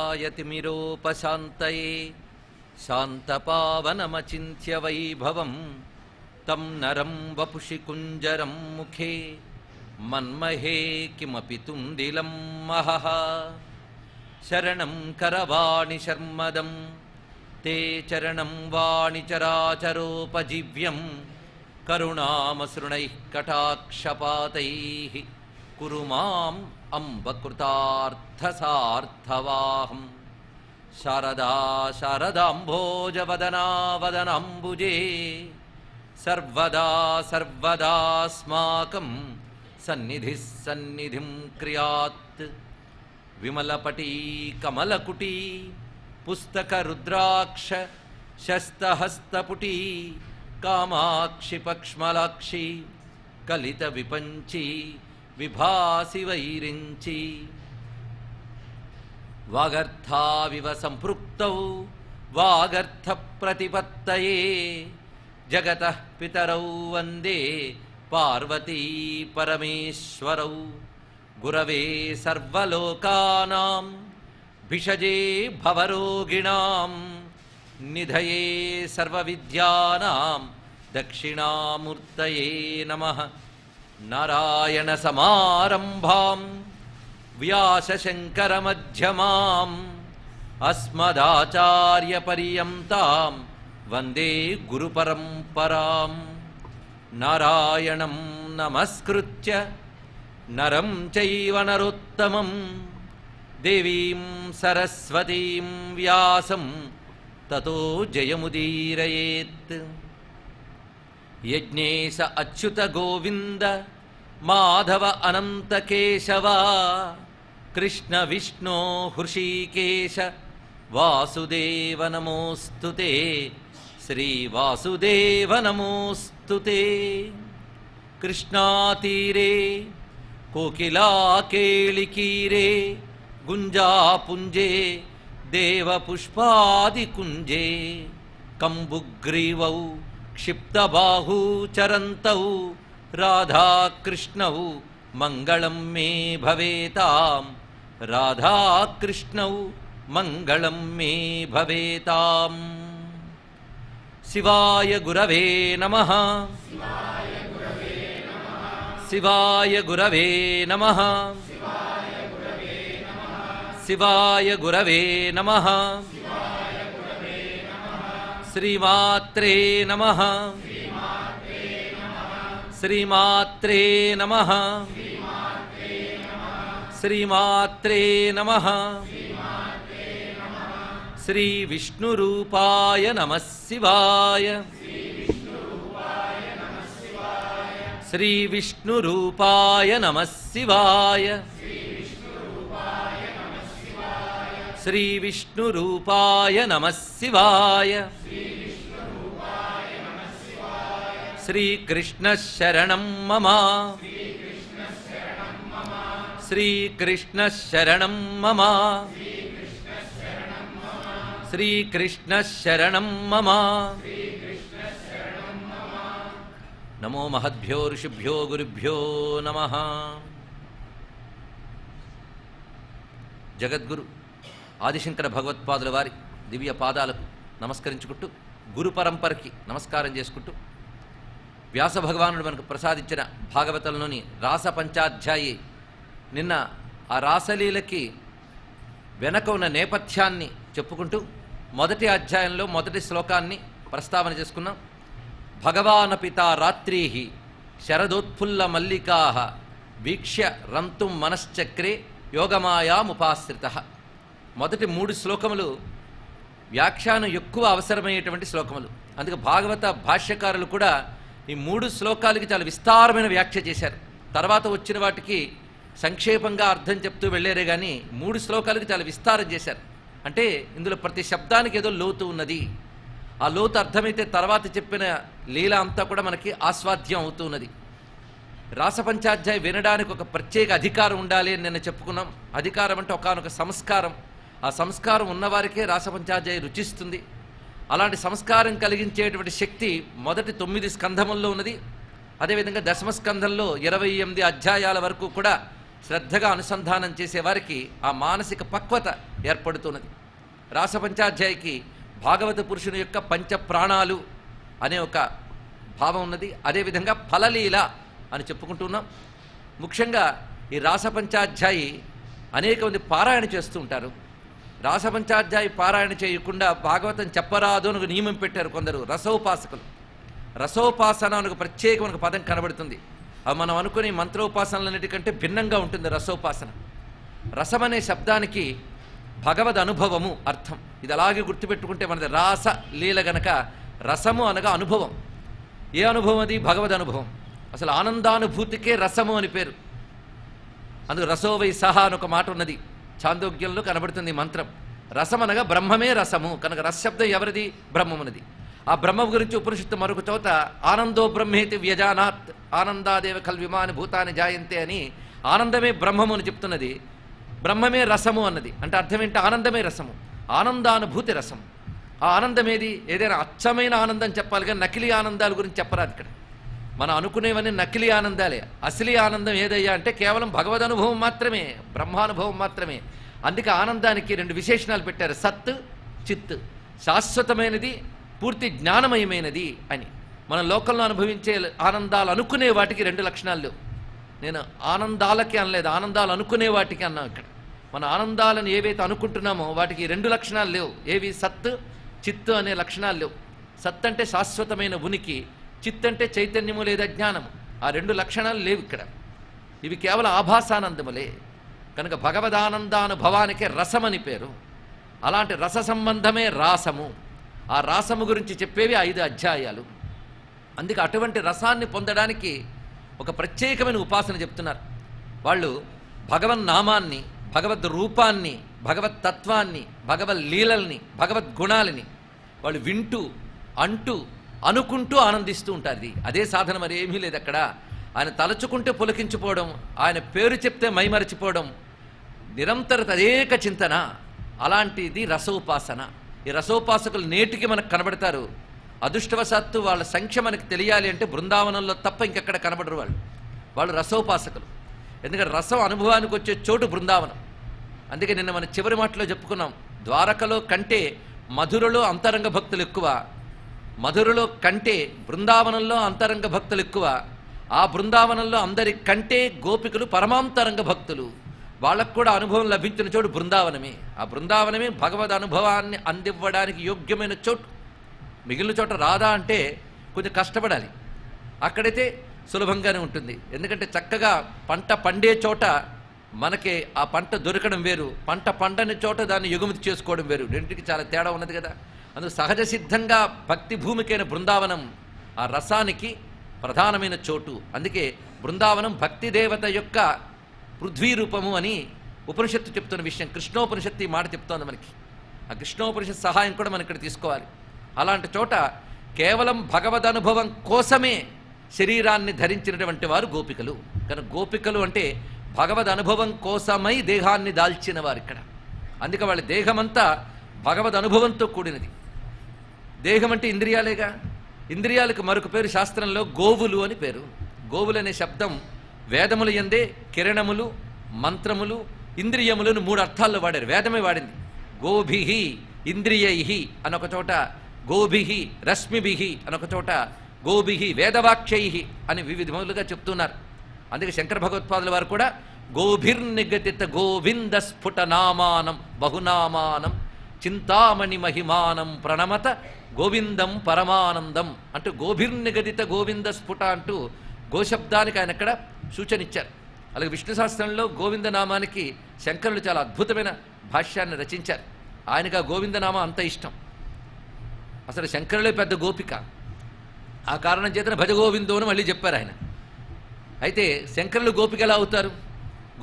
ज्ञानाञ्जनशलाकया शान्तपावनमचिन्त्य वैभवं तं नरं वपुषि कुञ्जरं मुखे मन्महे किमपि तुन्दिलं महः शरणं करवाणि शर्मदं ते चरणं वाणिचराचरोपजीव्यं करुणामसृणैः कटाक्षपातैः कुरु माम् अम्ब कृतार्थसार्थवाहम् शारदा शारदाम्भोजवदना वदनाम्बुजे सर्वदा सर्वदास्माकं सन्निधिः सन्निधिं क्रियात् विमलपटी कमलकुटी पुस्तकरुद्राक्ष शस्तहस्तपुटी कामाक्षि पक्ष्मलाक्षि कलितविपञ्ची विभासि वैरिञ्ची वागर्थाविव सम्पृक्तौ वागर्थप्रतिपत्तये जगतः पितरौ वन्दे पार्वती परमेश्वरौ गुरवे सर्वलोकानां भिषजे भवरोगिणां निधये सर्वविद्यानां दक्षिणामूर्तये नमः। नारायणसमारम्भां व्यासशङ्करमध्यमाम् अस्मदाचार्यपर्यन्तां वन्दे गुरुपरम्परां नारायणं नमस्कृत्य नरं चैव नरोत्तमं देवीं सरस्वतीं व्यासं ततो जयमुदीरयेत्। यज्ञेश अच्युत गोविन्द माधव अनंत केशव कृष्ण विष्णु हृषीकेश वासुदेव नमोस्तुते श्रीवासुदेव नमोस्तुते। कृष्णातीरे कोकिला केलिकीरे गुंजापुंजे देवपुष्पादिकुंजे कंबुग्रीवौ क्षिप्तबाहू चरन्तौ राधाकृष्णौ मंगलं मे भवेतां राधाकृष्णौ मंगलं मे भवेतां। शिवाय गुरवे नमः शिवाय गुरवे नमः शिवाय गुरवे नमः श्रीमात्रे नमः श्रीमात्रे नमः श्रीमात्रे नमः श्री विष्णुरूपाय नमः शिवाय श्री विष्णुरूपाय नमः शिवाय श्री विष्णुरूपाय नमः शिवाय श्रीकृष्ण शरणं मम श्रीकृष्ण शरणं मम श्रीकृष्ण शरणं मम। नमो महद्भ्यो ऋषिभ्यो गुरुभ्यो नमः। జగద్గురు ఆదిశంకర భగవత్పాదుల వారి దివ్య పాదాలకు నమస్కరించుకుంటూ గురు పరంపరకి నమస్కారం చేసుకుంటూ వ్యాస భగవానుడు మనకు ప్రసాదించిన భాగవతంలోని రాస పంచాధ్యాయి నిన్న ఆ రాసలీలకి వెనక ఉన్న నేపథ్యాన్ని చెప్పుకుంటూ మొదటి అధ్యాయంలో మొదటి శ్లోకాన్ని ప్రస్తావన చేసుకున్నాం. భగవానపితా రాత్రీః శరదోత్ఫుల్ల మల్లికాః వీక్ష్య రంతుం మనశ్చక్రే యోగమాయాముపాశ్రితః. మొదటి 3 శ్లోకములు వ్యాఖ్యానం ఎక్కువ అవసరమయ్యేటువంటి శ్లోకములు. అందుకే భాగవత భాష్యకారులు కూడా ఈ 3 శ్లోకాలకి చాలా విస్తారమైన వ్యాఖ్య చేశారు. తర్వాత వచ్చిన వాటికి సంక్షేపంగా అర్థం చెప్తూ వెళ్ళారే కానీ 3 శ్లోకాలకి చాలా విస్తారం చేశారు. అంటే ఇందులో ప్రతి శబ్దానికి ఏదో లోతు ఉన్నది. ఆ లోతు అర్థమైతే తర్వాత చెప్పిన లీల అంతా కూడా మనకి ఆస్వాద్యం అవుతున్నది. రాసపంచాధ్యాయం వినడానికి ఒక ప్రత్యేక అధికారం ఉండాలి అని నిన్న చెప్పుకున్నాం. అధికారం అంటే ఒకానొక సంస్కారం. ఆ సంస్కారం ఉన్నవారికే రాసపంచాధ్యాయం రుచిస్తుంది. అలాంటి సంస్కారం కలిగించేటువంటి శక్తి మొదటి 9 స్కంధముల్లో ఉన్నది. అదేవిధంగా దశమ స్కంధంలో 28 అధ్యాయాల వరకు కూడా శ్రద్ధగా అనుసంధానం చేసేవారికి ఆ మానసిక పక్వత ఏర్పడుతున్నది. రాసపంచాధ్యాయికి భాగవత పురుషుని యొక్క పంచ ప్రాణాలు అనే ఒక భావం ఉన్నది. అదేవిధంగా ఫలలీల అని చెప్పుకుంటున్నాం. ముఖ్యంగా ఈ రాసపంచాధ్యాయి అనేక మంది పారాయణ చేస్తూ ఉంటారు. రాసపంచాధ్యాయి పారాయణ చేయకుండా భాగవతం చెప్పరాదు అని ఒక నియమం పెట్టారు కొందరు రసోపాసకులు. రసోపాసన అని ఒక ప్రత్యేకమైన పదం కనబడుతుంది. అవి మనం అనుకునే మంత్రోపాసనలన్నిటికంటే భిన్నంగా ఉంటుంది రసోపాసన. రసం అనే శబ్దానికి భగవద్ అనుభవము అర్థం. ఇది అలాగే గుర్తుపెట్టుకుంటే మనది రాస లీల గనక రసము అనగా అనుభవం. ఏ అనుభవం అది? భగవద్ అనుభవం. అసలు ఆనందానుభూతికే రసము అని పేరు. అందుకు రసోవై సహా అని ఒక మాట ఉన్నది, ఛాందోగ్యంలో కనబడుతుంది మంత్రం. రసం అనగా బ్రహ్మమే రసము కనుక రసశబ్దం ఎవరిది? బ్రహ్మమునది. ఆ బ్రహ్మ గురించి ఉపనిషత్తు మరొక చోట ఆనందో బ్రహ్మేతి వ్యజానాత్ ఆనందాదేవ కల్విమాని భూతాన్ని జాయంతే అని ఆనందమే బ్రహ్మము అని చెప్తున్నది. బ్రహ్మమే రసము అన్నది అంటే అర్థం ఏంటి? ఆనందమే రసము, ఆనందానుభూతి రసము. ఆ ఆనందం ఏది? ఏదైనా అచ్చమైన ఆనందం చెప్పాలి కానీ నకిలీ ఆనందాల గురించి చెప్పరాదు ఇక్కడ. మనం అనుకునేవన్నీ నకిలీ ఆనందాలే. అసలీ ఆనందం ఏదయ్యా అంటే కేవలం భగవద్ అనుభవం మాత్రమే, బ్రహ్మానుభవం మాత్రమే. అందుకే ఆనందానికి రెండు విశేషణాలు పెట్టారు, సత్ చిత్. శాశ్వతమైనది, పూర్తి జ్ఞానమయమైనది అని. మన లోకంలో అనుభవించే ఆనందాలు అనుకునే వాటికి రెండు లక్షణాలు లేవు. నేను ఆనందాలకి అనలేదు, ఆనందాలు అనుకునే వాటికి అన్నాం ఇక్కడ. మన ఆనందాలను ఏవైతే అనుకుంటున్నామో వాటికి రెండు లక్షణాలు లేవు. ఏవి? సత్ చిత్తు అనే లక్షణాలు లేవు. సత్ అంటే శాశ్వతమైన ఉనికి, చిత్ అంటే చైతన్యము లేదా జ్ఞానము. ఆ రెండు లక్షణాలు లేవు ఇక్కడ. ఇవి కేవలం ఆభాసానందములే. కనుక భగవదానందానుభవానికే రసమని పేరు. అలాంటి రస సంబంధమే రాసము. ఆ రాసము గురించి చెప్పేవి 5 అధ్యాయాలు. అందుకే అటువంటి రసాన్ని పొందడానికి ఒక ప్రత్యేకమైన ఉపాసన చెప్తున్నారు వాళ్ళు. భగవన్నామాన్ని, భగవద్ రూపాన్ని, భగవత్ తత్వాన్ని, భగవద్ లీలల్ని, భగవద్ గుణాలని వాళ్ళు వింటూ అంటూ అనుకుంటూ ఆనందిస్తూ ఉంటారు. అదే సాధన మరి ఏమీ లేదు అక్కడ. ఆయన తలచుకుంటే పులకించిపోవడం, ఆయన పేరు చెప్తే మైమరచిపోవడం, నిరంతర తదేక చింతన. అలాంటిది రసోపాసన. ఈ రసోపాసకులు నేటికి మనకు కనబడతారు. అదృష్టవశాత్తు వాళ్ళ సంఖ్య మనకు తెలియాలి అంటే బృందావనంలో తప్ప ఇంకెక్కడ కనబడరు వాళ్ళు రసోపాసకులు. ఎందుకంటే రసం అనుభవానికి వచ్చే చోటు బృందావనం. అందుకే నిన్న మన చివరి మాటలో చెప్పుకున్నాం, ద్వారకలో కంటే మధురలో అంతరంగ భక్తులు ఎక్కువ, మధురలో కంటే బృందావనంలో అంతరంగ భక్తులు ఎక్కువ. ఆ బృందావనంలో అందరి కంటే గోపికలు పరమాంతరంగ భక్తులు. వాళ్ళకు కూడా అనుభవం లభించిన చోటు బృందావనమే. ఆ బృందావనమే భగవద్ అనుభవాన్ని అందివ్వడానికి యోగ్యమైన చోటు. మిగిలిన చోట రాదా అంటే కొంచెం కష్టపడాలి. అక్కడైతే సులభంగానే ఉంటుంది. ఎందుకంటే చక్కగా పంట పండే చోట మనకి ఆ పంట దొరకడం వేరు, పంట పండని చోట దాన్ని ఎగుమతి చేసుకోవడం వేరు. రెండింటికి చాలా తేడా ఉన్నది కదా. అందుకు సహజ సిద్ధంగా భక్తి భూమికైన బృందావనం ఆ రసానికి ప్రధానమైన చోటు. అందుకే బృందావనం భక్తి దేవత యొక్క పృథ్వీ రూపము అని ఉపనిషత్తు చెప్తున్న విషయం. కృష్ణోపనిషత్తు ఈ మాట చెప్తోంది మనకి. ఆ కృష్ణోపనిషత్ సహాయం కూడా మనం ఇక్కడ తీసుకోవాలి. అలాంటి చోట కేవలం భగవద్ అనుభవం కోసమే శరీరాన్ని ధరించినటువంటి వారు గోపికలు. కనుక గోపికలు అంటే భగవద్ అనుభవం కోసమై దేహాన్ని దాల్చిన వారు ఇక్కడ. అందుకే వాళ్ళ దేహమంతా భగవద్ అనుభవంతో కూడినది. దేహం అంటే ఇంద్రియాలేగా. ఇంద్రియాలకు మరొక పేరు శాస్త్రంలో గోవులు అని పేరు. గోవులు అనే శబ్దం వేదములు యందే కిరణములు, మంత్రములు, ఇంద్రియములను 3 అర్థాల్లో వాడారు. వేదమే వాడింది. గోభిహి ఇంద్రియైహి అనొక చోట, గోభిహి రశ్మిభిహి అనొక చోట, గోభిహి వేదవాక్యైహి అని వివిధములుగా చెప్తున్నారు. అందుకే శంకర భగవత్పాదుల వారు కూడా గోభిర్నిగతిత గోవింద స్ఫుట నామానం బహునామానం చింతామణి మహిమానం ప్రణమత గోవిందం పరమానందం అంటూ గోభిర్నిగదిత గోవింద స్ఫుట అంటూ గోశబ్దానికి ఆయన అక్కడ సూచన ఇచ్చారు. అలాగే విష్ణు శాస్త్రంలో గోవిందనామానికి శంకరులు చాలా అద్భుతమైన భాష్యాన్ని రచించారు. ఆయనకు ఆ గోవిందనామా అంత ఇష్టం. అసలు శంకరులే పెద్ద గోపిక. ఆ కారణం చేతన భజగోవిందో అని మళ్ళీ చెప్పారు ఆయన. అయితే శంకరులు గోపిక ఎలా అవుతారు?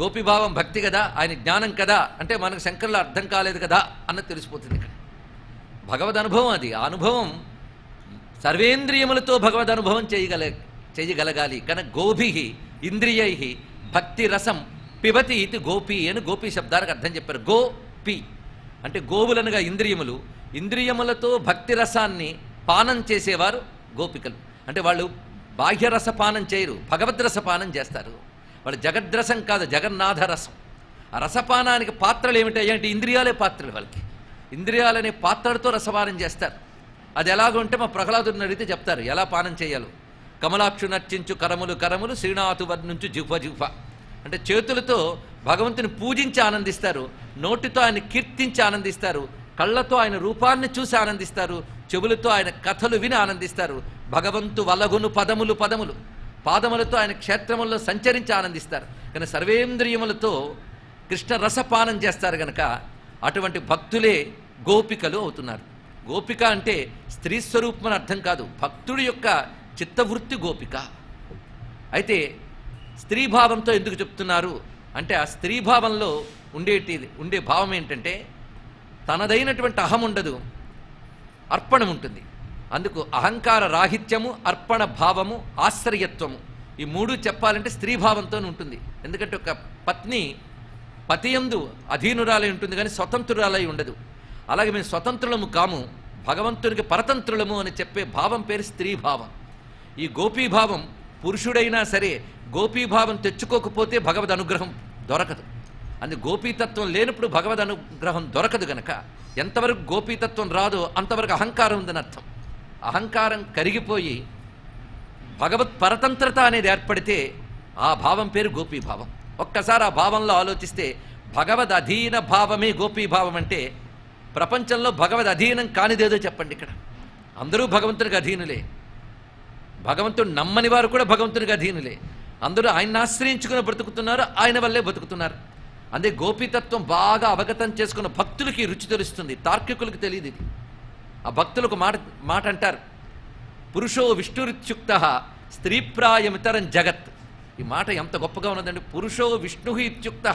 గోపిభావం భక్తి కదా, ఆయన జ్ఞానం కదా అంటే మనకు శంకరులు అర్థం కాలేదు కదా అన్నది తెలిసిపోతుంది ఇక్కడ. భగవద్ అనుభవం అది. ఆ అనుభవం సర్వేంద్రియములతో భగవద్ అనుభవం చేయగలగాలి. కనుక గోభి ఇంద్రియై భక్తి రసం పిబతి ఇది గోపి అని గోపి శబ్దానికి అర్థం చెప్పారు. గోపి అంటే గోవులనగా ఇంద్రియములు, ఇంద్రియములతో భక్తి రసాన్ని పానం చేసేవారు గోపికలు. అంటే వాళ్ళు బాహ్యరసపానం చేయరు, భగవద్రసపానం చేస్తారు. వాళ్ళు జగద్రసం కాదు, జగన్నాథ రసం. ఆ ఆ రసపానానికి పాత్రలు ఏమిటాయి అంటే ఇంద్రియాలే పాత్రలు. వాళ్ళకి ఇంద్రియాలనే పాత్రలతో రసపానం చేస్తారు. అది ఎలాగంటే మా ప్రహ్లాదుని అడిగితే చెప్తారు ఎలా పానం చేయాలో. కమలాక్షు నర్చించు కరములు కరములు శ్రీనాథు వర్ణించు జిహ్వ జిహ్వ అంటే చేతులతో భగవంతుని పూజించి ఆనందిస్తారు, నోటితో ఆయన కీర్తించి ఆనందిస్తారు, కళ్ళతో ఆయన రూపాన్ని చూసి ఆనందిస్తారు, చెవులతో ఆయన కథలు విని ఆనందిస్తారు, భగవంతు వలగును పదములు పదములు పాదములతో ఆయన క్షేత్రముల్లో సంచరించి ఆనందిస్తారు. కానీ సర్వేంద్రియములతో కృష్ణ రసపానం చేస్తారు గనక అటువంటి భక్తులే గోపికలు అవుతున్నారు. గోపిక అంటే స్త్రీ స్వరూపం అని అర్థం కాదు, భక్తుడి యొక్క చిత్తవృత్తి గోపిక. అయితే స్త్రీభావంతో ఎందుకు చెప్తున్నారు అంటే ఆ స్త్రీభావంలో ఉండే భావం ఏంటంటే తనదైనటువంటి అహం ఉండదు, అర్పణం ఉంటుంది. అందుకు అహంకార రాహిత్యము, అర్పణ భావము, ఆశ్రయత్వము ఈ మూడు చెప్పాలంటే స్త్రీభావంతో ఉంటుంది. ఎందుకంటే ఒక పత్ని పతియందు అధీనురాలై ఉంటుంది కానీ స్వతంత్రురాలై ఉండదు. అలాగే మేము స్వతంత్రులము కాము, భగవంతునికి పరతంత్రులము అని చెప్పే భావం పేరు స్త్రీభావం. ఈ గోపీభావం పురుషుడైనా సరే గోపీభావం తెచ్చుకోకపోతే భగవద్ అనుగ్రహం దొరకదు. అందుకే గోపీతత్వం లేనప్పుడు భగవద్ అనుగ్రహం దొరకదు గనక ఎంతవరకు గోపీతత్వం రాదో అంతవరకు అహంకారం ఉందని అర్థం. అహంకారం కరిగిపోయి భగవత్ పరతంత్రత అనేది ఏర్పడితే ఆ భావం పేరు గోపీభావం. ఒక్కసారి ఆ భావంలో ఆలోచిస్తే భగవద్ అధీన భావమే గోపీభావం అంటే ప్రపంచంలో భగవద్ అధీనం కానిదేదో చెప్పండి. ఇక్కడ అందరూ భగవంతునికి అధీనులే, భగవంతుడు నమ్మని వారు కూడా భగవంతునికి అధీనులే, అందరూ ఆయన్ని ఆశ్రయించుకుని బ్రతుకుతున్నారు, ఆయన వల్లే బతుకుతున్నారు. అదే గోపీతత్వం బాగా అవగతం చేసుకున్న భక్తులకి రుచి తెలుస్తుంది, తార్కికులకు తెలియదు ఇది. ఆ భక్తులకు మాట అంటారు, పురుషో విష్ణురిత్యుక్త స్త్రీప్రాయమితరం జగత్. ఈ మాట ఎంత గొప్పగా ఉన్నదండి. పురుషో విష్ణు ఇత్యుక్త,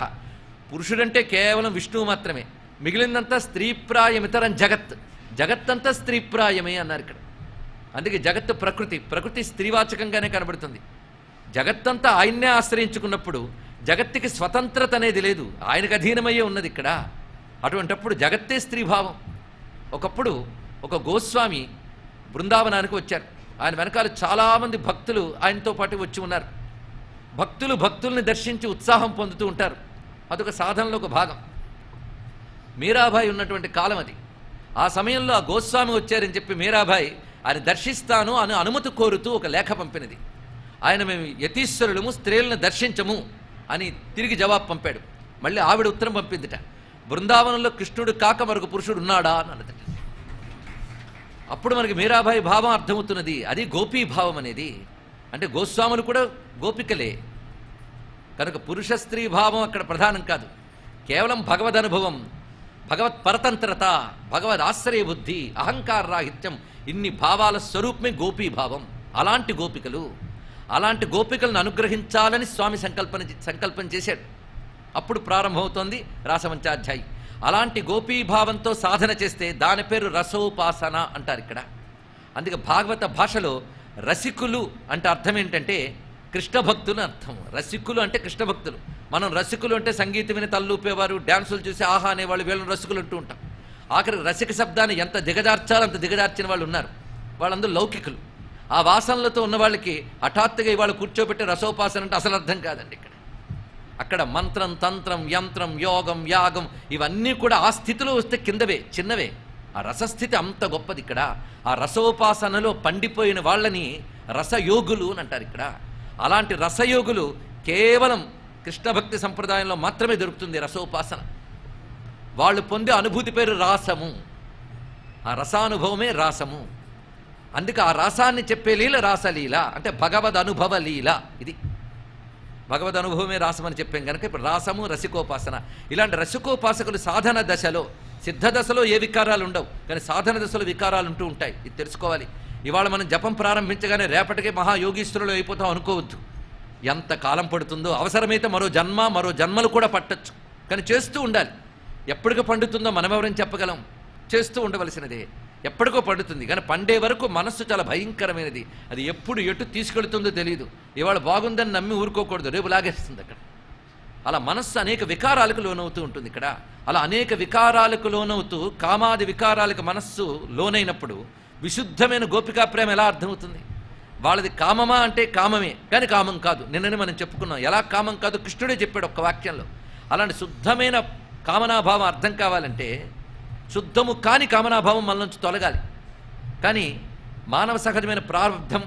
పురుషుడంటే కేవలం విష్ణువు మాత్రమే, మిగిలిందంతా స్త్రీప్రాయమితరం జగత్, జగత్తంతా స్త్రీప్రాయమే అన్నారు ఇక్కడ. అందుకే జగత్తు ప్రకృతి స్త్రీవాచకంగానే కనబడుతుంది. జగత్తంతా ఆయన్నే ఆశ్రయించుకున్నప్పుడు జగత్తుకి స్వతంత్రత అనేది లేదు, ఆయనకు అధీనమయ్యే ఉన్నది ఇక్కడ. అటువంటప్పుడు జగత్తే స్త్రీభావం. ఒకప్పుడు ఒక గోస్వామి బృందావనానికి వచ్చారు. ఆయన వెనకాల చాలామంది భక్తులు ఆయనతో పాటు వచ్చి ఉన్నారు. భక్తుల్ని దర్శించి ఉత్సాహం పొందుతూ ఉంటారు, అదొక సాధనలో ఒక భాగం. మీరాబాయి ఉన్నటువంటి కాలం అది. ఆ సమయంలో ఆ గోస్వామి వచ్చారని చెప్పి మీరాబాయి ఆయన దర్శిస్తాను అని అనుమతి కోరుతూ ఒక లేఖ పంపినది. ఆయన మేము యతీశ్వరులము, స్త్రీలను దర్శించము అని తిరిగి జవాబు పంపాడు. మళ్ళీ ఆవిడ ఉత్తరం పంపిందిట, బృందావనంలో కృష్ణుడు కాక మరొక పురుషుడు ఉన్నాడా అని అన్నదట. అప్పుడు మనకి మీరాబాయి భావం అర్థమవుతున్నది, అది గోపీభావం అనేది. అంటే గోస్వాములు కూడా గోపికలే కనుక పురుష స్త్రీ భావం అక్కడ ప్రధానం కాదు, కేవలం భగవద్ అనుభవం, భగవత్ పరతంత్రత, భగవద్ ఆశ్రయ బుద్ధి, అహంకార రాహిత్యం, ఇన్ని భావాల స్వరూపమే గోపీభావం. అలాంటి గోపికలను అనుగ్రహించాలని స్వామి సంకల్పం చేశాడు. అప్పుడు ప్రారంభమవుతోంది రాసవంచాధ్యాయి. అలాంటి గోపీభావంతో సాధన చేస్తే దాని పేరు రసోపాసన అంటారు ఇక్కడ. అందుకే భాగవత భాషలో రసికులు అంటే అర్థం ఏంటంటే కృష్ణ భక్తులు అర్థం. రసికులు అంటే కృష్ణ భక్తులు. మనం రసికులు అంటే సంగీతం విని తల్లూపేవారు, డ్యాన్సులు చూసి ఆహా అనేవాళ్ళు, వీళ్ళని రసికులు అంటూ ఉంటాం. ఆఖరి రసిక శబ్దాన్ని ఎంత దిగజార్చాలో అంత దిగజార్చిన వాళ్ళు ఉన్నారు, వాళ్ళందరూ లౌకికులు. ఆ వాసనలతో ఉన్న వాళ్ళకి హఠాత్తుగా ఇవాళ కూర్చోబెట్టి రసోపాసన అంటే అసలు అర్థం కాదండి. అక్కడ మంత్రం, తంత్రం, యంత్రం, యోగం, యాగం ఇవన్నీ కూడా ఆ స్థితిలో వస్తే కిందవే, చిన్నవే. ఆ రసస్థితి అంత గొప్పది ఇక్కడ. ఆ రసోపాసనలో పండిపోయిన వాళ్ళని రసయోగులు అని అంటారు ఇక్కడ. అలాంటి రసయోగులు కేవలం కృష్ణభక్తి సంప్రదాయంలో మాత్రమే దొరుకుతుంది రసోపాసన. వాళ్ళు పొందే అనుభూతి పేరు రాసము. ఆ రసానుభవమే రాసము. అందుకే ఆ రసాన్ని చెప్పే లీల రాసలీల, అంటే భగవద్ అనుభవ లీల. ఇది భగవద్ అనుభవమే రాసమని చెప్పాం కనుక ఇప్పుడు రాసము, రసికోపాసన. ఇలాంటి రసికోపాసకులు సాధన దశలో, సిద్ధ దశలో ఏ వికారాలు ఉండవు, కానీ సాధన దశలో వికారాలు ఉంటూ ఉంటాయి. ఇది తెలుసుకోవాలి. ఇవాళ మనం జపం ప్రారంభించగానే రేపటికే మహాయోగీశ్వరులు అయిపోతాం అనుకోవద్దు. ఎంత కాలం పడుతుందో, అవసరమైతే మరో జన్మలు కూడా పట్టచ్చు, కానీ చేస్తూ ఉండాలి. ఎప్పటికో పండుతుందో మనం ఎవరైనా చెప్పగలం? చేస్తూ ఉండవలసినదే. ఎప్పటికో పండుతుంది, కానీ పండే వరకు మనస్సు చాలా భయంకరమైనది. అది ఎప్పుడు ఎటు తీసుకెళ్తుందో తెలియదు. ఇవాళ బాగుందని నమ్మి ఊరుకోకూడదు, రేపు లాగేస్తుంది అక్కడ. అలా మనస్సు అనేక వికారాలకు లోనవుతూ ఉంటుంది ఇక్కడ. అలా అనేక వికారాలకు లోనవుతూ కామాది వికారాలకు మనస్సు లోనైనప్పుడు విశుద్ధమైన గోపికా ప్రేమ ఎలా అర్థమవుతుంది? వాళ్ళది కామమా అంటే కామమే, కానీ కామం కాదు. నిన్ననే మనం చెప్పుకున్నాం ఎలా కామం కాదు. కృష్ణుడే చెప్పాడు ఒక్క వాక్యంలో, అలాంటి శుద్ధమైన కామనాభావం అర్థం కావాలంటే శుద్ధము కాని కామనాభావం మన నుంచి తొలగాలి. కానీ మానవ సహజమైన ప్రారంధం,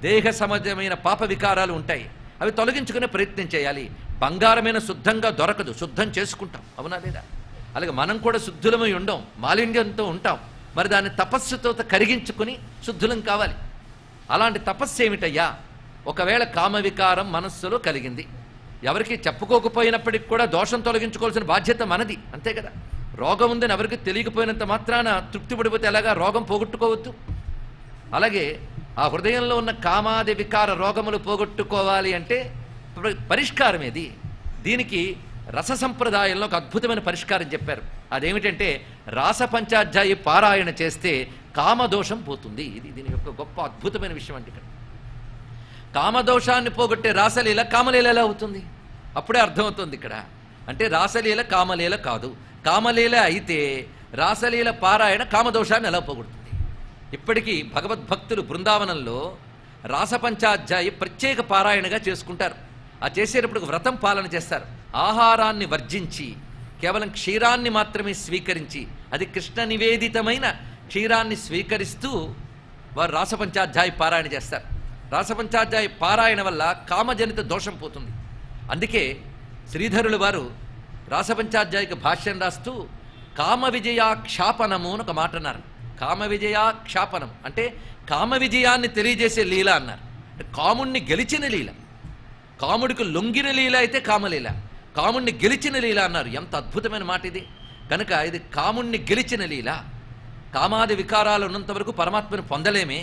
దేహ సహజమైన పాప వికారాలు ఉంటాయి. అవి తొలగించుకునే ప్రయత్నం చేయాలి. బంగారమైన శుద్ధంగా దొరకదు, శుద్ధం చేసుకుంటాం, అవునా లేదా? అలాగే మనం కూడా శుద్ధులమై ఉండం, మాలిన్యంతో ఉంటాం. మరి దాన్ని తపస్సుతో కరిగించుకుని శుద్ధులం కావాలి. అలాంటి తపస్సు ఏమిటయ్యా? ఒకవేళ కామవికారం మనస్సులో కలిగింది, ఎవరికి చెప్పుకోకపోయినప్పటికి కూడా దోషం తొలగించుకోవాల్సిన బాధ్యత మనది, అంతే కదా? రోగం ఉందని ఎవరికి తెలియకపోయినంత మాత్రాన తృప్తి పడిపోతే ఎలాగా? రోగం పోగొట్టుకోవద్దు. అలాగే ఆ హృదయంలో ఉన్న కామాది వికార రోగములు పోగొట్టుకోవాలి అంటే పరిష్కారం ఏది? దీనికి రస సంప్రదాయంలో ఒక అద్భుతమైన పరిష్కారం చెప్పారు. అదేమిటంటే రాస పంచాధ్యాయి పారాయణ చేస్తే కామదోషం పోతుంది. ఇది దీని యొక్క గొప్ప అద్భుతమైన విషయం. అంటే ఇక్కడ కామదోషాన్ని పోగొట్టే రాసలీల కామలీల ఎలా అవుతుంది? అప్పుడే అర్థమవుతుంది ఇక్కడ. అంటే రాసలీల కామలీల కాదు, కామలీల అయితే రాసలీల పారాయణ కామదోషాన్ని ఎలా పోగొడుతుంది? ఇప్పటికీ భగవద్భక్తులు బృందావనంలో రాసపంచాధ్యాయి ప్రత్యేక పారాయణగా చేసుకుంటారు. ఆ చేసేటప్పుడు వ్రతం పాలన చేస్తారు. ఆహారాన్ని వర్జించి కేవలం క్షీరాన్ని మాత్రమే స్వీకరించి, అది కృష్ణ నివేదితమైన క్షీరాన్ని స్వీకరిస్తూ వారు రాసపంచాధ్యాయి పారాయణ చేస్తారు. రాసపంచాధ్యాయి పారాయణ వల్ల కామజనిత దోషం పోతుంది. అందుకే శ్రీధరులు వారు రాసపంచాధ్యాయికి భాష్యం రాస్తూ కామ విజయాక్షాపనము అని ఒక మాట అన్నారు. కామ విజయాక్షాపనం అంటే కామ విజయాన్ని తెలియజేసే లీల అన్నారు. కాముణ్ణి గెలిచిన లీల, కాముడికి లొంగిన లీల అయితే కామలీల, కాముణ్ణి గెలిచిన లీల అన్నారు. ఎంత అద్భుతమైన మాట ఇది! కనుక ఇది కాముణ్ణి గెలిచిన లీల. కామాది వికారాలు ఉన్నంత వరకు పరమాత్మను పొందలేమే.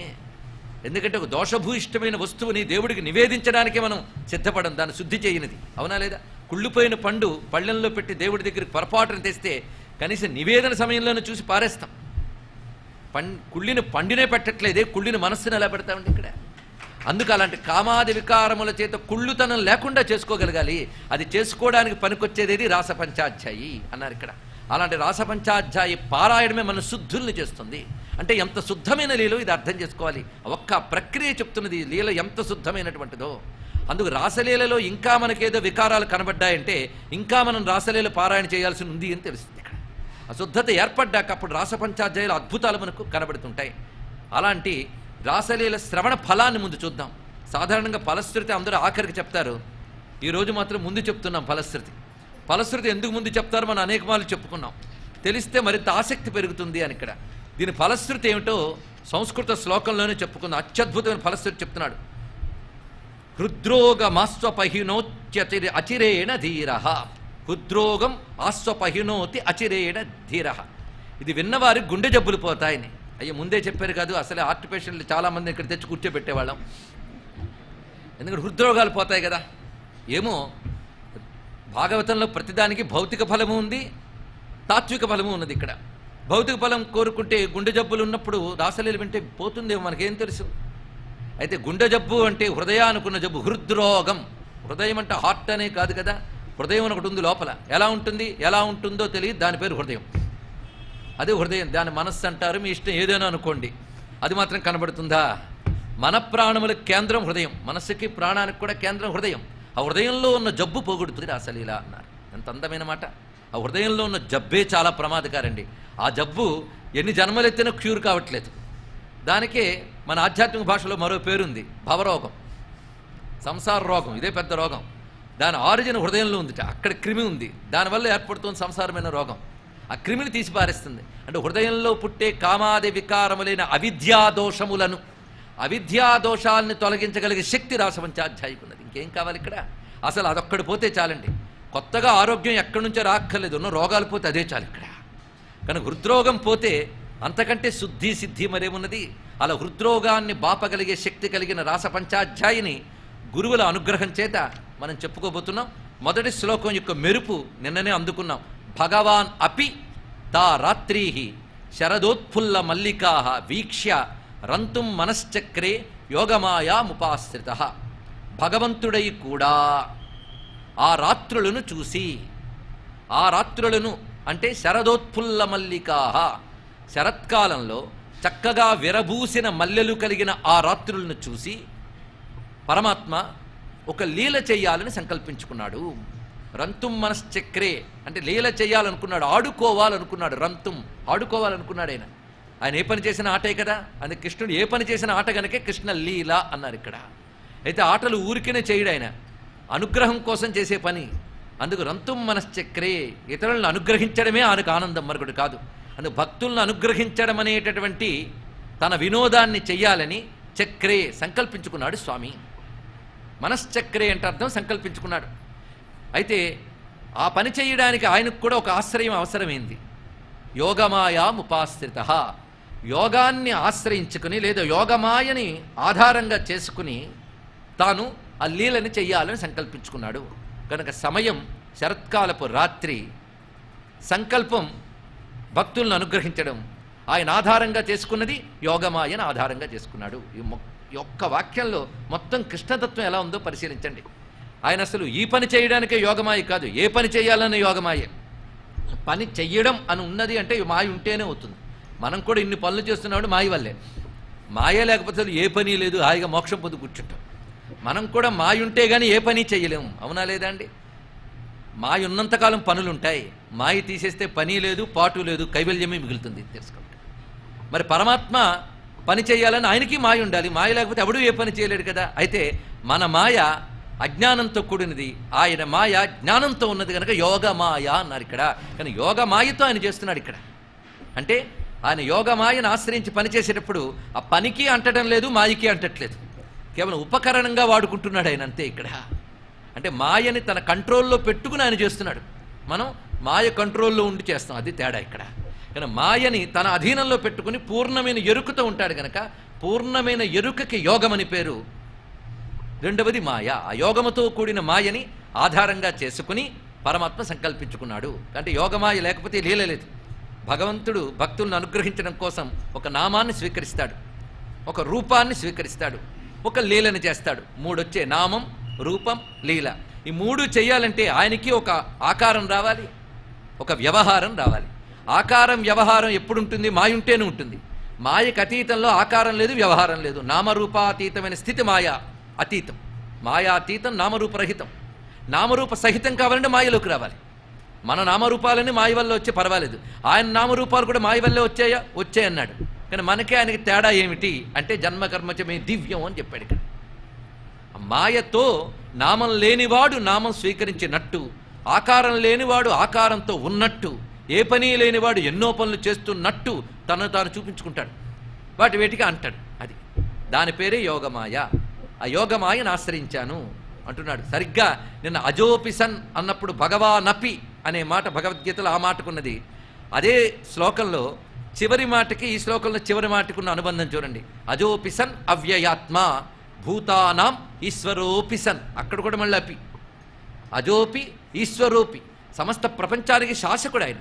ఎందుకంటే ఒక దోషభూయిష్టమైన వస్తువుని దేవుడికి నివేదించడానికే మనం సిద్ధపడం, దాన్ని శుద్ధి చేయనిది, అవునా లేదా? కుళ్ళిపోయిన పండు పళ్ళెంలో పెట్టి దేవుడి దగ్గరికి పొరపాటును తెస్తే కనీసం నివేదన సమయంలోనే చూసి పారేస్తాం. కుళ్ళిన పండినే పెట్టట్లేదే, కుళ్ళిన మనస్సును ఎలా పెడతామండి ఇక్కడ? అందుకు అలాంటి కామాది వికారముల చేత కుళ్ళుతనం లేకుండా చేసుకోగలగాలి. అది చేసుకోవడానికి పనికొచ్చేది రాసపంచాధ్యాయి అన్నారు ఇక్కడ. అలాంటి రాసపంచాధ్యాయి పారాయణమే మన శుద్ధుల్ని చేస్తుంది. అంటే ఎంత శుద్ధమైన లీలో ఇది అర్థం చేసుకోవాలి. ఒక్క ప్రక్రియ చెప్తున్నది లీల ఎంత శుద్ధమైనటువంటిదో. అందుకు రాసలీలలో ఇంకా మనకేదో వికారాలు కనబడ్డాయంటే ఇంకా మనం రాసలీల పారాయణ చేయాల్సి ఉంది అని తెలుస్తుంది ఇక్కడ. అశుద్ధత ఏర్పడ్డాక అప్పుడు రాసపంచాధ్యాయుల అద్భుతాలు మనకు కనబడుతుంటాయి. అలాంటి రాసలీల శ్రవణ ఫలాన్ని ముందు చూద్దాం. సాధారణంగా ఫలశ్రుతి అందరూ ఆఖరికి చెప్తారు, ఈరోజు మాత్రం ముందు చెప్తున్నాం ఫలశ్రుతి. ఫలశ్రుతి ఎందుకు ముందు చెప్తారో మనం అనేక మార్లు చెప్పుకున్నాం. తెలిస్తే మరింత ఆసక్తి పెరుగుతుంది అని ఇక్కడ. దీని ఫలశ్రుతి ఏమిటో సంస్కృత శ్లోకంలోనే చెప్పుకుందాం. అత్యద్భుతమైన ఫలశ్రుతి చెప్తున్నాడు. హృద్రోగమాస్వపహినోత్యతి అచిరేణ ధీర, హృద్రోగం ఆస్వపహినోతి అచిరేణ ధీర. ఇది విన్నవారి గుండె జబ్బులు పోతాయని అయ్యో ముందే చెప్పారు కాదు. అసలే హార్ట్ పేషెంట్లు చాలామంది ఇక్కడ తెచ్చి కూర్చోబెట్టేవాళ్ళం. ఎందుకంటే హృద్రోగాలు పోతాయి కదా. ఏమో భాగవతంలో ప్రతిదానికి భౌతిక ఫలము ఉంది, తాత్విక ఫలము ఉన్నది. ఇక్కడ భౌతిక ఫలం కోరుకుంటే గుండె జబ్బులు ఉన్నప్పుడు రాసలీలు వింటే పోతుందేమో, మనకేం తెలుసు. అయితే గుండె జబ్బు అంటే హృదయానుకున్న జబ్బు, హృద్రోగం. హృదయం అంటే హార్ట్ అనే కాదు కదా, హృదయం ఒకటి ఉంది లోపల. ఎలా ఉంటుంది, ఎలా ఉంటుందో తెలియదు, దాని పేరు హృదయం. అదే హృదయం. దాని మనస్సు అంటారు, మీ ఇష్టం ఏదైనా అనుకోండి. అది మాత్రం కనబడుతుందా? మన ప్రాణముల కేంద్రం హృదయం, మనస్సుకి ప్రాణానికి కూడా కేంద్రం హృదయం. ఆ హృదయంలో ఉన్న జబ్బు పోగొడుతుంది రాసలీల అన్నారు. ఎంత అందమైన మాట. ఆ హృదయంలో ఉన్న జబ్బే చాలా ప్రమాదకారండి. ఆ జబ్బు ఎన్ని జన్మలెత్తినా క్యూర్ కావట్లేదు. దానికే మన ఆధ్యాత్మిక భాషలో మరో పేరుంది, భవరోగం, సంసార రోగం. ఇదే పెద్ద రోగం. దాని ఆరిజిన్ హృదయంలో ఉందిట. అక్కడ క్రిమి ఉంది, దానివల్ల ఏర్పడుతుంది సంసారమైన రోగం. ఆ క్రిమిని తీసి పారేస్తుంది. అంటే హృదయంలో పుట్టే కామాది వికారములైన అవిద్యాదోషములను, అవిద్యాదోషాలను తొలగించగలిగే శక్తి రాసపంచాధ్యాయికి ఉన్నది. ఇంకేం కావాలి ఇక్కడ? అసలు అదొక్కడి పోతే చాలండి. కొత్తగా ఆరోగ్యం ఎక్కడి నుంచో రాక్కర్లేదు, ఉన్న రోగాలు పోతే అదే చాలు ఇక్కడ. కనుక హృద్రోగం పోతే అంతకంటే శుద్ధి సిద్ధి మరేమున్నది? అలా హృద్రోగాన్ని బాపగలిగే శక్తి కలిగిన రాసపంచాధ్యాయిని గురువుల అనుగ్రహం చేత మనం చెప్పుకోబోతున్నాం. మొదటి శ్లోకం యొక్క మెరుపు నిన్ననే అందుకున్నాం. భగవాన్ అపి తా రాత్రీ శరదోత్ఫుల్ల మల్లికా వీక్ష్య రంతుం మనశ్చక్రే యోగమాయాముపాశ్రిత. భగవంతుడై కూడా ఆ రాత్రులను చూసి, ఆ రాత్రులను అంటే శరదోత్ఫుల్ల మల్లికా, శరత్కాలంలో చక్కగా విరబూసిన మల్లెలు కలిగిన ఆ రాత్రులను చూసి పరమాత్మ ఒక లీల చెయ్యాలని సంకల్పించుకున్నాడు. రంతుం మనశ్చక్రే అంటే లీల చేయాలనుకున్నాడు, ఆడుకోవాలనుకున్నాడు. రంతుం ఆడుకోవాలనుకున్నాడు ఆయన. ఆయన ఏ పని చేసిన ఆటే కదా. అందుకే కృష్ణుడు ఏ పని చేసిన ఆట కనుకే కృష్ణ లీల అన్నారు ఇక్కడ. అయితే ఆటలు ఊరికేనే చేయడు ఆయన, అనుగ్రహం కోసం చేసే పని. అందుకు రంతుం మనశ్చక్రే, ఇతరులను అనుగ్రహించడమే ఆయనకు ఆనందం, మరొకటి కాదు. అందుకు భక్తులను అనుగ్రహించడం అనేటటువంటి తన వినోదాన్ని చెయ్యాలని చక్రే సంకల్పించుకున్నాడు స్వామి. మనశ్చక్రే అంటే అర్థం సంకల్పించుకున్నాడు. అయితే ఆ పని చేయడానికి ఆయనకు కూడా ఒక ఆశ్రయం అవసరమైంది. యోగమాయాముపాశ్రిత, యోగాన్ని ఆశ్రయించుకుని లేదా యోగమాయని ఆధారంగా చేసుకుని తాను ఆ లీలని చెయ్యాలని సంకల్పించుకున్నాడు. కనుక సమయం శరత్కాలపు రాత్రి, సంకల్పం భక్తులను అనుగ్రహించడం, ఆయన ఆధారంగా చేసుకున్నది యోగమాయను ఆధారంగా చేసుకున్నాడు. ఈ ఒక్క వాక్యంలో మొత్తం కృష్ణతత్వం ఎలా ఉందో పరిశీలించండి. ఆయన అసలు ఈ పని చేయడానికే యోగమాయ కాదు, ఏ పని చేయాలనే యోగమాయ. పని చెయ్యడం అని ఉన్నది అంటే మాయ ఉంటేనే అవుతుంది. మనం కూడా ఇన్ని పనులు చేస్తున్నాడు మాయ వల్లే. మాయ లేకపోతే ఏ పని లేదు, హాయిగా మోక్షం పొంది కూర్చుంటాం. మనం కూడా మాయ ఉంటే కానీ ఏ పని చెయ్యలేము, అవునా లేదా అండి? మాయ ఉన్నంతకాలం పనులుంటాయి, మాయ తీసేస్తే పని లేదు, పాటు లేదు, కైవల్యమే మిగులుతుంది తెలుసుకోండి. మరి పరమాత్మ పని చేయాలని ఆయనకి మాయ ఉండాలి, మాయ లేకపోతే ఎవడూ ఏ పని చేయలేడు కదా. అయితే మన మాయ అజ్ఞానంతో కూడినది, ఆయన మాయ జ్ఞానంతో ఉన్నది కనుక యోగమాయ అన్నారు ఇక్కడ. కానీ యోగమాయతో ఆయన చేస్తున్నాడు ఇక్కడ. అంటే ఆయన యోగమాయను ఆశ్రయించి పనిచేసేటప్పుడు ఆ పనికి అంటడం లేదు, మాయకి అంటట్లేదు, కేవలం ఉపకరణంగా వాడుకుంటున్నాడు ఆయన అంతే ఇక్కడ. అంటే మాయని తన కంట్రోల్లో పెట్టుకుని ఆయన చేస్తున్నాడు. మనం మాయ కంట్రోల్లో ఉండి చేస్తాం, అది తేడా ఇక్కడ. కానీ మాయని తన అధీనంలో పెట్టుకుని పూర్ణమైన ఎరుకతో ఉంటాడు కనుక పూర్ణమైన ఎరుకకి యోగమని పేరు. రెండవది మాయ. ఆ యోగముతో కూడిన మాయని ఆధారంగా చేసుకుని పరమాత్మ సంకల్పించుకున్నాడు. అంటే యోగమాయ లేకపోతే లీల లేదు. భగవంతుడు భక్తులను అనుగ్రహించడం కోసం ఒక నామాన్ని స్వీకరిస్తాడు, ఒక రూపాన్ని స్వీకరిస్తాడు, ఒక లీలను చేస్తాడు. మూడొచ్చే నామం, రూపం, లీల. ఈ మూడు చెయ్యాలంటే ఆయనకి ఒక ఆకారం రావాలి, ఒక వ్యవహారం రావాలి. ఆకారం వ్యవహారం ఎప్పుడు ఉంటుంది? మాయ ఉంటేనే ఉంటుంది. మాయకు అతీతంలో ఆకారం లేదు, వ్యవహారం లేదు. నామరూపాతీతమైన స్థితి మాయ అతీతం, మాయాతీతం, నామరూపరహితం. నామరూప సహితం కావాలంటే మాయలోకి రావాలి. మన నామరూపాలని మాయ వల్ల వచ్చే పర్వాలేదు, ఆయన నామరూపాలు కూడా మాయ వల్లే వచ్చాయన్నాడు. కానీ మనకే ఆయనకి తేడా ఏమిటి అంటే జన్మకర్మచమే దివ్యం అని చెప్పాడు ఇక్కడ. మాయతో నామం లేనివాడు నామం స్వీకరించినట్టు, ఆకారం లేనివాడు ఆకారంతో ఉన్నట్టు, ఏ పని లేనివాడు ఎన్నో పనులు చేస్తున్నట్టు తను తాను చూపించుకుంటాడు. వేటికి అంటాడు. అది దాని పేరే యోగమాయ. ఆ యోగమాయను ఆశ్రయించాను అంటున్నాడు. సరిగ్గా నిన్న అజోపిసన్ అన్నప్పుడు భగవానపి అనే మాట భగవద్గీతలో ఆ మాటకున్నది. అదే శ్లోకంలో చివరి మాటకి ఈ శ్లోకంలో చివరి మాటకున్న అనుబంధం చూడండి. అజోపిసన్ అవ్యయాత్మ భూతానాం ఈశ్వరోపిసన్. అక్కడ కూడా మళ్ళీ అపి. అజోపి ఈశ్వరోపి, సమస్త ప్రపంచానికి శాసకుడు ఆయన.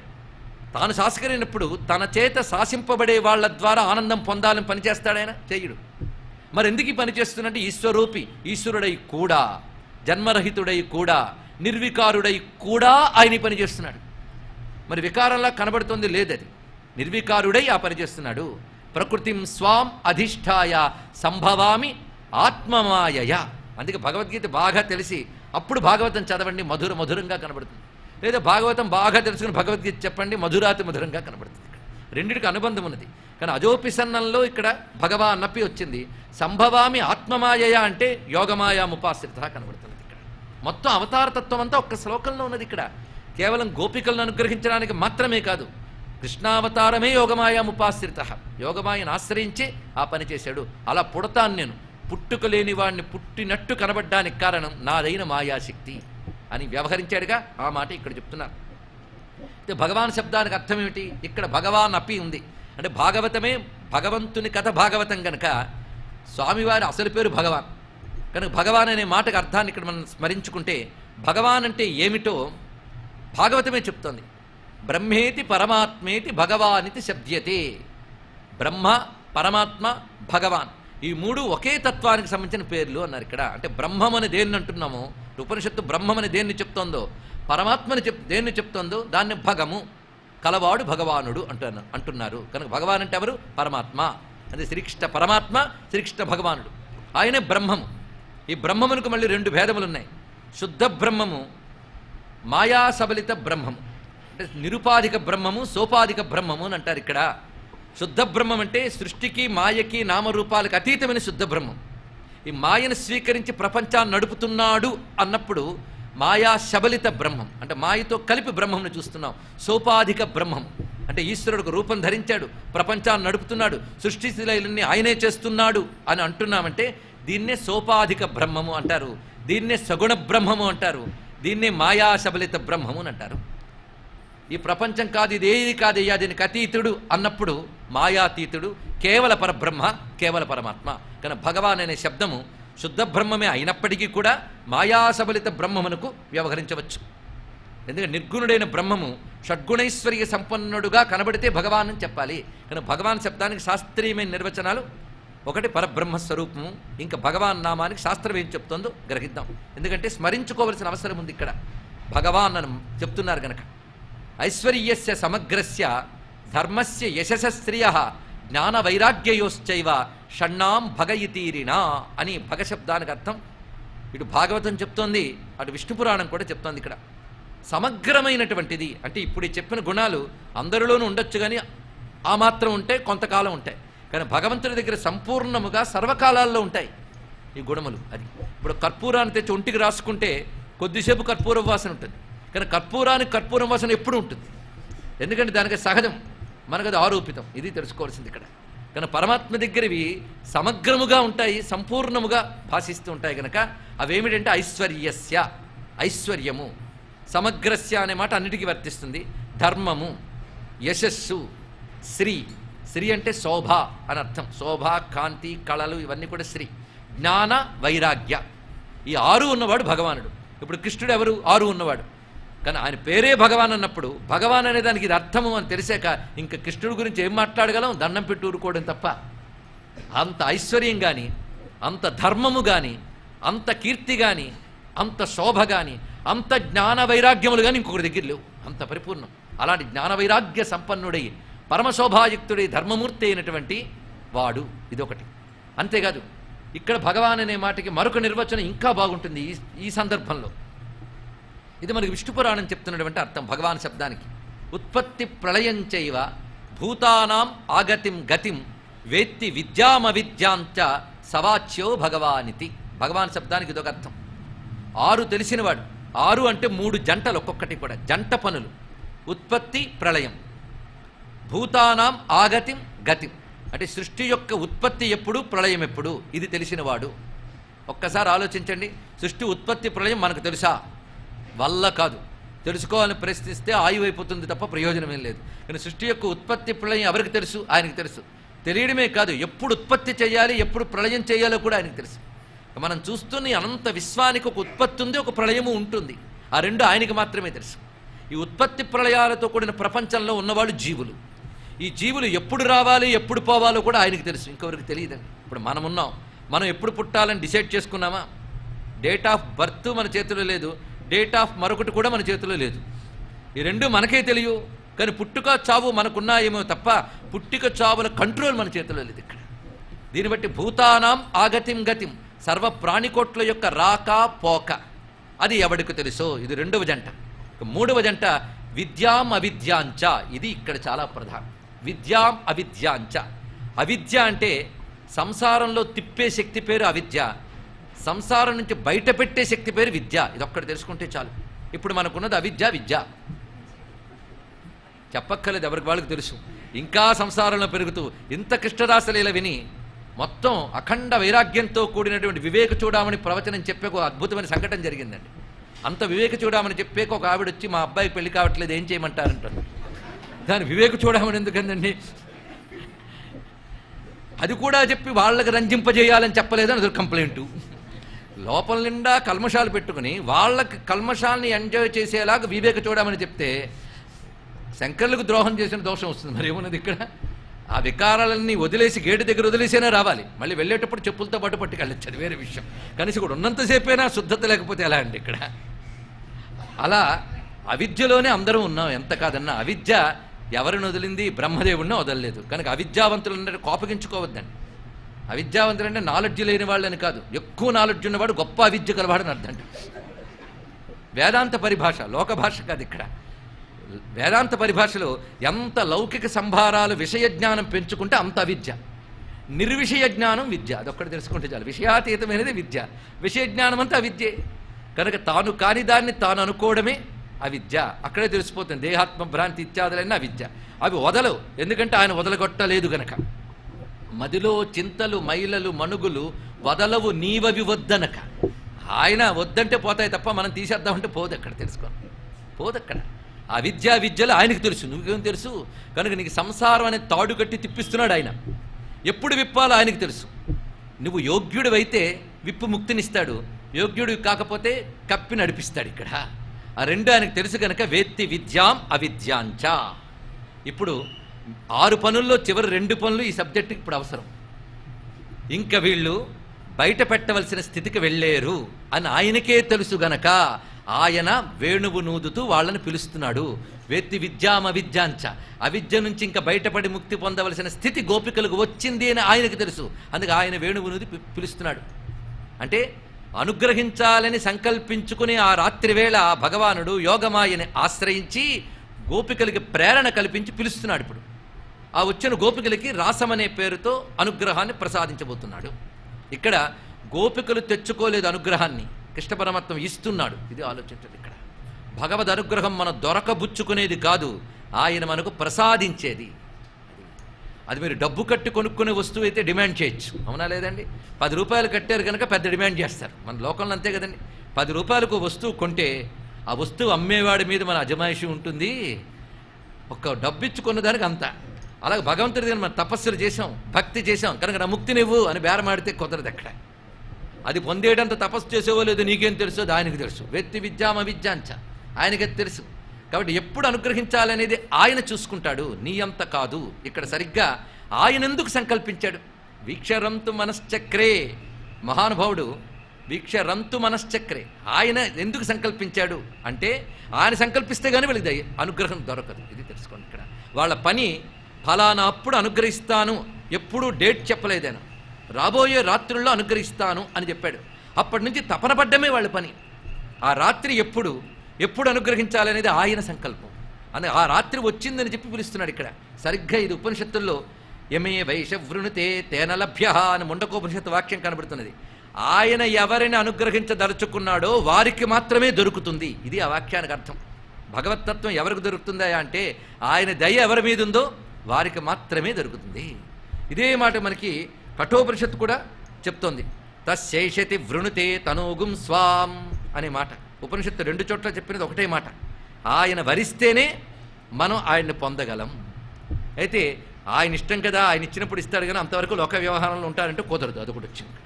తాను శాసకుడైనప్పుడు తన చేత శాసింపబడే వాళ్ళ ద్వారా ఆనందం పొందాలని పనిచేస్తాడు ఆయన, చేయడు. మరి ఎందుకు ఈ పని చేస్తున్నట్టు? ఈశ్వరూపి, ఈశ్వరుడై కూడా, జన్మరహితుడై కూడా, నిర్వికారుడై కూడా ఆయన పని చేస్తున్నాడు. మరి వికారంలా కనబడుతుంది లేదది, నిర్వికారుడై ఆ పని చేస్తున్నాడు. ప్రకృతిం స్వాం అధిష్ఠాయ సంభవామి ఆత్మమాయయ. అందుకే భగవద్గీత బాగా తెలిసి అప్పుడు భాగవతం చదవండి, మధురంగా కనబడుతుంది. లేదా భాగవతం బాగా తెలుసుకుని భగవద్గీత చెప్పండి, మధురాతి మధురంగా కనబడుతుంది. రెండిటికి అనుబంధం ఉన్నది. కానీ అజోపిసన్నంలో ఇక్కడ భగవాన్ నప్పి వచ్చింది. సంభవామి ఆత్మమాయయ అంటే యోగమాయాముపాశ్రిత కనబడుతున్నది ఇక్కడ. మొత్తం అవతారతత్వం అంతా ఒక్క శ్లోకంలో ఉన్నది ఇక్కడ. కేవలం గోపికలను అనుగ్రహించడానికి మాత్రమే కాదు, కృష్ణావతారమే యోగమాయాముపాశ్రిత. యోగమాయను ఆశ్రయించి ఆ పని చేశాడు. అలా పుడతాను నేను, పుట్టుక లేని వాడిని పుట్టినట్టు కనబడ్డానికి కారణం నాదైన మాయాశక్తి అని వ్యవహరించాడుగా. ఆ మాట ఇక్కడ చెప్తున్నారు. భగవాన్ శబ్దానికి అర్థం ఏమిటి? ఇక్కడ భగవాన్ అపి ఉంది అంటే భాగవతమే భగవంతుని కథ భాగవతం కనుక స్వామివారి అసలు పేరు భగవాన్ కనుక భగవాన్ అనే మాటకు అర్థాన్ని ఇక్కడ మనం స్మరించుకుంటే భగవాన్ అంటే ఏమిటో భాగవతమే చెప్తోంది. బ్రహ్మేతి పరమాత్మేతి భగవానితి శబ్ద్యతే. బ్రహ్మ, పరమాత్మ, భగవాన్ ఈ మూడు ఒకే తత్వానికి సంబంధించిన పేర్లు అన్నారు ఇక్కడ. అంటే బ్రహ్మం అని దేన్ని అంటున్నామో, ఉపనిషత్తు బ్రహ్మం అని దేన్ని చెప్తోందో, పరమాత్మని దేన్ని చెప్తోందో దాన్ని భగము, కలవాడు భగవానుడు అంటున్నారు. కనుక భగవాన్ అంటే ఎవరు? పరమాత్మ. అంటే శ్రీకృష్ణ పరమాత్మ, శ్రీకృష్ణ భగవానుడు. ఆయనే బ్రహ్మము. ఈ బ్రహ్మమునకు మళ్ళీ రెండు భేదములు ఉన్నాయి. శుద్ధ బ్రహ్మము, మాయా సబలిత బ్రహ్మము అంటే నిరుపాధిక బ్రహ్మము, సోపాధిక బ్రహ్మము అని అంటారు ఇక్కడ. శుద్ధ బ్రహ్మం అంటే సృష్టికి మాయకి నామరూపాలకు అతీతమైన శుద్ధ బ్రహ్మం. ఈ మాయను స్వీకరించి ప్రపంచాన్ని నడుపుతున్నాడు అన్నప్పుడు మాయా శబలిత బ్రహ్మం అంటే మాయతో కలిపి బ్రహ్మంను చూస్తున్నాం. సోపాధిక బ్రహ్మం అంటే ఈశ్వరుడికి రూపం ధరించాడు, ప్రపంచాన్ని నడుపుతున్నాడు, సృష్టి శిలలన్నీ ఆయనే చేస్తున్నాడు అని అంటున్నామంటే దీన్నే సోపాధిక బ్రహ్మము అంటారు, దీన్నే సగుణ బ్రహ్మము అంటారు, దీన్నే మాయా శబలిత బ్రహ్మము అని అంటారు. ఈ ప్రపంచం కాదు, ఇది ఏది కాదయ్యా, దీనికి అతీతుడు అన్నప్పుడు మాయాతీతుడు, కేవల పరబ్రహ్మ, కేవల పరమాత్మ. కానీ భగవాన్ అనే శబ్దము శుద్ధ బ్రహ్మమే అయినప్పటికీ కూడా మాయాసబలిత బ్రహ్మమునకు వ్యవహరించవచ్చు. ఎందుకంటే నిర్గుణుడైన బ్రహ్మము షడ్గుణైశ్వర్య సంపన్నుడుగా కనబడితే భగవాన్ అని చెప్పాలి. కానీ భగవాన్ శబ్దానికి శాస్త్రీయమైన నిర్వచనాలు, ఒకటి పరబ్రహ్మస్వరూపము, ఇంకా భగవాన్ నామానికి శాస్త్రం ఏం చెప్తుందో గ్రహిద్దాం. ఎందుకంటే స్మరించుకోవలసిన అవసరం ఉంది ఇక్కడ. భగవాన్ అని చెప్తున్నారు గనక. ఐశ్వర్యస్య సమగ్రస్య ధర్మస్య యశస్శ్రియ జ్ఞాన వైరాగ్యయోశ్చైవ షణ్ణాం భగయితీరిణా అని భగశబ్దానికి అర్థం. ఇటు భాగవతం చెప్తోంది, అటు విష్ణు పురాణం కూడా చెప్తోంది. ఇక్కడ సమగ్రమైనటువంటిది అంటే ఇప్పుడు చెప్పిన గుణాలు అందరిలోనూ ఉండొచ్చు, కానీ ఆ మాత్రం ఉంటే కొంతకాలం ఉంటాయి. కానీ భగవంతుడి దగ్గర సంపూర్ణముగా సర్వకాలాల్లో ఉంటాయి ఈ గుణములు. అది ఇప్పుడు కర్పూరాన్ని తెచ్చి ఒంటికి రాసుకుంటే కొద్దిసేపు కర్పూర వాసన ఉంటుంది, కానీ కర్పూరానికి కర్పూరం వాసన ఎప్పుడు ఉంటుంది. ఎందుకంటే దానికి సహజం, మనకు అది ఆరోపితం. ఇది తెలుసుకోవాల్సింది ఇక్కడ. కానీ పరమాత్మ దగ్గరవి సమగ్రముగా ఉంటాయి, సంపూర్ణముగా భాషిస్తూ ఉంటాయి కనుక అవేమిటంటే ఐశ్వర్యస్య, ఐశ్వర్యము, సమగ్రస్య అనే మాట అన్నిటికీ వర్తిస్తుంది. ధర్మము, యశస్సు, శ్రీ, శ్రీ అంటే శోభ అని అర్థం. శోభ, కాంతి, కళలు ఇవన్నీ కూడా శ్రీ. జ్ఞాన, వైరాగ్య, ఈ 6 ఉన్నవాడు భగవానుడు. ఇప్పుడు కృష్ణుడు ఎవరు? 6 ఉన్నవాడు. కానీ ఆయన పేరే భగవాన్ అన్నప్పుడు భగవాన్ అనే దానికి ఇది అర్థము అని తెలిసాక ఇంకా కృష్ణుడి గురించి ఏం మాట్లాడగలం? దండం పెట్టి ఊరుకోవడం తప్ప. అంత ఐశ్వర్యం కానీ, అంత ధర్మము కానీ, అంత కీర్తి కానీ, అంత శోభ కానీ, అంత జ్ఞాన వైరాగ్యములు కానీ ఇంకొకటి దగ్గర లేవు. అంత పరిపూర్ణం. అలాంటి జ్ఞాన వైరాగ్య సంపన్నుడై పరమశోభాయుక్తుడై ధర్మమూర్తి అయినటువంటి వాడు ఇదొకటి. అంతేకాదు ఇక్కడ భగవాన్ అనే మాటకి మరొక నిర్వచనం ఇంకా బాగుంటుంది ఈ సందర్భంలో. ఇది మనకి విష్ణు పురాణం చెప్తున్నటువంటి అర్థం భగవాన్ శబ్దానికి. ఉత్పత్తి ప్రళయంచైవ భూతానాం ఆగతిం గతిం వేత్తి విద్యామవిద్యాంచ సవాచ్యో భగవానితి. భగవాన్ శబ్దానికి ఇదొక అర్థం. 6 తెలిసినవాడు. 6 అంటే 3 జంటలు, ఒక్కొక్కటి కూడా జంట పనులు. ఉత్పత్తి, ప్రళయం, భూతానాం ఆగతిం గతిం అంటే సృష్టి యొక్క ఉత్పత్తి ఎప్పుడు, ప్రళయం ఎప్పుడు, ఇది తెలిసినవాడు. ఒక్కసారి ఆలోచించండి. సృష్టి ఉత్పత్తి ప్రళయం మనకు తెలుసా? వల్ల కాదు. తెలుసుకోవాలని ప్రశ్నిస్తే ఆయువు అయిపోతుంది తప్ప ప్రయోజనం ఏం లేదు. కానీ సృష్టి యొక్క ఉత్పత్తి ప్రళయం ఎవరికి తెలుసు? ఆయనకు తెలుసు. తెలియడమే కాదు, ఎప్పుడు ఉత్పత్తి చేయాలి, ఎప్పుడు ప్రళయం చేయాలో కూడా ఆయనకు తెలుసు. మనం చూస్తున్న అనంత విశ్వానికి ఒక ఉత్పత్తి ఉంది, ఒక ప్రళయము ఉంటుంది. ఆ రెండు ఆయనకి మాత్రమే తెలుసు. ఈ ఉత్పత్తి ప్రళయాలతో కూడిన ప్రపంచంలో ఉన్నవాళ్ళు జీవులు. ఈ జీవులు ఎప్పుడు రావాలి, ఎప్పుడు పోవాలో కూడా ఆయనకి తెలుసు, ఇంకెవరికి తెలియదండి. ఇప్పుడు మనం ఉన్నాం, మనం ఎప్పుడు పుట్టాలని డిసైడ్ చేసుకున్నామా? డేట్ ఆఫ్ బర్త్ మన చేతిలో లేదు, డేట్ ఆఫ్ మరొకటి కూడా మన చేతిలో లేదు. ఈ రెండు మనకే తెలియవు. కానీ పుట్టుక చావు మనకున్నాయేమో తప్ప పుట్టుక చావుల కంట్రోల్ మన చేతిలో లేదు ఇక్కడ. దీన్ని బట్టి భూతానాం ఆగతిం గతిం, సర్వ ప్రాణికోట్ల యొక్క రాక పోక అది ఎవడికి తెలుసో. ఇది రెండవ జంట. మూడవ జంట విద్యాం అవిద్యాంచ. ఇది ఇక్కడ చాలా ప్రధానం. విద్యాం అవిద్యాంచ. అవిద్య అంటే సంసారంలో తిప్పే శక్తి పేరు అవిద్య, సంసారం నుంచి బయట పెట్టే శక్తి పేరు విద్య. ఇదొక్కటి తెలుసుకుంటే చాలు. ఇప్పుడు మనకున్నది అవిద్య, విద్య. చెప్పక్కర్లేదు, ఎవరికి వాళ్ళకి తెలుసు. ఇంకా సంసారంలో పెరుగుతూ ఇంత కృష్ణరాసలీల విని మొత్తం అఖండ వైరాగ్యంతో కూడినటువంటి వివేక చూడమని ప్రవచనం చెప్పే ఒక అద్భుతమైన సంఘటన జరిగిందండి. అంత వివేక చూడమని చెప్పేక ఒక ఆవిడ వచ్చి, మా అబ్బాయి పెళ్లి కావట్లేదు, ఏం చేయమంటారంటారు. దాని వివేక చూడమని ఎందుకందండి? అది కూడా చెప్పి వాళ్ళకి రంజింపజేయాలని చెప్పలేదని అది కంప్లైంటు. లోపల నిండా కల్మషాలు పెట్టుకుని వాళ్ళకి కల్మషాలని ఎంజాయ్ చేసేలాగా వివేక చూడమని చెప్తే శంకర్లకు ద్రోహం చేసిన దోషం వస్తుంది. మరి ఏమున్నది ఇక్కడ? ఆ వికారాలన్నీ వదిలేసి గేటు దగ్గర వదిలేసేనా రావాలి. మళ్ళీ వెళ్ళేటప్పుడు చెప్పులతో పాటు పట్టుకెళ్ళచ్చు, అది వేరే విషయం. కనీసం కూడా ఉన్నంతసేపైనా శుద్ధత లేకపోతే ఎలా అండి ఇక్కడ? అలా అవిద్యలోనే అందరం ఉన్నాం. ఎంత కాదన్నా అవిద్య ఎవరిని వదిలింది? బ్రహ్మదేవుడిని వదలలేదు. కనుక అవిద్యావంతులు అంటే కోపగించుకోవద్దండి. అవిద్యావంతులు అంటే నాలెడ్జ్ లేని వాళ్ళని కాదు, ఎక్కువ నాలెడ్జ్ ఉన్నవాడు గొప్ప అవిద్య కలవాడని అర్థం. వేదాంత పరిభాష, లోక భాష కాదు ఇక్కడ. వేదాంత పరిభాషలో ఎంత లౌకిక సంభారాలు విషయ జ్ఞానం పెంచుకుంటే అంత అవిద్య. నిర్విషయ జ్ఞానం విద్య, అదొక్కటి తెలుసుకుంటే చాలు. విషయాతీతమైనది విద్య, విషయ జ్ఞానం అంతా అవిద్యే. కనుక తాను కాని దాన్ని తాను అనుకోవడమే అవిద్య. అక్కడే తెలిసిపోతుంది. దేహాత్మ భ్రాంతి ఇత్యాదులైన అవిద్య. అవి వదలవు, ఎందుకంటే ఆయన వదలగొట్టలేదు గనక. మదిలో చింతలు మైలలు మణుగులు వదలవు నీవవి వద్దనక. ఆయన వద్దంటే పోతాయి తప్ప మనం తీసేద్దామంటే పోదక్కడ. తెలుసుకోండి, పోదక్కడ. ఆ విద్యలు ఆయనకు తెలుసు, నువ్వేం తెలుసు. కనుక నీకు సంసారం అనే తాడు కట్టి తిప్పిస్తున్నాడు ఆయన. ఎప్పుడు విప్పాలో ఆయనకు తెలుసు. నువ్వు యోగ్యుడివైతే విప్పు ముక్తినిస్తాడు, యోగ్యుడు కాకపోతే కప్పి నడిపిస్తాడు. ఇక్కడ ఆ రెండు ఆయనకు తెలుసు కనుక వేత్తి విద్యాం అవిద్యాంచ. ఇప్పుడు 6 పనుల్లో చివరి 2 పనులు ఈ సబ్జెక్టుకి ఇప్పుడు అవసరం. ఇంకా వీళ్ళు బయట పెట్టవలసిన స్థితికి వెళ్ళేరు అని ఆయనకే తెలుసు గనక ఆయన వేణువు నూదుతూ వాళ్ళని పిలుస్తున్నాడు. వేత్తి విద్యాం అవిద్యాంచ. అవిద్య నుంచి ఇంకా బయటపడి ముక్తి పొందవలసిన స్థితి గోపికలకు వచ్చింది అని ఆయనకు తెలుసు. అందుకే ఆయన వేణువు నూది పిలుస్తున్నాడు. అంటే అనుగ్రహించాలని సంకల్పించుకుని ఆ రాత్రి వేళ భగవానుడు యోగమాయని ఆశ్రయించి గోపికలకి ప్రేరణ కల్పించి పిలుస్తున్నాడు. ఇప్పుడు ఆ వచ్చిన గోపికలకి రాసమనే పేరుతో అనుగ్రహాన్ని ప్రసాదించబోతున్నాడు. ఇక్కడ గోపికలు తెచ్చుకోలేదు అనుగ్రహాన్ని, కృష్ణ పరమాత్మ ఇస్తున్నాడు. ఇది ఆలోచించండి. ఇక్కడ భగవద్ అనుగ్రహం మనం దొరకబుచ్చుకునేది కాదు, ఆయన మనకు ప్రసాదించేది. అది మీరు డబ్బు కట్టి కొనుక్కునే వస్తువు అయితే డిమాండ్ చేయొచ్చు, అవునా లేదండి? 10 రూపాయలు కట్టారు కనుక పెద్ద డిమాండ్ చేస్తారు. మన లోకంలో అంతే కదండి. 10 రూపాయలకు వస్తువు కొంటే ఆ వస్తువు అమ్మేవాడి మీద మన అజమాయిషి ఉంటుంది. ఒక డబ్బు ఇచ్చుకున్న దానికి అంత. అలాగే భగవంతుడి దగ్గర మనం తపస్సులు చేసాం, భక్తి చేసాం కనుక నా ముక్తి నువ్వు అని బేరమాడితే కుదరదు. ఎక్కడ అది పొందేటంత తపస్సు చేసేవో లేదో నీకేం తెలుసు, అది ఆయనకు తెలుసు. వేత్తి విద్యామ విద్యాంచ, ఆయనకి తెలుసు. కాబట్టి ఎప్పుడు అనుగ్రహించాలనేది ఆయన చూసుకుంటాడు, నీ అంత కాదు. ఇక్కడ సరిగ్గా ఆయన ఎందుకు సంకల్పించాడు? వీక్షరంతు మనశ్చక్రే, మహానుభావుడు వీక్షరంతు మనశ్చక్రే. ఆయన ఎందుకు సంకల్పించాడు అంటే ఆయన సంకల్పిస్తే కానీ వీళ్ళకి అనుగ్రహం దొరకదు. ఇది తెలుసుకోండి. ఇక్కడ వాళ్ళ పని ఫలానా అప్పుడు అనుగ్రహిస్తాను, ఎప్పుడు డేట్ చెప్పలేదు ఆయన. రాబోయే రాత్రుల్లో అనుగ్రహిస్తాను అని చెప్పాడు. అప్పటి నుంచి తపన పడ్డమే వాళ్ళ పని. ఆ రాత్రి ఎప్పుడు అనుగ్రహించాలనేది ఆయన సంకల్పం. అని ఆ రాత్రి వచ్చిందని చెప్పి పిలుస్తున్నాడు. ఇక్కడ సరిగ్గా ఇది ఉపనిషత్తుల్లో యమే వైషవృణుతే తేన లభ్య అని ముండకోపనిషత్తు వాక్యం కనబడుతున్నది. ఆయన ఎవరిని అనుగ్రహించదలుచుకున్నాడో వారికి మాత్రమే దొరుకుతుంది. ఇది ఆ వాక్యానికి అర్థం. భగవత్తత్వం ఎవరికి దొరుకుతుందా అంటే ఆయన దయ ఎవరి మీద ఉందో వారికి మాత్రమే దొరుకుతుంది. ఇదే మాట మనకి కఠోపనిషత్తు కూడా చెప్తోంది. తశేషతి వృణుతే తనోగుం స్వాం అనే మాట ఉపనిషత్తు 2 చోట్ల చెప్పినది ఒకటే మాట. ఆయన వరిస్తేనే మనం ఆయన్ని పొందగలం. అయితే ఆయన ఇష్టం కదా, ఆయన ఇచ్చినప్పుడు ఇస్తాడు కానీ అంతవరకు లోక వ్యవహారంలో ఉంటారంటే కుదరదు. అది కూడా వచ్చింది.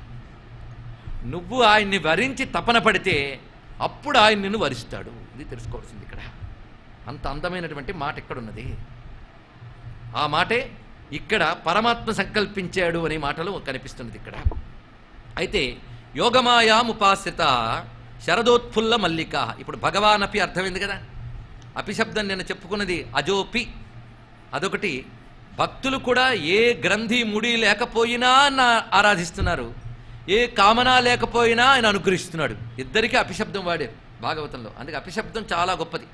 నువ్వు ఆయన్ని వరించి తపన పడితే అప్పుడు ఆయన నిన్ను వరిస్తాడు. ఇది తెలుసుకోవాల్సింది. ఇక్కడ అంత అందమైనటువంటి మాట ఎక్కడున్నది? ఆ మాటే ఇక్కడ పరమాత్మ సంకల్పించాడు అనే మాటలు కనిపిస్తున్నది ఇక్కడ. అయితే యోగమాయాముపాశ్రిత శరదోత్ఫుల్ల మల్లిక. ఇప్పుడు భగవాన్ అపి అర్థమైంది కదా. అపిశబ్దం నేను చెప్పుకున్నది అజోపి, అదొకటి. భక్తులు కూడా ఏ గ్రంథి ముడి లేకపోయినా ఆరాధిస్తున్నారు, ఏ కామనా లేకపోయినా ఆయన అనుగ్రహిస్తున్నాడు. ఇద్దరికీ అపిశబ్దం వాడారు భాగవతంలో. అందుకే అపిశబ్దం చాలా గొప్పది.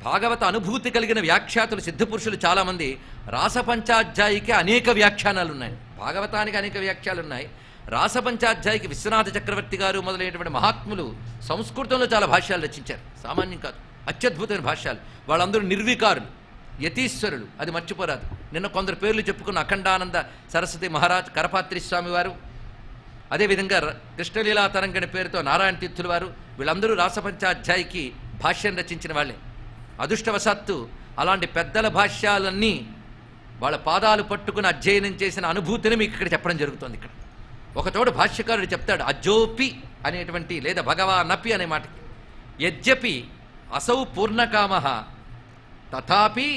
భాగవత అనుభూతి కలిగిన వ్యాఖ్యాతులు సిద్ధపురుషులు చాలామంది రాసపంచాధ్యాయికి అనేక వ్యాఖ్యానాలు ఉన్నాయి, భాగవతానికి అనేక వ్యాఖ్యాలు ఉన్నాయి. రాసపంచాధ్యాయికి విశ్వనాథ చక్రవర్తి గారు మొదలైనటువంటి మహాత్ములు సంస్కృతంలో చాలా భాష్యాలు రచించారు. సామాన్యం కాదు, అత్యద్భుతమైన భాష్యాలు. వాళ్ళందరూ నిర్వికారులు, యతీశ్వరులు, అది మర్చిపోరాదు. నిన్న కొందరు పేర్లు చెప్పుకున్న అఖండానంద సరస్వతి మహారాజ్, కరపాత్రి స్వామి వారు, అదేవిధంగా కృష్ణలీలా తరంగణి పేరుతో నారాయణ తీర్థుల వారు, వీళ్ళందరూ రాసపంచాధ్యాయికి భాష్యం రచించిన వాళ్ళే. అదృష్టవశాత్తు అలాంటి పెద్దల భాష్యాలన్నీ వాళ్ళ పాదాలు పట్టుకుని అధ్యయనం చేసిన అనుభూతిని మీకు ఇక్కడ చెప్పడం జరుగుతుంది. ఇక్కడ ఒకచోట భాష్యకారుడు చెప్తాడు అజోపి అనేటువంటి లేదా భగవానపి అనే మాటకి, యద్యపి అసౌ పూర్ణకామ తథాపి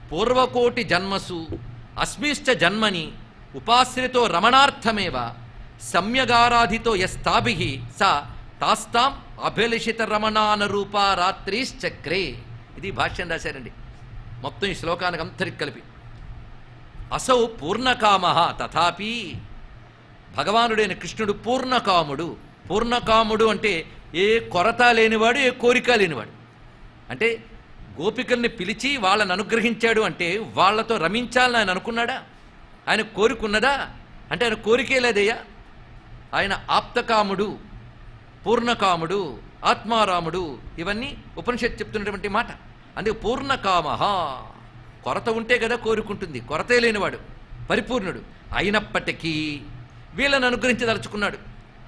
పూర్వకోటి జన్మసు అస్మిశ్చ జన్మని ఉపాశ్రితో రమణార్థమేవ సమ్యగారాధితో యస్తాభి స తాస్తాం అభిలషిత రమణానరూపా రాత్రిశ్చక్రే. ఇది భాష్యం రాశారండి మొత్తం ఈ శ్లోకానికి అంతరికి కలిపి. అసౌ పూర్ణకామ తథాపి, భగవానుడైన కృష్ణుడు పూర్ణకాముడు. పూర్ణకాముడు అంటే ఏ కొరత లేనివాడు, ఏ కోరిక లేనివాడు. అంటే గోపికల్ని పిలిచి వాళ్ళని అనుగ్రహించాడు అంటే వాళ్లతో రమించాలని ఆయన అనుకున్నాడా? ఆయన కోరికున్నదా? అంటే ఆయన కోరికే లేదయ్యా. ఆయన ఆప్తకాముడు, పూర్ణకాముడు, ఆత్మారాముడు, ఇవన్నీ ఉపనిషత్తు చెప్తున్నటువంటి మాట. అందుకే పూర్ణకామ, కొరత ఉంటే కదా కోరుకుంటుంది, కొరతే లేనివాడు, పరిపూర్ణుడు. అయినప్పటికీ వీళ్ళని అనుగ్రహించదలుచుకున్నాడు.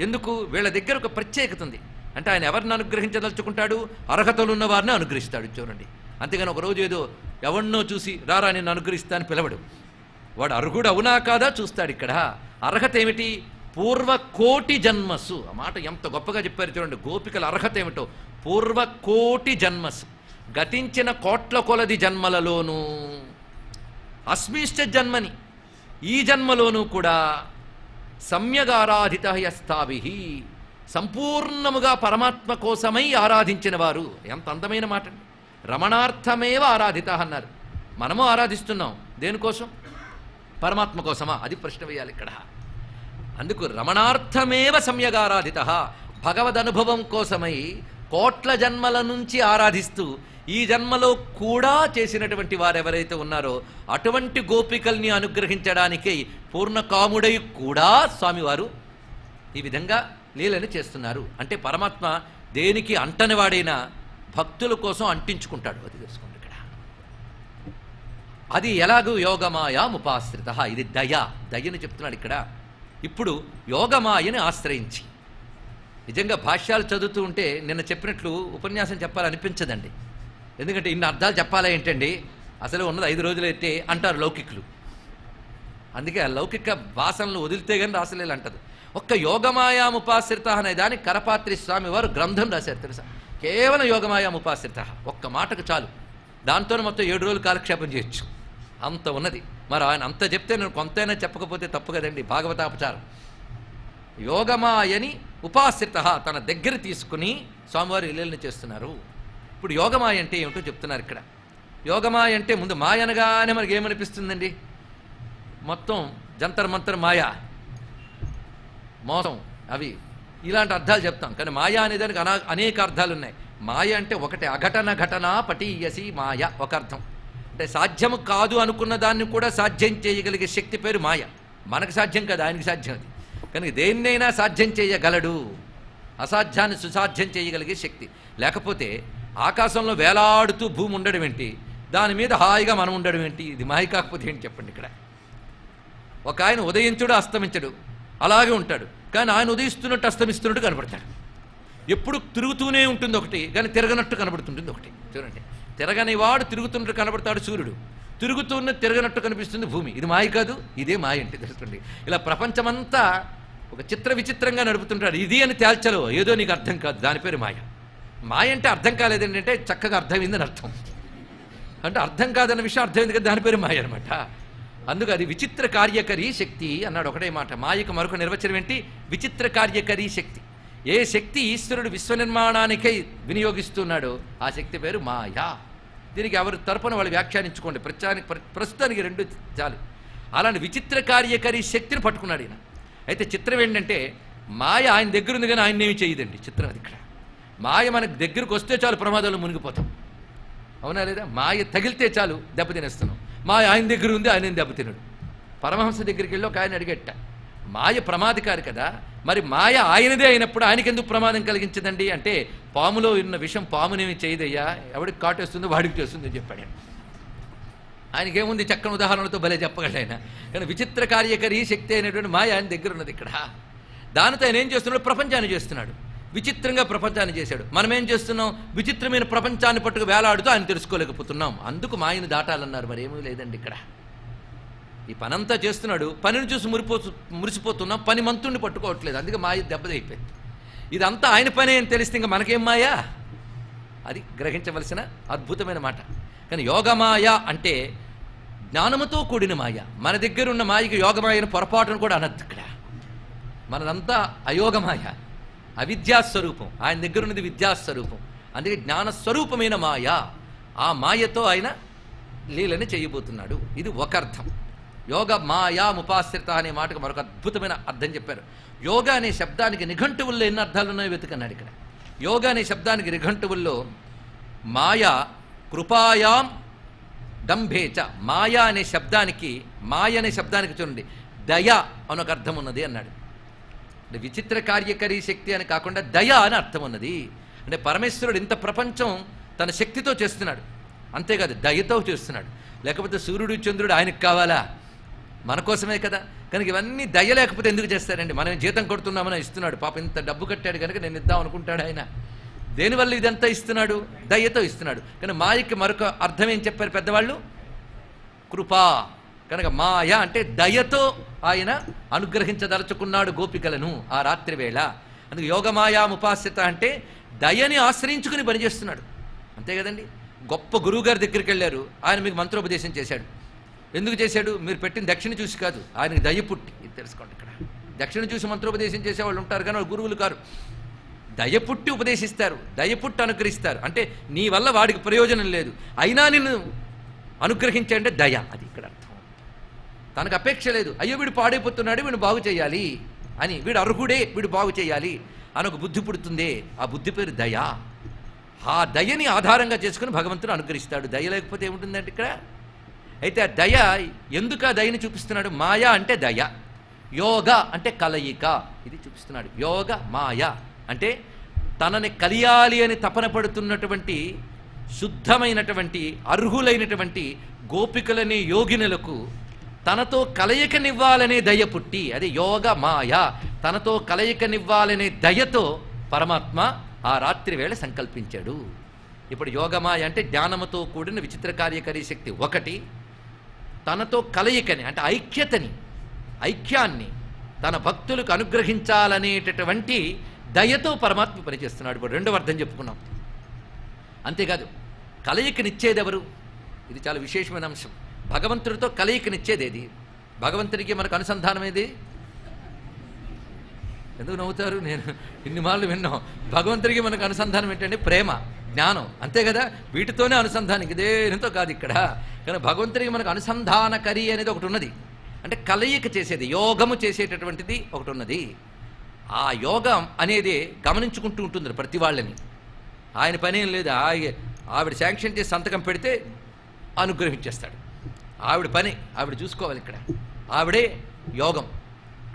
ఎందుకు? వీళ్ళ దగ్గర ఒక ప్రత్యేకత ఉంది. అంటే ఆయన ఎవరిని అనుగ్రహించదలుచుకుంటాడు? అర్హతలు ఉన్న వారిని అనుగ్రహిస్తాడు. చూడండి, అంతేగాని ఒకరోజు ఏదో ఎవరినో చూసి రారా నేను అనుగ్రహిస్తా అని పిలవడు. వాడు అర్హుడు అవునా కాదా చూస్తాడు. ఇక్కడ అర్హత ఏమిటి? పూర్వకోటి జన్మస్సు. ఆ మాట ఎంత గొప్పగా చెప్పారు చూడండి. గోపికల అర్హత ఏమిటో, పూర్వకోటి జన్మస్సు, గతించిన కోట్ల కొలది జన్మలలోనూ, అస్మిష్ట జన్మని ఈ జన్మలోనూ కూడా సమ్యగారాధిత యస్తాభి, సంపూర్ణముగా పరమాత్మ కోసమై ఆరాధించిన వారు. ఎంత అందమైన మాట అండి. రమణార్థమేవ ఆరాధిత అన్నారు. మనము ఆరాధిస్తున్నాం దేనికోసం? పరమాత్మ కోసమా? అది ప్రశ్న వేయాలి ఇక్కడ. అందుకు రమణార్థమేవ సమ్యగారాధిత, భగవదనుభవం కోసమై కోట్ల జన్మల నుంచి ఆరాధిస్తూ ఈ జన్మలో కూడా చేసినటువంటి వారెవరైతే ఉన్నారో అటువంటి గోపికల్ని అనుగ్రహించడానికై పూర్ణకాముడై కూడా స్వామివారు ఈ విధంగా లీలని చేస్తున్నారు. అంటే పరమాత్మ దేనికి అంటనివాడైనా భక్తుల కోసం అంటించుకుంటాడు. అది తెలుసుకోండి ఇక్కడ. అది ఎలాగూ యోగమాయాముపాశ్రిత. ఇది దయని చెప్తున్నాడు ఇక్కడ. ఇప్పుడు యోగమాయని ఆశ్రయించి, నిజంగా భాష్యాలు చదువుతూ ఉంటే నిన్న చెప్పినట్లు ఉపన్యాసం చెప్పాలనిపించదండి. ఎందుకంటే ఇన్ని అర్థాలు చెప్పాలా ఏంటండి, అసలు ఉన్నది 5 రోజులైతే అంటారు లౌకికులు. అందుకే ఆ లౌకిక వాసనలు వదిలితే కానీ రాసలేదు అంటది. ఒక్క యోగమాయాముపాశ్రిత అనే దానికి కరపాత్రి స్వామి వారు గ్రంథం రాశారు తెలుసా. కేవలం యోగమాయాముపాశ్రిత ఒక్క మాటకు చాలు. దాంతోనే మొత్తం 7 రోజులు కాలక్షేపం చేయొచ్చు, అంత ఉన్నది. మరి ఆయన అంత చెప్తే నేను కొంతైనా చెప్పకపోతే తప్పు కదండి, భాగవతాపచారం. యోగమాయని ఉపాశ్రిత తన దగ్గర తీసుకుని స్వామివారు ఇల్లుల్ని చేస్తున్నారు. ఇప్పుడు యోగమాయ అంటే ఏమిటో చెప్తున్నారు ఇక్కడ. యోగమాయ అంటే ముందు మాయ అనగానే మనకి ఏమనిపిస్తుందండి? మొత్తం జంతర్ మంతర్ మాయ, మోసం, అవి ఇలాంటి అర్థాలు చెప్తాం. కానీ మాయ అనేదానికి అనేక అర్థాలు ఉన్నాయి. మాయ అంటే ఒకటి అఘటన ఘటన పటీయసి మాయ ఒక అర్థం. అంటే సాధ్యము కాదు అనుకున్న దాన్ని కూడా సాధ్యం చేయగలిగే శక్తి పేరు మాయ. మనకు సాధ్యం కాదు, ఆయనకి సాధ్యం అది. కనుక దేన్నైనా సాధ్యం చేయగలడు, అసాధ్యాన్ని సుసాధ్యం చేయగలిగే శక్తి. లేకపోతే ఆకాశంలో వేలాడుతూ భూమి ఉండడం ఏంటి, దాని మీద హాయిగా మనం ఉండడం ఏంటి? ఇది మాయ కాకపోతే ఏంటి చెప్పండి ఇక్కడ. ఒక ఆయన ఉదయించుడు అస్తమించడు, అలాగే ఉంటాడు. కానీ ఆయన ఉదయిస్తున్నట్టు అస్తమిస్తున్నట్టు కనబడతాడు. ఎప్పుడు తిరుగుతూనే ఉంటుంది ఒకటి, కానీ తిరగనట్టు కనబడుతుంటుంది ఒకటి. చూడండి, తిరగని వాడు తిరుగుతున్నట్టు కనబడతాడు సూర్యుడు, తిరుగుతున్న తిరగనట్టు కనిపిస్తుంది భూమి. ఇది మాయ కాదు, ఇదే మాయ అంటే తెలుసుకోండి. ఇలా ప్రపంచమంతా ఒక చిత్ర విచిత్రంగా నడుపుతుంటాడు. ఇది అని తేల్చలో ఏదో నీకు అర్థం కాదు, దాని పేరు మాయ. మాయ అంటే అర్థం కాలేదంటే చక్కగా అర్థమైందని అర్థం. అంటే అర్థం కాదన్న విషయం అర్థమైంది కదా, దాని పేరు మాయ అనమాట. అందుకు అది విచిత్ర కార్యకరీ శక్తి అన్నాడు ఒకటే మాట. మాయకు మరొక నిర్వచనం ఏంటి? విచిత్ర కార్యకరీ శక్తి. ఏ శక్తి ఈశ్వరుడు విశ్వనిర్మాణానికై వినియోగిస్తున్నాడో ఆ శక్తి పేరు మాయా. దీనికి ఎవరి తరపున వాళ్ళు వ్యాఖ్యానించుకోండి. ప్రస్తుతానికి 2 చాలు. అలాంటి విచిత్ర కార్యకరీ శక్తిని పట్టుకున్నాడు ఈయన. అయితే చిత్రం ఏంటంటే మాయ ఆయన దగ్గర ఉంది కానీ ఆయన ఏమి చేయదండి. చిత్రం అది ఇక్కడ. మాయ మనకు దగ్గరకు వస్తే చాలు ప్రమాదంలో మునిగిపోతాం, అవునా లేదా? మాయ తగిలితే చాలు దెబ్బతినేస్తున్నాం. మాయ ఆయన దగ్గర ఉంది, ఆయన దెబ్బతినడు. పరమహంస దగ్గరికి వెళ్ళి ఒక ఆయన అడిగట్ట, మాయ ప్రమాదకారి కదా, మరి మాయ ఆయనదే అయినప్పుడు ఆయనకెందుకు ప్రమాదం కలిగించదండి అంటే, పాములో ఉన్న విషం పామునేమి చేయదయ్యా, ఎవడికి కాటేస్తుందో వాడికి చేస్తుంది అని చెప్పాడు. ఆయనకేముంది చక్కని ఉదాహరణలతో భలే చెప్పగలడు ఆయన. కానీ విచిత్ర కార్యకరీ శక్తి అయినటువంటి మాయ ఆయన దగ్గర ఉన్నది ఇక్కడ. దానితో ఆయన ఏం చేస్తున్నాడు? ప్రపంచాన్ని చేస్తున్నాడు. విచిత్రంగా ప్రపంచాన్ని చేశాడు. మనం ఏం చేస్తున్నాం? విచిత్రమైన ప్రపంచాన్ని పట్టుకు వేలాడుతూ ఆయన తెలుసుకోలేకపోతున్నాం. అందుకు మాయను దాటాలన్నారు. మరి ఏమీ లేదండి ఇక్కడ. ఈ పనంతా చేస్తున్నాడు, పనిని చూసి మురిసిపోతున్నాం, పని మంతుడిని పట్టుకోవట్లేదు. అందుకే మాయ దెబ్బతైపోయింది. ఇదంతా ఆయన పని అని తెలిస్తే ఇంకా మనకేం మాయా? అది గ్రహించవలసిన అద్భుతమైన మాట. కానీ యోగమాయ అంటే జ్ఞానముతో కూడిన మాయ. మన దగ్గర ఉన్న మాయకి యోగమాయను పొరపాటును కూడా అనద్దు ఇక్కడ. మనదంతా అయోగమాయ, అవిద్యాస్వరూపం. ఆయన దగ్గర ఉన్నది విద్యాస్వరూపం. అందుకే జ్ఞానస్వరూపమైన మాయ. ఆ మాయతో ఆయన లీలని చేయబోతున్నాడు. ఇది ఒక అర్థం. యోగ మాయాముపాశ్రిత అనే మాటకు మరొక అద్భుతమైన అర్థం చెప్పారు. యోగ అనే శబ్దానికి నిఘంటువుల్లో ఎన్ని అర్థాలు ఉన్నాయో వెతుకన్నాడు ఇక్కడ. యోగ అనే శబ్దానికి నిఘంటువుల్లో మాయా కృపాయాం దంభేచ, మాయా అనే శబ్దానికి చూడండి దయ అని ఒక అర్థం ఉన్నది అన్నాడు. అంటే విచిత్ర కార్యకరీ శక్తి అని కాకుండా దయ అని అర్థం ఉన్నది. అంటే పరమేశ్వరుడు ఇంత ప్రపంచం తన శక్తితో చేస్తున్నాడు, అంతేకాదు దయతో చేస్తున్నాడు. లేకపోతే సూర్యుడు చంద్రుడు ఆయనకు కావాలా? మన కోసమే కదా. కనుక ఇవన్నీ దయ లేకపోతే ఎందుకు చేస్తారండి? మనం జీతం కొడుతున్నామని ఇస్తున్నాడు, పాప ఇంత డబ్బు కట్టాడు కనుక నేను ఇద్దాం అనుకుంటాడు ఆయన. దేనివల్ల ఇదంతా ఇస్తున్నాడు? దయతో ఇస్తున్నాడు. కానీ మాయకి మరొక అర్థం ఏం చెప్పారు పెద్దవాళ్ళు? కృపా. కనుక మాయ అంటే దయతో ఆయన అనుగ్రహించదలుచుకున్నాడు గోపికలను ఆ రాత్రి వేళ. అందుకు యోగమాయా ఉపాస్యత అంటే దయని ఆశ్రయించుకుని పనిచేస్తున్నాడు, అంతే కదండి. గొప్ప గురువుగారి దగ్గరికి వెళ్ళారు, ఆయన మీకు మంత్రోపదేశం చేశాడు. ఎందుకు చేశాడు? మీరు పెట్టిన దక్షిణ చూసి కాదు, ఆయనకి దయ పుట్టి. ఇది తెలుసుకోండి. ఇక్కడ దక్షిణ చూసి మంత్రోపదేశం చేసేవాళ్ళు ఉంటారు కానీ వాళ్ళు గురువులు కారు. దయపుట్టి ఉపదేశిస్తారు, దయపుట్టి అనుగ్రహిస్తారు. అంటే నీ వల్ల వాడికి ప్రయోజనం లేదు, అయినా నిన్ను అనుగ్రహించండి దయ. అది ఇక్కడ అర్థం. తనకు అపేక్ష లేదు, అయ్యో వీడు పాడైపోతున్నాడు, వీడు బాగు చేయాలి అని, వీడు అర్హుడే, వీడు బాగు చేయాలి అని ఒక బుద్ధి పుడుతుందే, ఆ బుద్ధి పేరు దయ. ఆ దయని ఆధారంగా చేసుకుని భగవంతుడు అనుగ్రహిస్తాడు. దయ లేకపోతే ఏముంటుందంటే ఇక్కడ. అయితే ఆ దయ ఎందుకు ఆ దయని చూపిస్తున్నాడు? మాయా అంటే దయ, యోగ అంటే కలయిక, ఇది చూపిస్తున్నాడు. యోగ మాయ అంటే తనని కలియాలి అని తపన పడుతున్నటువంటి శుద్ధమైనటువంటి అర్హులైనటువంటి గోపికలనే యోగినులకు తనతో కలయికనివ్వాలనే దయ పుట్టి, అది యోగ మాయ. తనతో కలయికనివ్వాలనే దయతో పరమాత్మ ఆ రాత్రి వేళ సంకల్పించాడు. ఇప్పుడు యోగమాయ అంటే జ్ఞానముతో కూడిన విచిత్ర కార్యకరీ శక్తి ఒకటి, తనతో కలయికని అంటే ఐక్యాన్ని తన భక్తులకు అనుగ్రహించాలనేటటువంటి దయతో పరమాత్మ పనిచేస్తున్నాడు. ఇప్పుడు రెండవ అర్థం చెప్పుకున్నాం. అంతేకాదు కలయికనిచ్చేది ఎవరు? ఇది చాలా విశేషమైన అంశం. భగవంతుడితో కలయికనిచ్చేది ఏది? భగవంతుడికి మనకు అనుసంధానం ఏది? ఎందుకు నవ్వుతారు? నేను ఇన్ని మార్లు విన్నాం. భగవంతుడికి మనకు అనుసంధానం ఏంటంటే ప్రేమ, జ్ఞానం, అంతే కదా. వీటితోనే అనుసంధానం, ఇదేంతో కాదు ఇక్కడ. కానీ భగవంతుడికి మనకు అనుసంధానకరి అనేది ఒకటి ఉన్నది, అంటే కలయిక చేసేది, యోగము చేసేటటువంటిది ఒకటి ఉన్నది. ఆ యోగం అనేది గమనించుకుంటూ ఉంటుంది ప్రతి వాళ్ళని. ఆయన పని ఏం లేదు, ఆవిడ శాంక్షన్ చేసి సంతకం పెడితే అనుగ్రహించేస్తాడు. ఆవిడ పని ఆవిడ చూసుకోవాలి. ఇక్కడ ఆవిడే యోగం,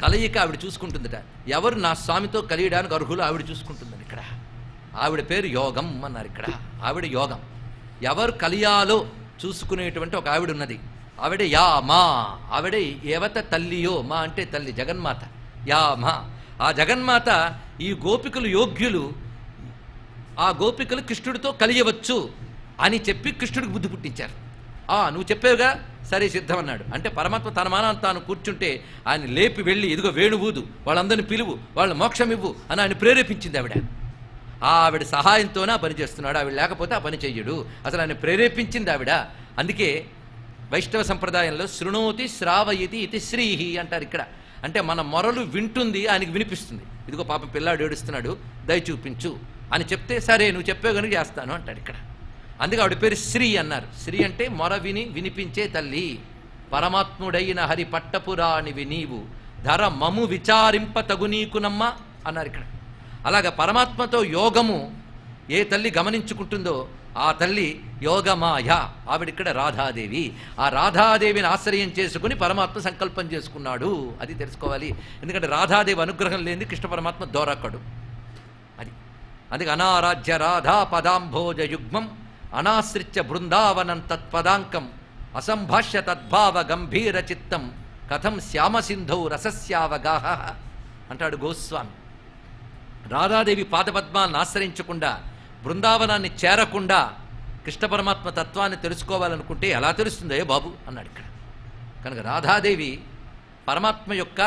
కలయిక ఆవిడ చూసుకుంటుందట. ఎవరు నా స్వామితో కలియడానికి అర్హులు ఆవిడ చూసుకుంటుందని ఇక్కడ. ఆవిడ పేరు యోగం అన్నారు ఇక్కడ. ఆవిడ యోగం. ఎవరు కలియాలో చూసుకునేటువంటి ఒక ఆవిడ ఉన్నది, ఆవిడే యా మా. ఆవిడే ఏవత తల్లియో, మా అంటే తల్లి జగన్మాత, యా మా. ఆ జగన్మాత ఈ గోపికలు యోగ్యులు, ఆ గోపికలు కృష్ణుడితో కలియవచ్చు అని చెప్పి కృష్ణుడికి బుద్ధి పుట్టించారు. నువ్వు చెప్పావుగా, సరే సిద్ధం అన్నాడు. అంటే పరమాత్మ తన మానాన్ని తాను కూర్చుంటే ఆయన లేపి వెళ్ళి ఇదిగో వేణువూదు, వాళ్ళందరినీ పిలువు, వాళ్ళ మోక్షం ఇవ్వు అని ఆయన ప్రేరేపించింది ఆవిడ. ఆవిడ సహాయంతోనే ఆ పని చేస్తున్నాడు, ఆవిడ లేకపోతే ఆ పని చెయ్యడు. అసలు ఆయన ప్రేరేపించింది ఆవిడ. అందుకే వైష్ణవ సంప్రదాయంలో శృణోతి శ్రావయతి ఇది శ్రీహి అంటారు ఇక్కడ. అంటే మన మొరలు వింటుంది, ఆయనకి వినిపిస్తుంది. ఇదిగో పాపం పిల్లాడు ఏడుస్తున్నాడు, దయ చూపించు అని చెప్తే సరే నువ్వు చెప్పే కనుక చేస్తాను అంటాడు ఇక్కడ. అందుకే ఆవిడ పేరు శ్రీ అన్నారు. శ్రీ అంటే మొర వినిపించే తల్లి. పరమాత్ముడైన హరి పట్టపురాణివి నీవు, ధర మము విచారింప తగు నీకునమ్మ అన్నారు ఇక్కడ. అలాగా పరమాత్మతో యోగము ఏ తల్లి గమనించుకుంటుందో ఆ తల్లి యోగమాయ. ఆవిడిక్కడ రాధాదేవి. ఆ రాధాదేవిని ఆశ్రయం చేసుకుని పరమాత్మ సంకల్పం చేసుకున్నాడు. అది తెలుసుకోవాలి. ఎందుకంటే రాధాదేవి అనుగ్రహం లేనిది కృష్ణ పరమాత్మ దొరకడు. అది అందుకే అనారాధ్య రాధా పదాంభోజ యుగ్మం అనాశ్రిత్య బృందావనం తత్పదాంకం అసంభాష్య తద్భావ గంభీర చిత్తం కథం శ్యామసింధౌ రసస్యావగాహ అంటాడు గోస్వామి. రాధాదేవి పాదపద్మాలను ఆశ్రయించకుండా, బృందావనాన్ని చేరకుండా కృష్ణ పరమాత్మ తత్వాన్ని తెలుసుకోవాలనుకుంటే ఎలా తెలుస్తుందో బాబు అన్నాడు ఇక్కడ. కనుక రాధాదేవి పరమాత్మ యొక్క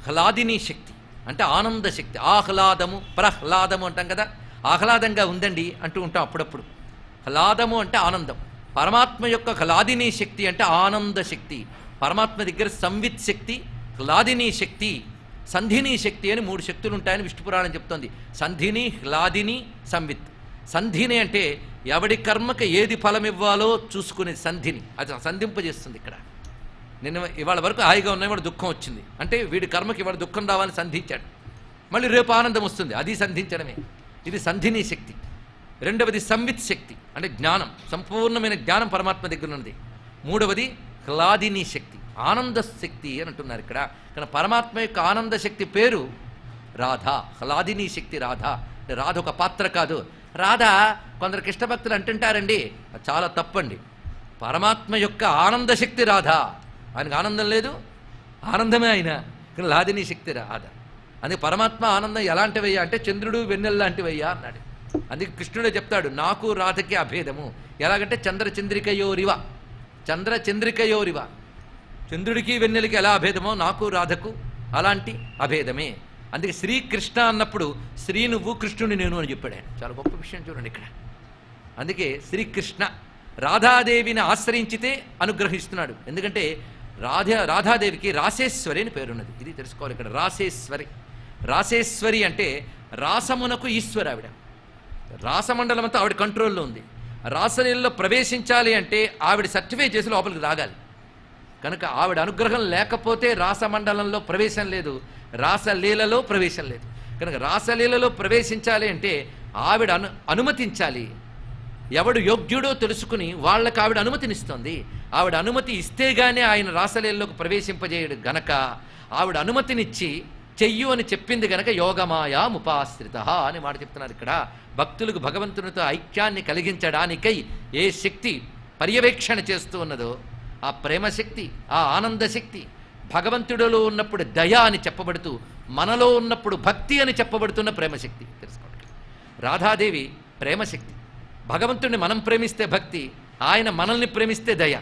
హ్లాదిని శక్తి, అంటే ఆనంద శక్తి. ఆహ్లాదము ప్రహ్లాదము అంటాం కదా, ఆహ్లాదంగా ఉందండి అంటూ ఉంటాం అప్పుడప్పుడు. హ్లాదము అంటే ఆనందం. పరమాత్మ యొక్క హ్లాదిని శక్తి అంటే ఆనంద శక్తి. పరమాత్మ దగ్గర సంవిత్ శక్తి, హ్లాదిని శక్తి, సంధిని శక్తి అని 3 శక్తులు ఉంటాయని విష్ణు పురాణం చెప్తోంది. సంధిని, హ్లాదిని, సంవిత్. సంధిని అంటే ఎవడి కర్మకి ఏది ఫలం ఇవ్వాలో చూసుకునే సంధిని, అది సంధింపజేస్తుంది ఇక్కడ. నిన్న ఇవాళ వరకు హాయిగా ఉన్నాయి, వాడు దుఃఖం వచ్చింది అంటే వీడి కర్మకి ఇవాళ దుఃఖం రావాలని సంధించాడు. మళ్ళీ రేపు ఆనందం వస్తుంది, అది సంధించడమే. ఇది సంధిని శక్తి. రెండవది సంవిత్ శక్తి, అంటే జ్ఞానం, సంపూర్ణమైన జ్ఞానం పరమాత్మ దగ్గర ఉన్నది. మూడవది హ్లాదిని శక్తి, ఆనంద శక్తి అని అంటున్నారు ఇక్కడ. కానీ పరమాత్మ యొక్క ఆనంద శక్తి పేరు రాధ. హ్లాదిని శక్తి రాధ. రాధ ఒక పాత్ర కాదు. రాధ కొందరు కృష్ణభక్తులు అంటుంటారండి, అది చాలా తప్పండి. పరమాత్మ యొక్క ఆనంద శక్తి రాధ. ఆయనకు ఆనందం లేదు, ఆనందమే ఆయన. కానీ హ్లాదిని శక్తి రాధ. అందుకే పరమాత్మ ఆనందం ఎలాంటివయ్యా అంటే చంద్రుడు వెన్నెల లాంటివయ్యా అన్నాడు. అందుకే కృష్ణుడే చెప్తాడు, నాకు రాధకి అభేదము. ఎలాగంటే చంద్రచంద్రికయోరివ, చంద్రచంద్రికయోరివ. చంద్రుడికి వెన్నెలకి ఎలా అభేదమో నాకు రాధకు అలాంటి అభేదమే. అందుకే శ్రీకృష్ణ అన్నప్పుడు శ్రీ నువ్వు, కృష్ణుని నేను అని చెప్పాడు ఆయన. చాలా గొప్ప విషయం చూడండి ఇక్కడ. అందుకే శ్రీకృష్ణ రాధాదేవిని ఆశ్రయించితే అనుగ్రహిస్తున్నాడు. ఎందుకంటే రాధాదేవికి రాసేశ్వరి అని పేరున్నది. ఇది తెలుసుకోవాలి ఇక్కడ. రాసేశ్వరి, రాసేశ్వరి అంటే రాసమునకు ఈశ్వరి. ఆవిడ రాసమండలం అంతా ఆవిడ కంట్రోల్లో ఉంది. రాసలీలలో ప్రవేశించాలి అంటే ఆవిడ సర్టిఫై చేసి లోపలికి రాగాలి. కనుక ఆవిడ అనుగ్రహం లేకపోతే రాసమండలంలో ప్రవేశం లేదు, రాసలీలలో ప్రవేశం లేదు. కనుక రాసలీలలో ప్రవేశించాలి అంటే ఆవిడ అనుమతించాలి. ఎవడు యోగ్యుడో తెలుసుకుని వాళ్ళకి ఆవిడ అనుమతినిస్తుంది. ఆవిడ అనుమతి ఇస్తేగానే ఆయన రాసలీలలోకి ప్రవేశింపజేయడు గనక ఆవిడ అనుమతినిచ్చి చెయ్యు అని చెప్పింది గనక యోగమాయా ముపాశ్రిత అని మాట చెప్తున్నారు ఇక్కడ. భక్తులకు భగవంతునితో ఐక్యాన్ని కలిగించడానికై ఏ శక్తి పర్యవేక్షణ చేస్తూ ఉన్నదో ఆ ప్రేమశక్తి, ఆ ఆనందశక్తి భగవంతుడిలో ఉన్నప్పుడు దయ అని చెప్పబడుతూ, మనలో ఉన్నప్పుడు భక్తి అని చెప్పబడుతున్న ప్రేమశక్తి తెలుసుకోండి. రాధాదేవి ప్రేమశక్తి. భగవంతుడిని మనం ప్రేమిస్తే భక్తి, ఆయన మనల్ని ప్రేమిస్తే దయ.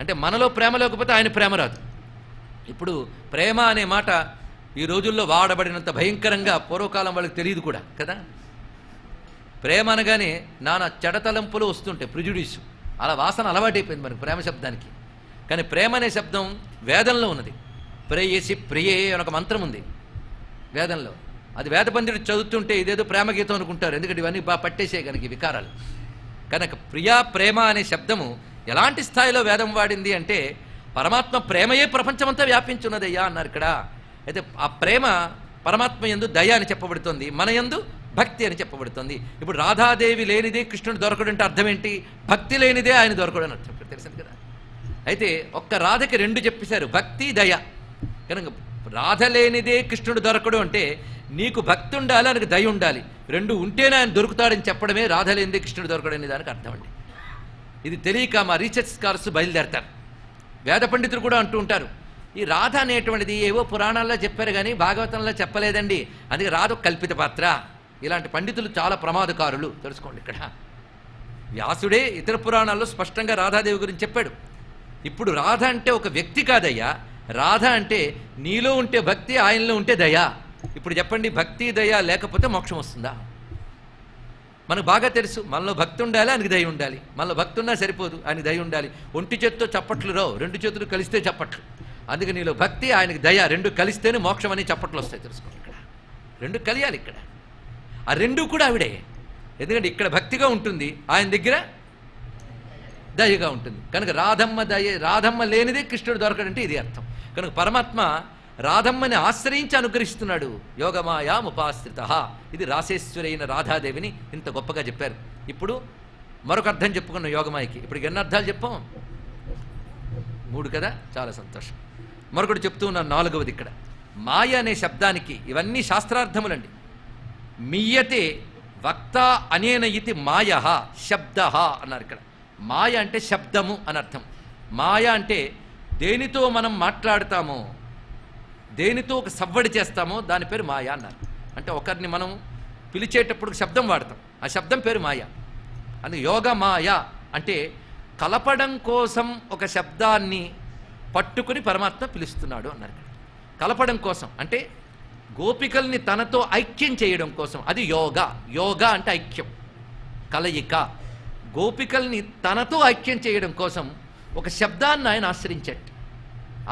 అంటే మనలో ప్రేమ లేకపోతే ఆయన ప్రేమ రాదు. ఇప్పుడు ప్రేమ అనే మాట ఈ రోజుల్లో వాడబడినంత భయంకరంగా పూర్వకాలం వాళ్ళకి తెలియదు కూడా కదా. ప్రేమ అనగానే నానా చెడతలంపులు వస్తుంటాయి, ప్రిజుడిస్. అలా వాసన అలవాటైపోయింది మనకు ప్రేమ శబ్దానికి. కానీ ప్రేమ అనే శబ్దం వేదంలో ఉన్నది. ప్రేయసి ప్రియే అని ఒక మంత్రం ఉంది వేదంలో. అది వేద పండితుడు చదువుతుంటే ఇదేదో ప్రేమ గీతం అనుకుంటారు, ఎందుకంటే ఇవన్నీ బాగా పట్టేసే కనుక ఈ వికారాలు. కనుక ప్రియా ప్రేమ అనే శబ్దము ఎలాంటి స్థాయిలో వేదం వాడింది అంటే పరమాత్మ ప్రేమయే ప్రపంచమంతా వ్యాపించున్నదయ్యా అన్నారు ఇక్కడ. అయితే ఆ ప్రేమ పరమాత్మ యందు దయ అని చెప్పబడుతుంది, మన యందు భక్తి అని చెప్పబడుతుంది. ఇప్పుడు రాధాదేవి లేనిదే కృష్ణుడు దొరకడు అంటే అర్థం ఏంటి? భక్తి లేనిదే ఆయన దొరకడు అని అర్థం. తెలిసింది కదా. అయితే ఒక్క రాధకి రెండు చెప్పేశారు, భక్తి దయ. కనుక రాధ లేనిదే కృష్ణుడు దొరకడు అంటే నీకు భక్తి ఉండాలి, ఆయనకు దయ ఉండాలి. రెండు ఉంటేనే ఆయన దొరుకుతాడని చెప్పడమే రాధ లేనిదే కృష్ణుడు దొరకడు అనే దానికి అర్థం అండి. ఇది తెలియక మా రీసెర్చ్ స్కాలర్స్ బయలుదేరతారు. వేద పండితులు కూడా అంటూ ఉంటారు, ఈ రాధ అనేటువంటిది ఏవో పురాణాల్లో చెప్పారు కానీ భాగవతంలో చెప్పలేదండి, అందుకే రాధ కల్పిత పాత్ర. ఇలాంటి పండితులు చాలా ప్రమాదకారులు తెలుసుకోండి ఇక్కడ. వ్యాసుడే ఇతర పురాణాల్లో స్పష్టంగా రాధాదేవి గురించి చెప్పాడు. ఇప్పుడు రాధ అంటే ఒక వ్యక్తి కాదయ్యా, రాధ అంటే నీలో ఉంటే భక్తి, ఆయనలో ఉంటే దయ. ఇప్పుడు చెప్పండి, భక్తి దయ లేకపోతే మోక్షం వస్తుందా? మనకు బాగా తెలుసు, మనలో భక్తి ఉండాలి, ఆయనకి దయ ఉండాలి. మనలో భక్తి ఉన్నా సరిపోదు, ఆయనకి దయ ఉండాలి. ఒంటి చేతితో చప్పట్లు రావు, రెండు చేతులు కలిస్తే చప్పట్లు. అందుకే నీలో భక్తి, ఆయనకి దయ రెండు కలిస్తేనే మోక్షం అని చప్పట్లు వస్తాయి తెలుసుకోండి ఇక్కడ. రెండు కలియాలి ఇక్కడ. ఆ రెండు కూడా ఆవిడే. ఎందుకంటే ఇక్కడ భక్తిగా ఉంటుంది, ఆయన దగ్గర దయగా ఉంటుంది. కనుక రాధమ్మ దయ, రాధమ్మ లేనిదే కృష్ణుడు దొరకడంటే ఇది అర్థం. కనుక పరమాత్మ రాధమ్మని ఆశ్రయించి అనుగ్రహిస్తున్నాడు. యోగమాయా ముపాశ్రిత. ఇది రాసేశ్వరి అయిన రాధాదేవిని ఇంత గొప్పగా చెప్పారు. ఇప్పుడు మరొక అర్థం చెప్పుకున్నాం యోగమాయకి. ఇప్పుడు ఎన్ని అర్థాలు చెప్పాం? 3 కదా, చాలా సంతోషం. మరొకటి చెప్తూ ఉన్నాను, 4వది ఇక్కడ. మాయ అనే శబ్దానికి ఇవన్నీ శాస్త్రార్థములండి. మియ్యతే వక్త అనేన ఇతి మాయ శబ్ద అన్నారు ఇక్కడ. మాయ అంటే శబ్దము అని అర్థం. మాయ అంటే దేనితో మనం మాట్లాడతామో, దేనితో ఒక సవ్వడి చేస్తామో దాని పేరు మాయ అన్నారు. అంటే ఒకరిని మనం పిలిచేటప్పుడు శబ్దం వాడతాం, ఆ శబ్దం పేరు మాయ. అందుకే యోగ మాయ అంటే కలపడం కోసం ఒక శబ్దాన్ని పట్టుకుని పరమాత్మ పిలుస్తున్నాడు అన్నారు. కలపడం కోసం అంటే గోపికల్ని తనతో ఐక్యం చేయడం కోసం, అది యోగ. యోగ అంటే ఐక్యం, కలయిక. గోపికల్ని తనతో ఐక్యం చేయడం కోసం ఒక శబ్దాన్ని ఆయన ఆశ్రయించాడు.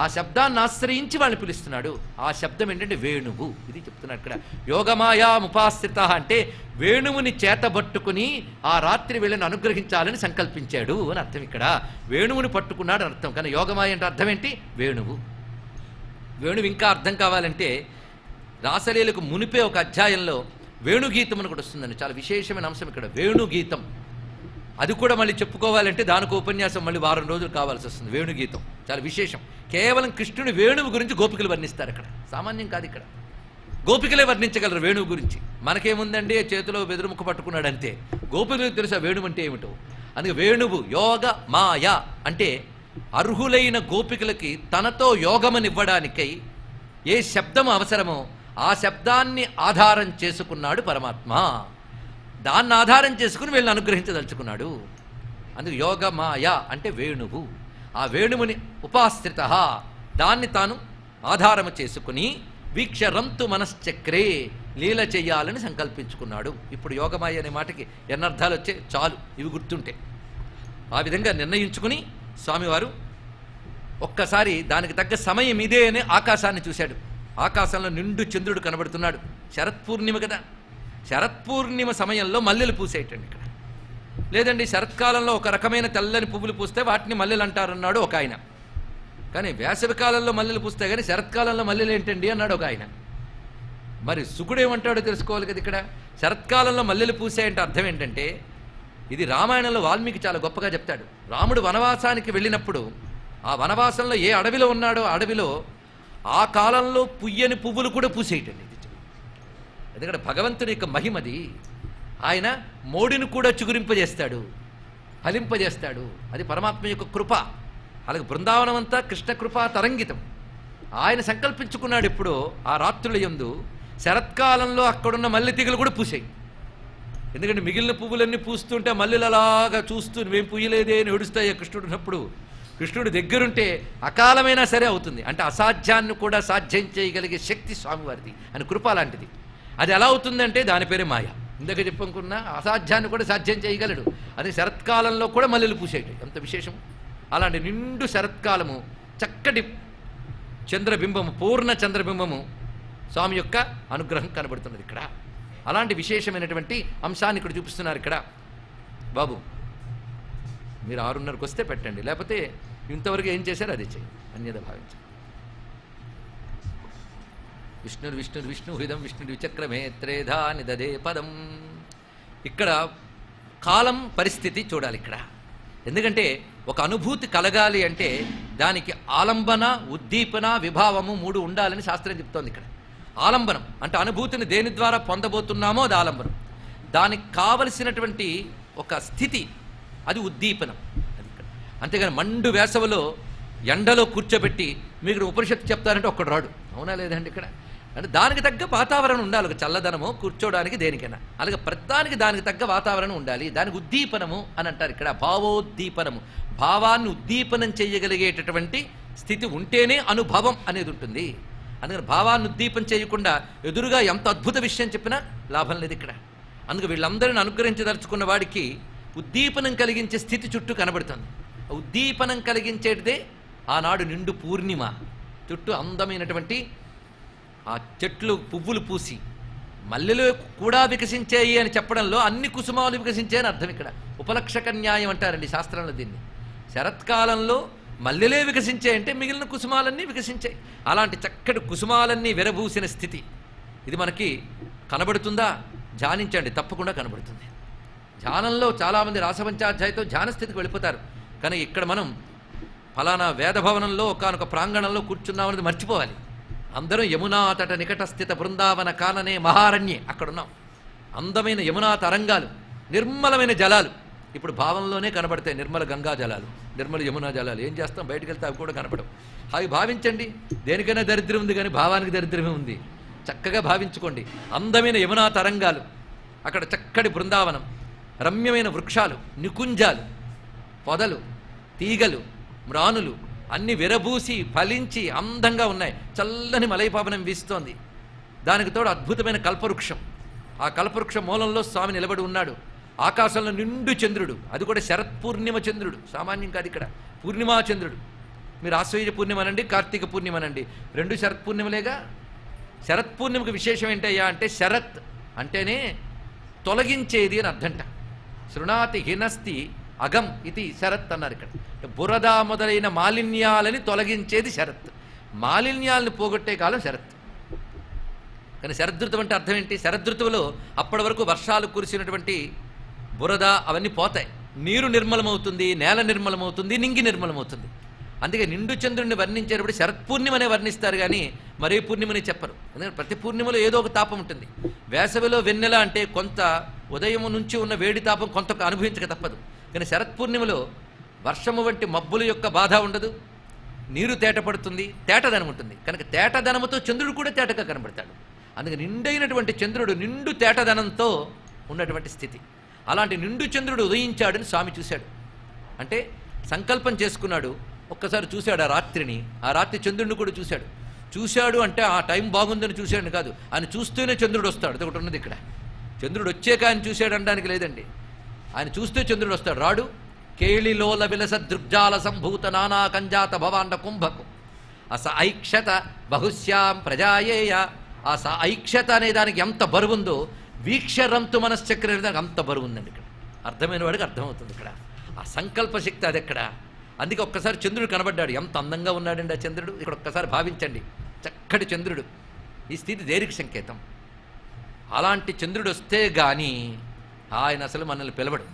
ఆ శబ్దాన్ని ఆశ్రయించి వాళ్ళని పిలుస్తున్నాడు. ఆ శబ్దం ఏంటంటే వేణువు. ఇది చెప్తున్నాడు ఇక్కడ. యోగమాయా ముపాశ్రిత అంటే వేణువుని చేతబట్టుకుని ఆ రాత్రి వీళ్ళని అనుగ్రహించాలని సంకల్పించాడు అని అర్థం. ఇక్కడ వేణువుని పట్టుకున్నాడు అని అర్థం. కానీ యోగమాయ అంటే అర్థం ఏంటి? వేణువు. వేణువు ఇంకా అర్థం కావాలంటే రాసలీలకు మునిపే ఒక అధ్యాయంలో వేణుగీతం అని కూడా వస్తుందండి. చాలా విశేషమైన అంశం ఇక్కడ వేణుగీతం. అది కూడా మళ్ళీ చెప్పుకోవాలంటే దానికి ఉపన్యాసం మళ్ళీ వారం రోజులు కావాల్సి వస్తుంది. వేణుగీతం చాలా విశేషం. కేవలం కృష్ణుని వేణువు గురించి గోపికలు వర్ణిస్తారు అక్కడ. సామాన్యం కాదు ఇక్కడ. గోపికలే వర్ణించగలరు వేణువు గురించి. మనకేముందండి, చేతిలో బెదురుముఖ పట్టుకున్నాడు అంతే. గోపికలకు తెలుసా వేణువు అంటే ఏమిటో. అందుకే వేణువు యోగ మాయ అంటే అర్హులైన గోపికలకి తనతో యోగమనివ్వడానికై ఏ శబ్దం అవసరమో ఆ శబ్దాన్ని ఆధారం చేసుకున్నాడు పరమాత్మ. దాన్ని ఆధారం చేసుకుని వీళ్ళని అనుగ్రహించదలుచుకున్నాడు. అందుకు యోగ మాయ అంటే వేణువు. ఆ వేణువుని ఉపాశ్రిత, దాన్ని తాను ఆధారము చేసుకుని వీక్షరంతు మనశ్చక్రే లీల చెయ్యాలని సంకల్పించుకున్నాడు. ఇప్పుడు యోగమాయ అనే మాటకి ఎన్నర్థాలు వచ్చే చాలు, ఇవి గుర్తుంటే. ఆ విధంగా నిర్ణయించుకుని స్వామివారు ఒక్కసారి దానికి తగ్గ సమయం ఇదే అని ఆకాశాన్ని చూశాడు. ఆకాశంలో నిండు చంద్రుడు కనబడుతున్నాడు. శరత్పూర్ణిమ కదా, శరత్పూర్ణిమ సమయంలో మల్లెలు పూసేయటండి ఇక్కడ. లేదండి శరత్కాలంలో ఒక రకమైన తెల్లని పువ్వులు పూస్తే వాటిని మల్లెలు అంటారన్నాడు ఒక ఆయన. కానీ వేసవి కాలంలో మల్లెలు పూస్తే కానీ శరత్కాలంలో మల్లెలు ఏంటండి అన్నాడు ఒక ఆయన. మరి సుకుడేమంటాడో తెలుసుకోవాలి కదా ఇక్కడ. శరత్కాలంలో మల్లెలు పూసాయంటే అర్థం ఏంటంటే, ఇది రామాయణంలో వాల్మీకి చాలా గొప్పగా చెప్తాడు. రాముడు వనవాసానికి వెళ్ళినప్పుడు ఆ వనవాసంలో ఏ అడవిలో ఉన్నాడో అడవిలో ఆ కాలంలో పుయ్యని పువ్వులు కూడా పూసేయటండి. ఎందుకంటే భగవంతుడి యొక్క మహిమది. ఆయన మోడిని కూడా చిగురింపజేస్తాడు, ఫలింపజేస్తాడు. అది పరమాత్మ యొక్క కృప. అలాగే బృందావనం అంతా కృష్ణ కృపా తరంగితం. ఆయన సంకల్పించుకున్నాడు ఎప్పుడో ఆ రాత్రుల యందు శరత్కాలంలో అక్కడున్న మల్లె తీగలు కూడా పూసాయి. ఎందుకంటే మిగిలిన పువ్వులన్నీ పూస్తుంటే మల్లెలు అలాగా చూస్తూ నువ్వేం పూయలేదే అని ఏడుస్తాయి కృష్ణుడు ఉన్నప్పుడు. కృష్ణుడు దగ్గరుంటే అకాలమైనా సరే అవుతుంది. అంటే అసాధ్యాన్ని కూడా సాధ్యం చేయగలిగే శక్తి స్వామివారిది అని కృప లాంటిది. అది ఎలా అవుతుందంటే దాని పేరే మాయ. ఇందాక చెప్పనుకున్నా అసాధ్యాన్ని కూడా సాధ్యం చేయగలడు. అది శరత్కాలంలో కూడా మల్లెలు పూసేయటం ఎంత విశేషం. అలాంటి నిండు శరత్కాలము, చక్కటి చంద్రబింబము, పూర్ణ చంద్రబింబము స్వామి యొక్క అనుగ్రహం కనబడుతున్నది ఇక్కడ. అలాంటి విశేషమైనటువంటి అంశాన్ని ఇక్కడ చూపిస్తున్నారు. ఇక్కడ బాబు మీరు 6:30కు వస్తే పెట్టండి, లేకపోతే ఇంతవరకు ఏం చేశారు అది చేయండి, అన్యద భావించండి. విష్ణు హృదం విష్ణుడు విచక్రమే త్రేధా నిదదే పదం. ఇక్కడ కాలం పరిస్థితి చూడాలి ఇక్కడ. ఎందుకంటే ఒక అనుభూతి కలగాలి అంటే దానికి ఆలంబన, ఉద్దీపన, విభావము 3 ఉండాలని శాస్త్రం చెప్తోంది ఇక్కడ. ఆలంబనం అంటే అనుభూతిని దేని ద్వారా పొందబోతున్నామో అది ఆలంబనం. దానికి కావలసినటువంటి ఒక స్థితి అది ఉద్దీపనం. అది ఇక్కడ. అంతేగాని మండు వేసవిలో ఎండలో కూర్చోబెట్టి మీకు ఉపనిషత్తు చెప్తారంటే ఒక్కడు రాడు. అవునా లేదండి ఇక్కడ. అంటే దానికి తగ్గ వాతావరణం ఉండాలి. ఒక చల్లదనము కూర్చోడానికి దేనికైనా అలాగే ప్రతిదానికి దానికి తగ్గ వాతావరణం ఉండాలి. దానికి ఉద్దీపనము అని అంటారు ఇక్కడ. భావోద్దీపనము, భావాన్ని ఉద్దీపనం చేయగలిగేటటువంటి స్థితి ఉంటేనే అనుభవం అనేది ఉంటుంది. అందుకని భావాన్ని ఉద్దీపన చేయకుండా ఎదురుగా ఎంత అద్భుత విషయం చెప్పినా లాభం లేదు ఇక్కడ. అందుకు వీళ్ళందరిని అనుగ్రహించదలుచుకున్న వాడికి ఉద్దీపనం కలిగించే స్థితి చుట్టూ కనబడుతుంది. ఉద్దీపనం కలిగించేటిదే ఆనాడు నిండు పూర్ణిమ. చుట్టూ అందమైనటువంటి ఆ చెట్లు పువ్వులు పూసి మల్లెలు కూడా వికసించాయి అని చెప్పడంలో అన్ని కుసుమాలు వికసించాయి అని అర్థం ఇక్కడ. ఉపలక్షక న్యాయం అంటారండి శాస్త్రంలో దీన్ని. శరత్కాలంలో మల్లెలే వికసించాయంటే మిగిలిన కుసుమాలన్నీ వికసించాయి. అలాంటి చక్కటి కుసుమాలన్నీ విరబూసిన స్థితి ఇది మనకి కనబడుతుందా? ధ్యానించండి, తప్పకుండా కనబడుతుంది. ధ్యానంలో చాలామంది రాసపంచాధ్యాయతో ధ్యాన స్థితికి వెళ్ళిపోతారు. కానీ ఇక్కడ మనం ఫలానా వేదభవనంలో ఒకానొక ప్రాంగణంలో కూర్చున్నామనేది మర్చిపోవాలి. అందరం యమునా తట నికట స్థిత బృందావన కాననే మహారణ్యే అక్కడున్నాం. అందమైన యమునా తరంగాలు, నిర్మలమైన జలాలు ఇప్పుడు భావంలోనే కనబడతాయి. నిర్మల గంగా జలాలు, నిర్మల యమునా జలాలు. ఏం చేస్తాం, బయటకు వెళ్తే అవి కూడా కనపడవు. అవి భావించండి. దేనికైనా దరిద్రం ఉంది కానీ భావానికి దరిద్రమే ఉంది. చక్కగా భావించుకోండి. అందమైన యమునా తరంగాలు, అక్కడ చక్కటి బృందావనం, రమ్యమైన వృక్షాలు, నికుంజాలు, పొదలు, తీగలు, మ్రానులు అన్ని విరబూసి ఫలించి అందంగా ఉన్నాయి. చల్లని మలైపావనం వీస్తోంది. దానికి తోడు అద్భుతమైన కల్పవృక్షం. ఆ కల్పవృక్షం మూలంలో స్వామి నిలబడి ఉన్నాడు. ఆకాశంలో నిండు చంద్రుడు, అది కూడా శరత్పూర్ణిమ చంద్రుడు, సామాన్యం కాదు ఇక్కడ. పూర్ణిమా చంద్రుడు. మీరు ఆశ్వయుజ పూర్ణిమ అనండి, కార్తీక పూర్ణిమ అనండి, 2 శరత్పూర్ణిమలేగా. శరత్పూర్ణిమకు విశేషం ఏంటయ్యా అంటే శరత్ అంటేనే తొలగించేది అని అర్థంట. శృణాతి హినస్తి అగం ఇది శరత్ అన్నారు ఇక్కడ. బురద మొదలైన మాలిన్యాలని తొలగించేది శరత్. మాలిన్యాలను పోగొట్టే కాలం శరత్. కానీ శరదృతువు అంటే అర్థం ఏంటి? శరదృతువులో అప్పటి వరకు వర్షాలు కురిసినటువంటి బురద అవన్నీ పోతాయి, నీరు నిర్మలమవుతుంది, నేల నిర్మలమవుతుంది, నింగి నిర్మలమవుతుంది. అందుకే నిండు చంద్రుడిని వర్ణించేటప్పుడు శరత్పూర్ణిమనే వర్ణిస్తారు కానీ మరే పూర్ణిమని చెప్పరు. ఎందుకంటే ప్రతి పూర్ణిమలో ఏదో ఒక తాపం ఉంటుంది. వేసవిలో వెన్నెల అంటే కొంత ఉదయం నుంచి ఉన్న వేడి తాపం కొంత అనుభవించక తప్పదు. కానీ శరత్పూర్ణిమలో వర్షము వంటి మబ్బుల యొక్క బాధ ఉండదు, నీరు తేట పడుతుంది, తేటదనం ఉంటుంది. కనుక తేటదనముతో చంద్రుడు కూడా తేటగా కనబడతాడు. అందుకే నిండైనటువంటి చంద్రుడు నిండు తేటదనంతో ఉన్నటువంటి స్థితి. అలాంటి నిండు చంద్రుడు ఉదయించాడని స్వామి చూశాడు. అంటే సంకల్పం చేసుకున్నాడు, ఒక్కసారి చూశాడు ఆ రాత్రిని, ఆ రాత్రి చంద్రుడిని కూడా చూశాడు. చూశాడు అంటే ఆ టైం బాగుందని చూశాడు కాదు, ఆయన చూస్తూనే చంద్రుడు వస్తాడు. అది ఒకటి ఉన్నది ఇక్కడ. చంద్రుడు వచ్చాక ఆయన చూశాడు అనడానికి లేదండి, ఆయన చూస్తే చంద్రుడు వస్తాడు. రాడు కేళిలోల విలస దృగ్జాల సంభూత నానా కంజాత భవాండ కుంభకు అస ఐక్షత బహుశ్యాం ప్రజాయేయ. ఆ ఐక్షత అనే దానికి ఎంత బరువుందో వీక్షరంతు మనశ్చక్ర అనే దానికి అంత బరువు ఉందండి. ఇక్కడ అర్థమైన వాడికి అర్థమవుతుంది. ఇక్కడ ఆ సంకల్ప శక్తి అది ఎక్కడ. అందుకే ఒక్కసారి చంద్రుడు కనబడ్డాడు. ఎంత అందంగా ఉన్నాడండి ఆ చంద్రుడు. ఇక్కడ ఒక్కసారి భావించండి, చక్కటి చంద్రుడు. ఈ స్థితి దేనికి సంకేతం? అలాంటి చంద్రుడు వస్తే కానీ ఆయన అసలు మనల్ని పిలవడు.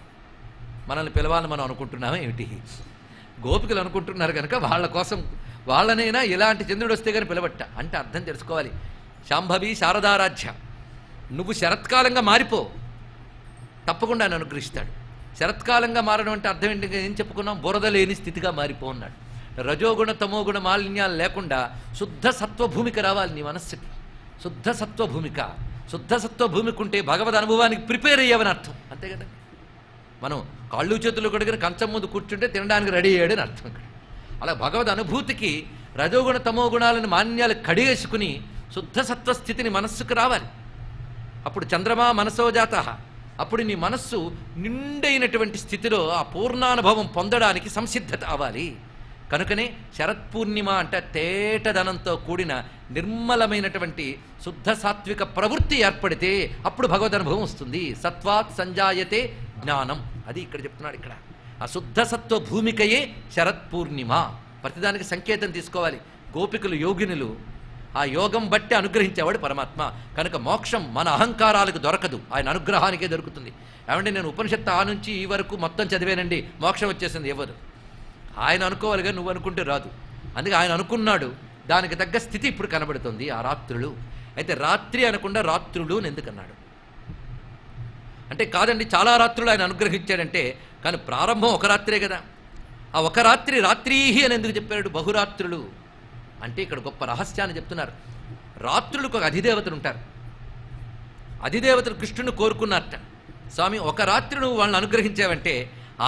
మనల్ని పిలవాలని మనం అనుకుంటున్నామా ఏమిటి? గోపికలు అనుకుంటున్నారు కనుక వాళ్ళ కోసం వాళ్ళనైనా ఇలాంటి చంద్రుడు వస్తే కానీ పిలవట్ట. అంటే అర్థం తెలుసుకోవాలి. శాంభవి శారదారాధ్య, నువ్వు శరత్కాలంగా మారిపో, తప్పకుండా ఆయన అనుగ్రహిస్తాడు. శరత్కాలంగా మారడం అంటే అర్థం ఏంటి? ఏం చెప్పుకున్నాం? బురద లేని స్థితిగా మారిపో అన్నాడు. రజోగుణ తమోగుణ మాలిన్యాలు లేకుండా శుద్ధ సత్వభూమిక రావాలి నీ మనస్సుకి. శుద్ధ సత్వభూమిక. శుద్ధ సత్వభూమిక ఉంటే భగవద్ అనుభవానికి ప్రిపేర్ అయ్యావని అర్థం. అంతే కదా. మనం కాళ్ళు చేతులు కడుగుని కంచం ముందు కూర్చుంటే తినడానికి రెడీ అయ్యాడని అర్థం ఇక్కడ. అలా భగవద్ అనుభూతికి రజోగుణ తమో గుణాలను మాన్యాలు కడిగేసుకుని శుద్ధ సత్వస్థితిని మనస్సుకు రావాలి. అప్పుడు చంద్రమా మనసోజాత, అప్పుడు నీ మనస్సు నిండైనటువంటి స్థితిలో ఆ పూర్ణానుభవం పొందడానికి సంసిద్ధత అవ్వాలి. కనుకనే శరత్పూర్ణిమ అంటే తేటదనంతో కూడిన నిర్మలమైనటువంటి శుద్ధ సాత్విక ప్రవృత్తి ఏర్పడితే అప్పుడు భగవద్ అనుభవం వస్తుంది. సత్వాత్ సంజాయతే జ్ఞానం. అది ఇక్కడ చెప్తున్నాడు. ఇక్కడ ఆ శుద్ధ సత్వ భూమికయే శరత్పూర్ణిమ. ప్రతిదానికి సంకేతం తీసుకోవాలి. గోపికలు యోగినులు, ఆ యోగం బట్టి అనుగ్రహించేవాడు పరమాత్మ. కనుక మోక్షం మన అహంకారాలకు దొరకదు, ఆయన అనుగ్రహానికే దొరుకుతుంది. ఏమంటే నేను ఉపనిషత్తు ఆ నుంచి ఈ వరకు మొత్తం చదివానండి, మోక్షం వచ్చేసింది ఎవరు? ఆయన అనుకోవాలిగా, నువ్వు అనుకుంటే రాదు. అందుకే ఆయన అనుకున్నాడు, దానికి తగ్గ స్థితి ఇప్పుడు కనబడుతుంది. ఆ రాత్రులు అయితే రాత్రి అనకుండా రాత్రులు అని ఎందుకన్నాడు అంటే, కాదండి చాలా రాత్రులు ఆయన అనుగ్రహించాడంటే, కానీ ప్రారంభం ఒక రాత్రే కదా. ఆ ఒక రాత్రి రాత్రీహి అని ఎందుకు చెప్పాడు? బహురాత్రులు అంటే ఇక్కడ గొప్ప రహస్యాన్ని చెప్తున్నారు. రాత్రులకు ఒక అధిదేవతలు ఉంటారు. అధిదేవతలు కృష్ణుని కోరుకున్నారట. స్వామి ఒక రాత్రి నువ్వు వాళ్ళని అనుగ్రహించావంటే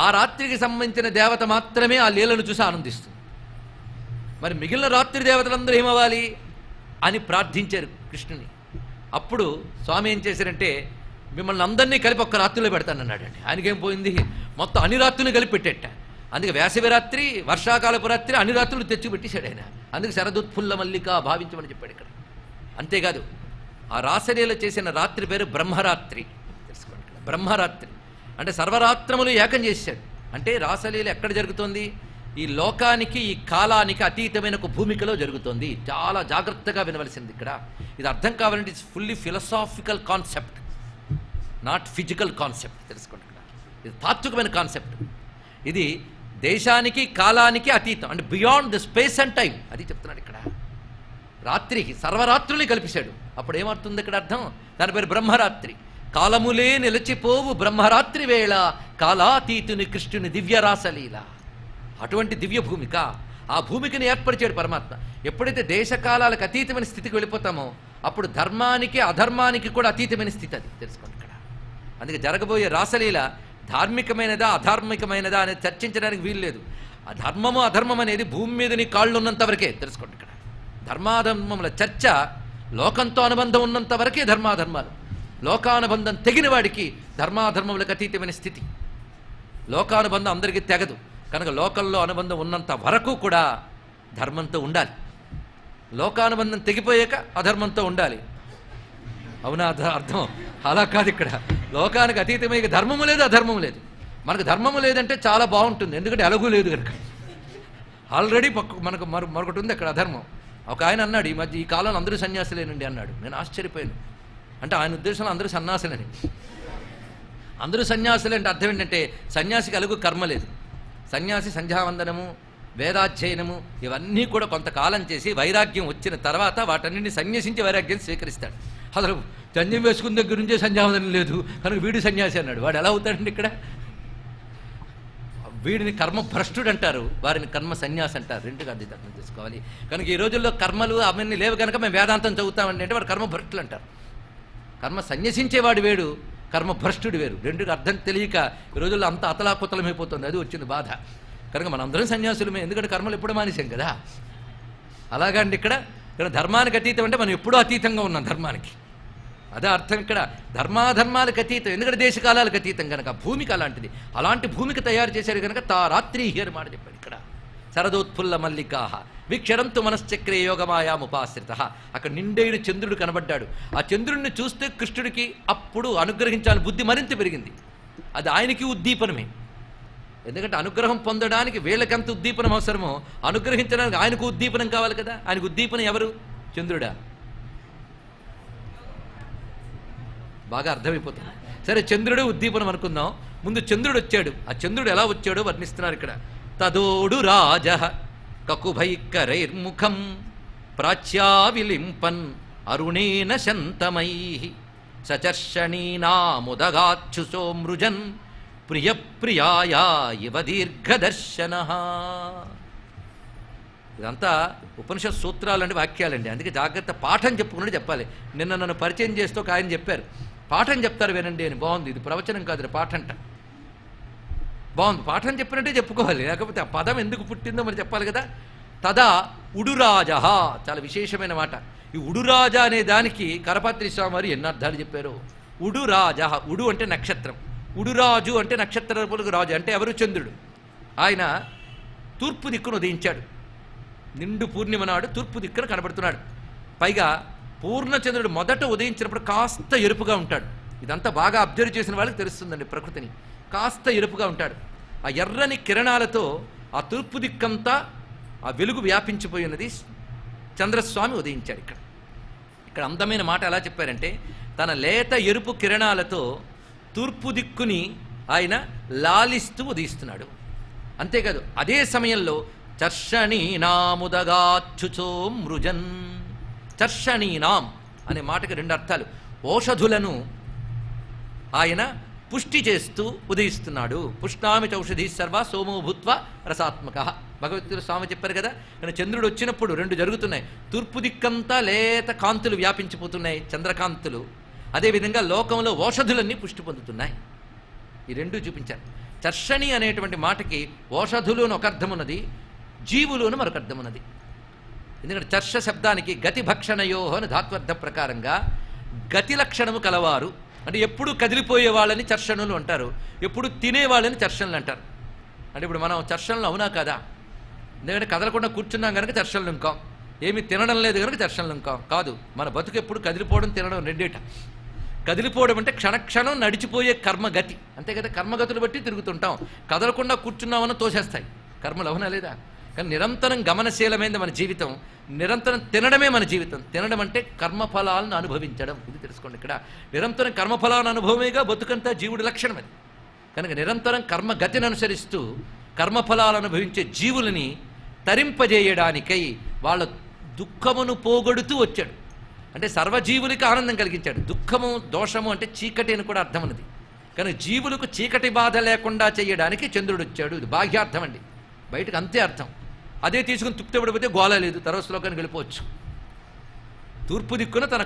ఆ రాత్రికి సంబంధించిన దేవత మాత్రమే ఆ లీలను చూసి ఆనందిస్తుంది. మరి మిగిలిన రాత్రి దేవతలందరూ ఏమవ్వాలి అని ప్రార్థించారు కృష్ణుని. అప్పుడు స్వామి ఏం చేశారంటే, మిమ్మల్ని అందరినీ కలిపి ఒక్క రాత్రిలో పెడతానన్నాడండి. ఆయనకేం పోయింది, మొత్తం అన్ని రాత్రులను కలిపి పెట్టేట. అందుకే వేసవి రాత్రి, వర్షాకాలపు రాత్రి అన్ని రాత్రులు తెచ్చిపెట్టేశాడు ఆయన. అందుకే శరదుత్ఫుల్ల మల్లిక భావించమని చెప్పాడు ఇక్కడ. అంతేకాదు ఆ రాసలీల చేసిన రాత్రి పేరు బ్రహ్మరాత్రి. తెలుసుకోండి, బ్రహ్మరాత్రి అంటే సర్వరాత్రములు ఏకం చేశాడు. అంటే రాసలీల ఎక్కడ జరుగుతోంది? ఈ లోకానికి ఈ కాలానికి అతీతమైన ఒక భూమికలో జరుగుతోంది. చాలా జాగ్రత్తగా వినవలసింది ఇక్కడ. ఇది అర్థం కావాలంటే it's fully philosophical concept, not physical concept. తెలుసుకోండి, ఇది తాత్వికమైన కాన్సెప్ట్. ఇది దేశానికి కాలానికి అతీతం, అంటే beyond the space and time. అది చెప్తున్నాడు ఇక్కడ. రాత్రికి సర్వరాత్రుల్ని కల్పించాడు. అప్పుడు ఏమవుతుంది ఇక్కడ అర్థం? దాని పేరు బ్రహ్మరాత్రి. కాలములే నిలచిపోవు బ్రహ్మరాత్రి వేళ కాలాతీతుని కృష్ణుని దివ్యరాసలీల. అటువంటి దివ్య భూమిక, ఆ భూమికని ఏర్పరిచాడు పరమాత్మ. ఎప్పుడైతే దేశకాలాలకు అతీతమైన స్థితికి వెళ్ళిపోతామో అప్పుడు ధర్మానికి అధర్మానికి కూడా అతీతమైన స్థితి. అది తెలుసుకోండి ఇక్కడ. అందుకే జరగబోయే రాసలీల ధార్మికమైనదా అధార్మికమైనదా అనేది చర్చించడానికి వీల్లేదు. ఆ ధర్మము అధర్మం అనేది భూమి మీద నీ కాళ్ళు ఉన్నంత వరకే. తెలుసుకోండి ఇక్కడ. ధర్మాధర్మముల చర్చ లోకంతో అనుబంధం ఉన్నంత వరకే ధర్మాధర్మాలు. లోకానుబంధం తెగిన వాడికి ధర్మాధర్మములకు అతీతమైన స్థితి. లోకానుబంధం అందరికీ తెగదు కనుక లోకంలో అనుబంధం ఉన్నంత వరకు కూడా ధర్మంతో ఉండాలి. లోకానుబంధం తెగిపోయాక అధర్మంతో ఉండాలి. అవునా? అర్థం అలా కాదు ఇక్కడ. లోకానికి అతీతమైన ధర్మము లేదు అధర్మము లేదు. మనకు ధర్మము లేదంటే చాలా బాగుంటుంది, ఎందుకంటే ఎలాగూ లేదు కనుక. ఆల్రెడీ మనకు మరొకటి ఉంది అక్కడ అధర్మం. ఒక ఆయన అన్నాడు, ఈ మధ్య ఈ కాలంలో అందరూ సన్యాసులేనండి అన్నాడు. నేను ఆశ్చర్యపోయాను. అంటే ఆయన ఉద్దేశంలో అందరూ సన్యాసులని. అందరూ సన్యాసులు అంటే అర్థం ఏంటంటే సన్యాసికి అలుగు కర్మ లేదు. సన్యాసి సంధ్యావందనము, వేదాధ్యయనము ఇవన్నీ కూడా కొంతకాలం చేసి వైరాగ్యం వచ్చిన తర్వాత వాటన్నింటినీ సన్యసించి వైరాగ్యం స్వీకరిస్తాడు. అసలు జంజం వేసుకున్న దగ్గర నుంచే సంధ్యావందనం లేదు కనుక వీడు సన్యాసి అన్నాడు. వాడు ఎలా అవుతాడండి ఇక్కడ? వీడిని కర్మభ్రష్టుడు అంటారు, వారిని కర్మ సన్యాసి అంటారు. రెండుగా అర్థం చేసుకోవాలి. కనుక ఈ రోజుల్లో కర్మలు అవన్నీ లేవు కనుక మేము వేదాంతం చదువుతామండి అంటే వాడు కర్మభ్రష్టులు అంటారు. కర్మ సన్యసించేవాడు వేడు, కర్మభ్రష్టుడు వేరు. రెండుగా అర్థం తెలియక ఈ రోజుల్లో అంత అతలాకుతలమైపోతుంది. అది వచ్చింది బాధ. కనుక మనందరం సన్యాసులమే, ఎందుకంటే కర్మలు ఎప్పుడూ మానేశాం కదా. అలాగండి ఇక్కడ ధర్మానికి అతీతం అంటే మనం ఎప్పుడూ అతీతంగా ఉన్నాం ధర్మానికి. అదే అర్థం ఇక్కడ. ధర్మాధర్మాలకు అతీతం, ఎందుకంటే దేశకాలాలకు అతీతం కనుక. భూమికి అలాంటిది. అలాంటి భూమికి తయారు చేశారు కనుక రాత్రి అని మాట చెప్పాడు ఇక్కడ. శరదోత్ఫుల్ల మల్లికాహ వీక్షరంతు మనశ్చక్రే యోగమాయాముపాశ్రిత. అక్కడ నిండైన చంద్రుడు కనబడ్డాడు. ఆ చంద్రుడిని చూస్తే కృష్ణుడికి అప్పుడు అనుగ్రహించాలని బుద్ధి మరింత పెరిగింది. అది ఆయనకి ఉద్దీపనమే. ఎందుకంటే అనుగ్రహం పొందడానికి వీళ్ళకెంత ఉద్దీపనం అవసరమో అనుగ్రహించడానికి ఆయనకు ఉద్దీపనం కావాలి కదా. ఆయనకు ఉద్దీపనం ఎవరు? చంద్రుడా? బాగా అర్థమైపోతుంది. సరే, చంద్రుడే ఉద్దీపనం అనుకుందాం. ముందు చంద్రుడు వచ్చాడు. ఆ చంద్రుడు ఎలా వచ్చాడో వర్ణిస్తున్నారు ఇక్కడ. తదోడు రాజ కకుభైకరైర్ముఖం ప్రాచ్యావిలింపన్ అరుణేన శంతమై సచర్షణీనాముదగాచ్చుసో మృజన్ ప్రియప్రియాయా ఇవ దీర్ఘదర్శన. ఇదంతా ఉపనిషత్ సూత్రాలండి, వాక్యాలండి. అందుకే జాగ్రత్త పాఠం చెప్పుకున్నట్టు చెప్పాలి. నిన్న నన్ను పరిచయం చేస్తూ ఒక ఆయన చెప్పారు, పాఠం చెప్తారు వినండి అని. బాగుంది, ఇది ప్రవచనం కాదు, పాఠంట. బాగుంది, పాఠం చెప్పినట్టే చెప్పుకోవాలి, లేకపోతే ఆ పదం ఎందుకు పుట్టిందో మరి చెప్పాలి కదా. తదా ఉడురాజ, చాలా విశేషమైన మాట. ఈ ఉడురాజ అనే దానికి కరపత్రి స్వామి వారు ఎన్ని అర్థాలు చెప్పారు. ఉడురాజ, ఉడు అంటే నక్షత్రం, ఉడురాజు అంటే నక్షత్రపులకు రాజు అంటే ఎవరు? చంద్రుడు. ఆయన తూర్పు దిక్కును ఉదయించాడు. నిండు పూర్ణిమ నాడు తూర్పు దిక్కున కనబడుతున్నాడు. పైగా పూర్ణచంద్రుడు మొదట ఉదయించినప్పుడు కాస్త ఎరుపుగా ఉంటాడు. ఇదంతా బాగా అబ్జర్వ్ చేసిన వాళ్ళకి తెలుస్తుందండి ప్రకృతిని. కాస్త ఎరుపుగా ఉంటాడు. ఆ ఎర్రని కిరణాలతో ఆ తూర్పు దిక్కంతా ఆ వెలుగు వ్యాపించిపోయి ఉన్నది. చంద్రస్వామి ఉదయించాడు. ఇక్కడ అందమైన మాట ఎలా చెప్పారంటే, తన లేత ఎరుపు కిరణాలతో తూర్పు దిక్కుని ఆయన లాలిస్తూ ఉదయిస్తున్నాడు. అంతేకాదు, అదే సమయంలో చర్షణీనాముదగాచ్చుచో మృజన్. చర్షణీనాం అనే మాటకి రెండు అర్థాలు. ఓషధులను ఆయన పుష్టి చేస్తూ ఉదయిస్తున్నాడు. పుష్ణామి చౌషధి సర్వ సోమో భూత్వ రసాత్మక. భగవద్గీత స్వామి చెప్పారు కదా. కానీ చంద్రుడు వచ్చినప్పుడు రెండు జరుగుతున్నాయి. తూర్పు దిక్కంతా లేత కాంతులు వ్యాపించిపోతున్నాయి, చంద్రకాంతులు. అదేవిధంగా లోకంలో ఓషధులన్నీ పుష్టి పొందుతున్నాయి. ఈ రెండూ చూపించారు. చర్షణి అనేటువంటి మాటకి ఓషధులు అని ఒక అర్థం ఉన్నది, జీవులు అని మరొక అర్థం ఉన్నది. ఎందుకంటే చర్ష శబ్దానికి గతి భక్షణయో అని ధాత్వర్థ ప్రకారంగా గతి లక్షణము కలవారు అంటే ఎప్పుడు కదిలిపోయే వాళ్ళని చర్షణులు అంటారు, ఎప్పుడు తినేవాళ్ళని చర్షణలు అంటారు. అంటే ఇప్పుడు మనం చర్షణలు అవునా కదా? ఎందుకంటే కదలకుండా కూర్చున్నాం కనుక చర్షణలు ఇంకాం, ఏమి తినడం లేదు కనుక చర్షణలు ఇంకాం కాదు. మన బతుకు ఎప్పుడు కదిలిపోవడం తినడం రెండేట. కదిలిపోవడం అంటే క్షణక్షణం నడిచిపోయే కర్మగతి, అంతే కదా. కర్మగతులు బట్టి తిరుగుతుంటాం. కదలకుండా కూర్చున్నామని తోసేస్తాయి కర్మలు, అవునా లేదా? కానీ నిరంతరం గమనశీలమైంది మన జీవితం. నిరంతరం తినడమే మన జీవితం. తినడం అంటే కర్మఫలాలను అనుభవించడం. ఇది తెలుసుకోండి. ఇక్కడ నిరంతరం కర్మఫలాలను అనుభవమేగా బతుకంతా జీవుడి లక్షణం అది. కనుక నిరంతరం కర్మగతిని అనుసరిస్తూ కర్మఫలాలను అనుభవించే జీవులని తరింపజేయడానికై వాళ్ళ దుఃఖమును పోగొడుతూ వచ్చాడు. అంటే సర్వజీవులకి ఆనందం కలిగించాడు. దుఃఖము దోషము అంటే చీకటి అని కూడా అర్థం ఉన్నది. కానీ జీవులకు చీకటి బాధ లేకుండా చేయడానికి చంద్రుడు వచ్చాడు. ఇది బాహ్యార్థం అండి, బయటకు అంతే అర్థం. అదే తీసుకుని తృప్తిపడిపోతే గోళ లేదు, తర్వాత శ్లోకానికి వెళ్ళిపోవచ్చు. తూర్పు దిక్కున తన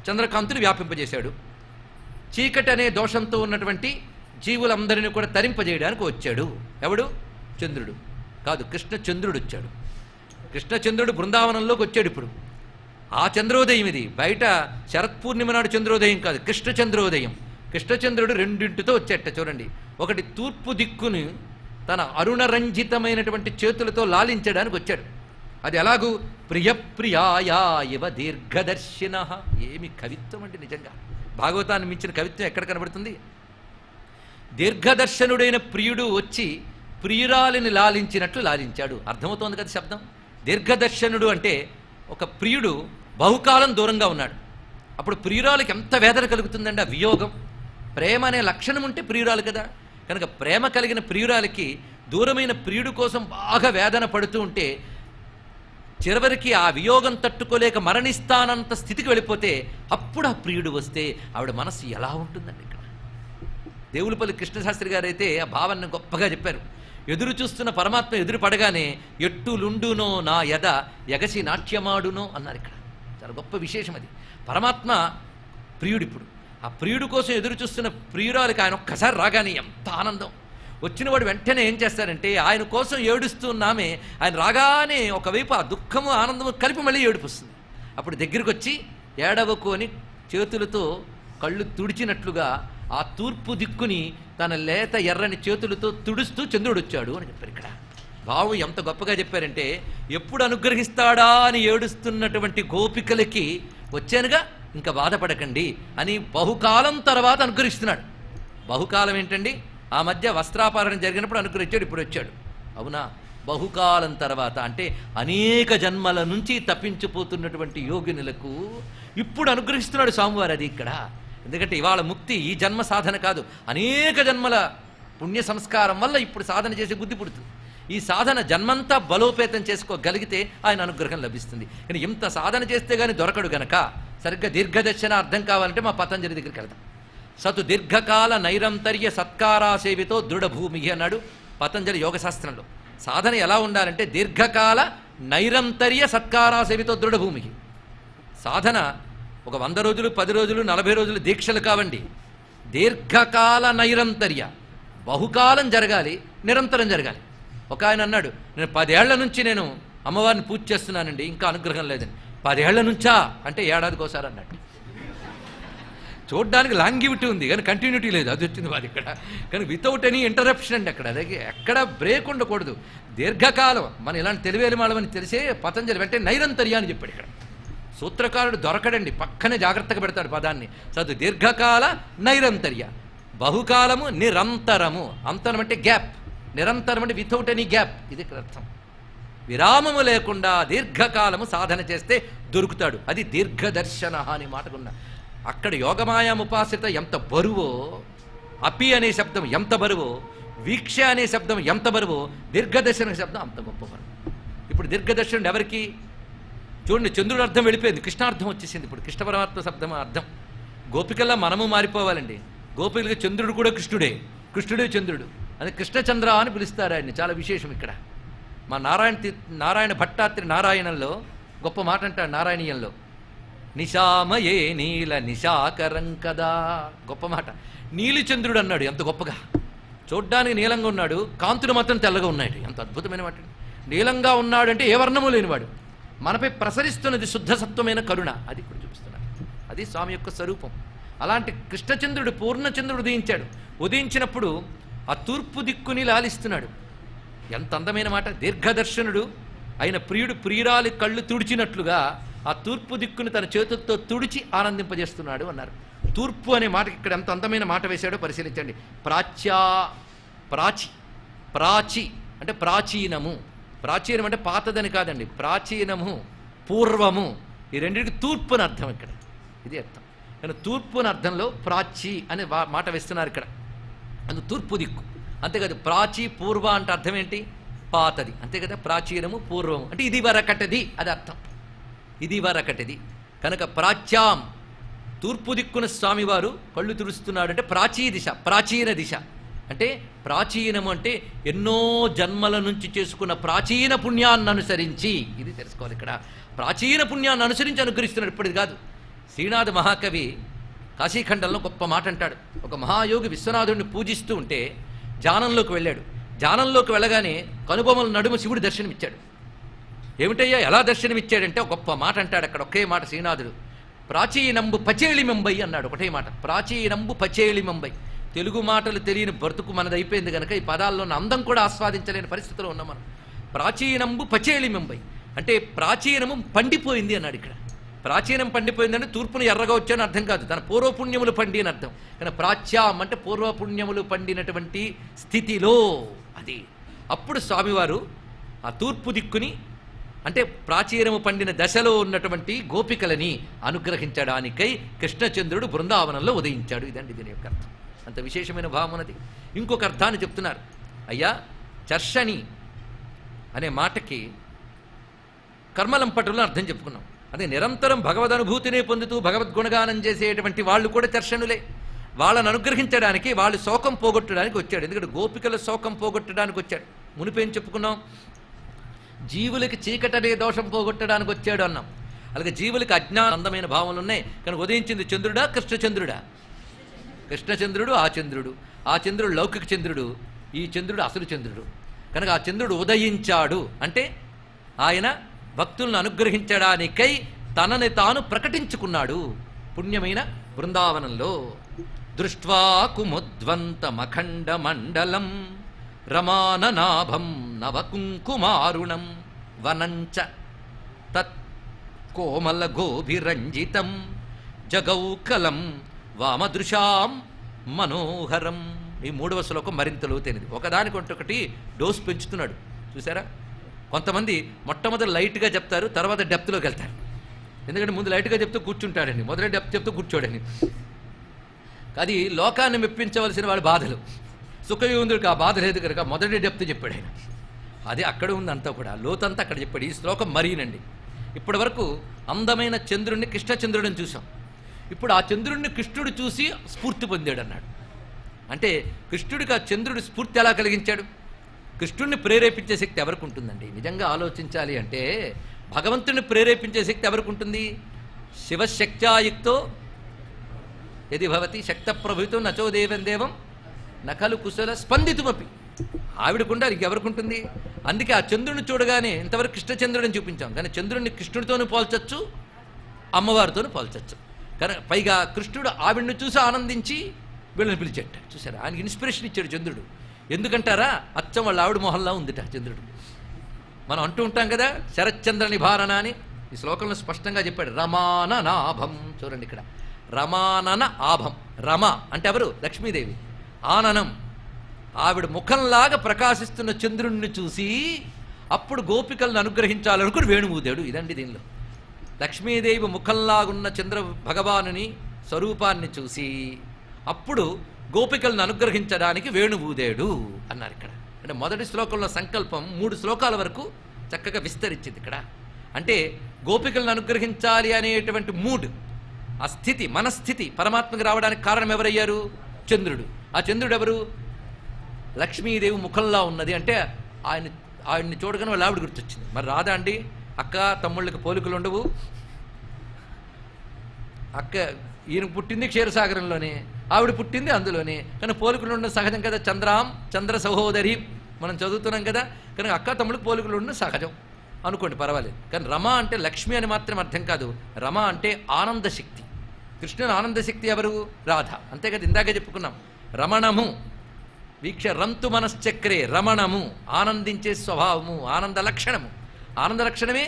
చంద్రకాంతుని వ్యాపింపజేశాడు. చీకటి అనే దోషంతో ఉన్నటువంటి జీవులందరినీ కూడా తరింపజేయడానికి వచ్చాడు. ఎవడు? చంద్రుడు కాదు, కృష్ణచంద్రుడు వచ్చాడు. కృష్ణచంద్రుడు బృందావనంలోకి వచ్చాడు. ఇప్పుడు ఆ చంద్రోదయం ఇది. బయట శరత్పూర్ణిమ నాడు చంద్రోదయం కాదు, కృష్ణచంద్రోదయం. కృష్ణచంద్రుడు రెండింటితో వచ్చేట చూడండి. ఒకటి తూర్పు దిక్కుని తన అరుణరంజితమైనటువంటి చేతులతో లాలించడానికి వచ్చాడు. అది ఎలాగూ ప్రియప్రియాయా ఇవ దీర్ఘదర్శిన. ఏమి కవిత్వం అండి నిజంగా. భాగవతాన్ని మించిన కవిత్వం ఎక్కడ కనబడుతుంది? దీర్ఘదర్శనుడైన ప్రియుడు వచ్చి ప్రియురాలిని లాలించినట్లు లాలించాడు. అర్థమవుతోంది కదా శబ్దం. దీర్ఘదర్శనుడు అంటే ఒక ప్రియుడు బహుకాలం దూరంగా ఉన్నాడు. అప్పుడు ప్రియురాలకి ఎంత వేదన కలుగుతుందండి, ఆ వియోగం. ప్రేమ అనే లక్షణం ఉంటే ప్రియురాలు కదా. కనుక ప్రేమ కలిగిన ప్రియురాలకి దూరమైన ప్రియుడు కోసం బాగా వేదన పడుతూ ఉంటే చివరికి ఆ వియోగం తట్టుకోలేక మరణిస్తానంత స్థితికి వెళ్ళిపోతే అప్పుడు ఆ ప్రియుడు వస్తే ఆవిడ మనసు ఎలా ఉంటుందండి. ఇక్కడ దేవులపల్లి కృష్ణశాస్త్రి గారు అయితే ఆ భావాన్ని గొప్పగా చెప్పారు. ఎదురు చూస్తున్న పరమాత్మ ఎదురు పడగానే ఎట్టులుండునో నా యద ఎగసి నాట్యమాడునో అన్నారు. ఇక్కడ చాలా గొప్ప విశేషం అది. పరమాత్మ ప్రియుడు. ఇప్పుడు ఆ ప్రియుడు కోసం ఎదురు చూస్తున్న ప్రియురాలకి ఆయన ఒక్కసారి రాగానే ఎంత ఆనందం. వచ్చినవాడు వెంటనే ఏం చేస్తారంటే ఆయన కోసం ఏడుస్తున్నామే, ఆయన రాగానే ఒకవైపు ఆ దుఃఖము ఆనందము కలిపి మళ్ళీ ఏడుపు వస్తుంది. అప్పుడు దగ్గరికి వచ్చి ఏడవకు అని చేతులతో కళ్ళు తుడిచినట్లుగా ఆ తూర్పు దిక్కుని తన లేత ఎర్రని చేతులతో తుడుస్తూ చంద్రుడు వచ్చాడు అని చెప్పారు. ఇక్కడ బావు ఎంత గొప్పగా చెప్పారంటే ఎప్పుడు అనుగ్రహిస్తాడా అని ఏడుస్తున్నటువంటి గోపికలకి వచ్చానుగా ఇంకా బాధపడకండి అని బహుకాలం తర్వాత అనుగ్రహిస్తున్నాడు. బహుకాలం ఏంటండి, ఆ మధ్య వస్త్రాపహరణ జరిగినప్పుడు అనుగ్రహించాడు, ఇప్పుడు వచ్చాడు. అవునా, బహుకాలం తర్వాత అంటే అనేక జన్మల నుంచి తప్పించిపోతున్నటువంటి యోగినులకు ఇప్పుడు అనుగ్రహిస్తున్నాడు స్వామివారు. అది ఇక్కడ ఎందుకంటే ఇవాళ ముక్తి ఈ జన్మ సాధన కాదు, అనేక జన్మల పుణ్య సంస్కారం వల్ల ఇప్పుడు సాధన చేసే బుద్ధి పుడుతుంది. ఈ సాధన జన్మంతా బలోపేతం చేసుకోగలిగితే ఆయన అనుగ్రహం లభిస్తుంది. కానీ ఇంత సాధన చేస్తే కానీ దొరకడు గనక సరిగ్గా దీర్ఘదర్శన అర్థం కావాలంటే మా పతంజలి దగ్గరికి వెళ్తాం. సతు దీర్ఘకాల నైరంతర్య సత్కారాసేవితో దృఢభూమి అన్నాడు పతంజలి యోగశాస్త్రంలో. సాధన ఎలా ఉండాలంటే దీర్ఘకాల నైరంతర్య సత్కారాసేవితో దృఢభూమికి. సాధన ఒక 100 రోజులు 10 రోజులు 40 రోజులు దీక్షలు కావండి. దీర్ఘకాల నైరంతర్య, బహుకాలం జరగాలి, నిరంతరం జరగాలి. ఒక ఆయన అన్నాడు, నేను 10 ఏళ్ల నుంచి నేను అమ్మవారిని పూజ చేస్తున్నానండి, ఇంకా అనుగ్రహం లేదని. 10 ఏళ్ల నుంచా అంటే ఏడాదికి ఒకసారి అన్నట్టు. చూడ్డానికి లాంగివిటీ ఉంది కానీ కంటిన్యూటీ లేదు, అది వచ్చింది వాది ఇక్కడ. కానీ వితౌట్ ఎనీ ఇంటరప్షన్ అండి అక్కడ. అదే ఎక్కడ బ్రేక్ ఉండకూడదు. దీర్ఘకాలం మన ఇలాంటి తెలివేలి మాడమని తెలిసే పతంజలి వెంటనే నైరంతర్య అని చెప్పాడు. ఇక్కడ సూత్రకారుడు దొరకడండి, పక్కనే జాగ్రత్తగా పెడతాడు పదాన్ని. చదువు దీర్ఘకాల నైరంతర్య, బహుకాలము నిరంతరము. అంతరం అంటే గ్యాప్, నిరంతరం అంటే వితౌట్ ఎనీ గ్యాప్. ఇది ఇక్కడ అర్థం. విరామము లేకుండా దీర్ఘకాలము సాధన చేస్తే దొరుకుతాడు. అది దీర్ఘదర్శన అని మాటకున్నా. అక్కడ యోగమాయాముపాసిత ఎంత బరువో, అపి అనే శబ్దం ఎంత బరువో, వీక్ష అనే శబ్దం ఎంత బరువో, దీర్ఘదర్శన శబ్దం అంత గొప్ప బరువు. ఇప్పుడు దీర్ఘదర్శనుడు ఎవరికి చూడండి, చంద్రుడు అర్థం వెళ్ళిపోయింది, కృష్ణార్థం వచ్చేసింది. ఇప్పుడు కృష్ణ పరమాత్మ శబ్దం అర్థం. గోపికల్లా మనము మారిపోవాలండి. గోపికలకి చంద్రుడు కూడా కృష్ణుడే, కృష్ణుడే చంద్రుడు. అది కృష్ణచంద్ర అని పిలుస్తారు ఆయన్ని. చాలా విశేషం ఇక్కడ. మా నారాయణ భట్టాత్రి నారాయణంలో గొప్ప మాట అంటాడు. నారాయణీయంలో నిశామయే నీల నిశాకరం కదా, గొప్ప మాట. నీలిచంద్రుడు అన్నాడు ఎంత గొప్పగా. చూడ్డానికి నీలంగా ఉన్నాడు, కాంతులు మాత్రం తెల్లగా ఉన్నాయి. ఎంత అద్భుతమైన మాట. నీలంగా ఉన్నాడంటే ఏ వర్ణము లేనివాడు. మనపై ప్రసరిస్తున్నది శుద్ధసత్వమైన కరుణ. అది ఇప్పుడు చూపిస్తున్నాడు. అది స్వామి యొక్క స్వరూపం. అలాంటి కృష్ణచంద్రుడు పూర్ణచంద్రుడు ఉదయించాడు. ఉదయించినప్పుడు ఆ తూర్పు దిక్కుని లాలిస్తున్నాడు. ఎంత అందమైన మాట. దీర్ఘదర్శనుడు అయిన ప్రియుడు ప్రియురాలి కళ్ళు తుడిచినట్లుగా ఆ తూర్పు దిక్కుని తన చేతులతో తుడిచి ఆనందింపజేస్తున్నాడు అన్నారు. తూర్పు అనే మాటకి ఇక్కడ ఎంత అందమైన మాట వేశాడో పరిశీలించండి. ప్రాచి అంటే ప్రాచీనము. ప్రాచీనం అంటే పాతదని కాదండి, ప్రాచీనము, పూర్వము. ఈ రెండింటికి తూర్పు అని అర్థం ఇక్కడ. ఇది అర్థం. కానీ తూర్పు అని అర్థంలో ప్రాచి అనే మాట వేస్తున్నారు ఇక్కడ. అందుకు తూర్పు దిక్కు. అంతేకాదు ప్రాచీ పూర్వ అంటే అర్థం ఏంటి? పాతది. అంతే కదా. ప్రాచీనము పూర్వము అంటే ఇది వరకటది, అది అర్థం. ఇది వరకటది. కనుక ప్రాచ్యాం, తూర్పు దిక్కున స్వామివారు కళ్ళు తుడుస్తున్నాడు అంటే ప్రాచీ దిశ, ప్రాచీన దిశ. అంటే ప్రాచీనము అంటే ఎన్నో జన్మల నుంచి చేసుకున్న ప్రాచీన పుణ్యాన్ని అనుసరించి, ఇది తెలుసుకోవాలి ఇక్కడ. ప్రాచీన పుణ్యాన్ని అనుసరించి అనుగ్రహిస్తున్నాడు. ఇప్పటిది కాదు. శ్రీనాథ మహాకవి కాశీఖండంలో గొప్ప మాట అంటాడు. ఒక మహాయోగి విశ్వనాథుడిని పూజిస్తూ ఉంటే ధ్యానంలోకి వెళ్ళాడు. ధ్యానంలోకి వెళ్ళగానే కనుబొమ్మల నడుమ శివుడు దర్శనమిచ్చాడు. ఏమిటయ్యా ఎలా దర్శనమిచ్చాడంటే ఒక గొప్ప మాట అంటాడు అక్కడ. ఒకే మాట శ్రీనాథుడు. ప్రాచీనంబు పచేళి ముంబై అన్నాడు. ఒకటే మాట, ప్రాచీనంబు పచేళి ముంబై. తెలుగు మాటలు తెలియని బ్రతుకు మనది అయిపోయింది కనుక ఈ పదాల్లో ఉన్న అందం కూడా ఆస్వాదించలేని పరిస్థితిలో ఉన్నాం మనం. ప్రాచీనంబు పచేళి ముంబై అంటే ప్రాచీనము పండిపోయింది అన్నాడు ఇక్కడ. ప్రాచీనం పండిపోయిందంటే తూర్పును ఎర్రగా వచ్చాని అర్థం కాదు, తన పూర్వపుణ్యములు పండి అని అర్థం. కానీ ప్రాచ్యాం అంటే పూర్వపుణ్యములు పండినటువంటి స్థితిలో. అది అప్పుడు స్వామివారు ఆ తూర్పు దిక్కుని అంటే ప్రాచీనము పండిన దశలో ఉన్నటువంటి గోపికలని అనుగ్రహించడానికై కృష్ణచంద్రుడు బృందావనంలో ఉదయించాడు. ఇదండి దీని యొక్క అర్థం. అంత విశేషమైన భావం ఉన్నది. ఇంకొక అర్థాన్ని చెప్తున్నారు. అయ్యా, చర్షణి అనే మాటకి కర్మలంపటులను అర్థం చెప్పుకున్నాం. అదే నిరంతరం భగవదనుభూతినే పొందుతూ భగవద్గుణగానం చేసేటువంటి వాళ్ళు కూడా చర్షణులే. వాళ్ళని అనుగ్రహించడానికి, వాళ్ళు శోకం పోగొట్టడానికి వచ్చాడు. ఎందుకంటే గోపికల శోకం పోగొట్టడానికి వచ్చాడు. మునిపేం చెప్పుకున్నాం? జీవులకి చీకటనే దోషం పోగొట్టడానికి వచ్చాడు అన్నాం. అలాగే జీవులకి అజ్ఞానందమైన భావనలు ఉన్నాయి. కనుక ఉదయించింది చంద్రుడా కృష్ణచంద్రుడా? కృష్ణచంద్రుడు ఆ చంద్రుడు. ఆ చంద్రుడు లౌకిక చంద్రుడు, ఈ చంద్రుడు అసలు చంద్రుడు. కనుక ఆ చంద్రుడు ఉదయించాడు అంటే ఆయన భక్తులను అనుగ్రహించడానికై తనని తాను ప్రకటించుకున్నాడు పుణ్యమైన బృందావనంలో. దృష్ట్వా కుముద్వంతమఖండ మండలం రమాననాభం నవకుంకుమారుణం వనంచ తత్ కోమల గోభిరంజితం జగౌకలం వామదృశాం మనోహరం. ఈ 3వ శ్లోకం మరింత లోతైనది. ఒకదానికొకటి డోస్ పెంచుతున్నాడు. చూసారా? కొంతమంది మొట్టమొదటి లైట్గా చెప్తారు, తర్వాత డెప్త్లోకి వెళ్తారు. ఎందుకంటే ముందు లైట్గా చెప్తూ కూర్చుంటాడని, మొదటి డెప్త్ చెప్తూ కూర్చోడని. అది లోకాన్ని మెప్పించవలసిన వాడి బాధలు. సుఖయోగుడికి ఆ బాధ లేదు కనుక మొదటి డెప్త్ చెప్పాడు ఆయన. అది అక్కడ ఉంది అంతా కూడా, లోతంతా అక్కడ చెప్పాడు. ఈ శ్లోకం మరీనండి. ఇప్పటి వరకు అందమైన చంద్రుడిని కృష్ణచంద్రుడిని చూసాం. ఇప్పుడు ఆ చంద్రుడిని కృష్ణుడు చూసి స్ఫూర్తి పొందాడు అన్నాడు. అంటే కృష్ణుడికి ఆ చంద్రుడి స్ఫూర్తి ఎలా కలిగించాడు? కృష్ణుడిని ప్రేరేపించే శక్తి ఎవరికి ఉంటుందండి? నిజంగా ఆలోచించాలి అంటే భగవంతుడిని ప్రేరేపించే శక్తి ఎవరికి ఉంటుంది? శివశక్త్యాయుక్తో యది భవతి శక్త ప్రభృతం నచో దేవం దేవం నకలు కుశల స్పందితుమపి. ఆవిడకుండా ఇంకెవరికి ఉంటుంది? అందుకే ఆ చంద్రుడిని చూడగానే ఇంతవరకు కృష్ణచంద్రుడిని చూపించాం, కానీ చంద్రుడిని కృష్ణుడితోనూ పోల్చొచ్చు, అమ్మవారితోనూ పోల్చొచ్చు. కానీ పైగా కృష్ణుడు ఆవిడ్ని చూసి ఆనందించి వీళ్ళని పిలిచేట. చూసారా? ఆయనకి ఇన్స్పిరేషన్ ఇచ్చాడు చంద్రుడు. ఎందుకంటారా? అచ్చం వాళ్ళ ఆవిడ మొహల్లా ఉందిట చంద్రుడు. మనం అంటూ ఉంటాం కదా, శరశ్చంద్ర నిభారణ అని. ఈ శ్లోకంలో స్పష్టంగా చెప్పాడు. రమాననాభం. చూడండి ఇక్కడ, రమానన ఆభం. రమ అంటే ఎవరు? లక్ష్మీదేవి. ఆననం, ఆవిడ ముఖంలాగా ప్రకాశిస్తున్న చంద్రుణ్ణి చూసి అప్పుడు గోపికలను అనుగ్రహించాలనుకుని వేణుమూదాడు. ఇదండి దీనిలో. లక్ష్మీదేవి ముఖంలాగున్న చంద్ర భగవానుని స్వరూపాన్ని చూసి అప్పుడు గోపికలను అనుగ్రహించడానికి వేణుమూదాడు అన్నారు ఇక్కడ. అంటే మొదటి శ్లోకంలో సంకల్పం 3 శ్లోకాల వరకు చక్కగా విస్తరించింది ఇక్కడ. అంటే గోపికలను అనుగ్రహించాలి అనేటువంటి మూడ్, ఆ స్థితి, మనస్థితి పరమాత్మకి రావడానికి కారణం ఎవరయ్యారు? చంద్రుడు. ఆ చంద్రుడు ఎవరు? లక్ష్మీదేవి ముఖంలా ఉన్నది. అంటే ఆయన్ని చూడగానే వాళ్ళ ఆవిడ గుర్తొచ్చింది. మరి రాదా అండి? అక్క తమ్ముళ్ళకి పోలికలు ఉండవు. అక్క ఈయన పుట్టింది క్షీరసాగరంలోనే, ఆవిడ పుట్టింది అందులోనే, కానీ పోలికలు ఉండడం సహజం కదా. చంద్ర సహోదరి మనం చదువుతున్నాం కదా. కనుక అక్క తమ్ముళ్ళకి పోలికలు ఉండడం సహజం అనుకోండి, పర్వాలేదు. కానీ రమ అంటే లక్ష్మి అని మాత్రం అర్థం కాదు. రమ అంటే ఆనందశక్తి. కృష్ణుని ఆనందశక్తి ఎవరు? రాధ. అంతే కదా, ఇందాకే చెప్పుకున్నాం. రమణము వీక్ష రంతు మనశ్చక్రే. రమణము ఆనందించే స్వభావము, ఆనంద లక్షణము. ఆనంద లక్షణమే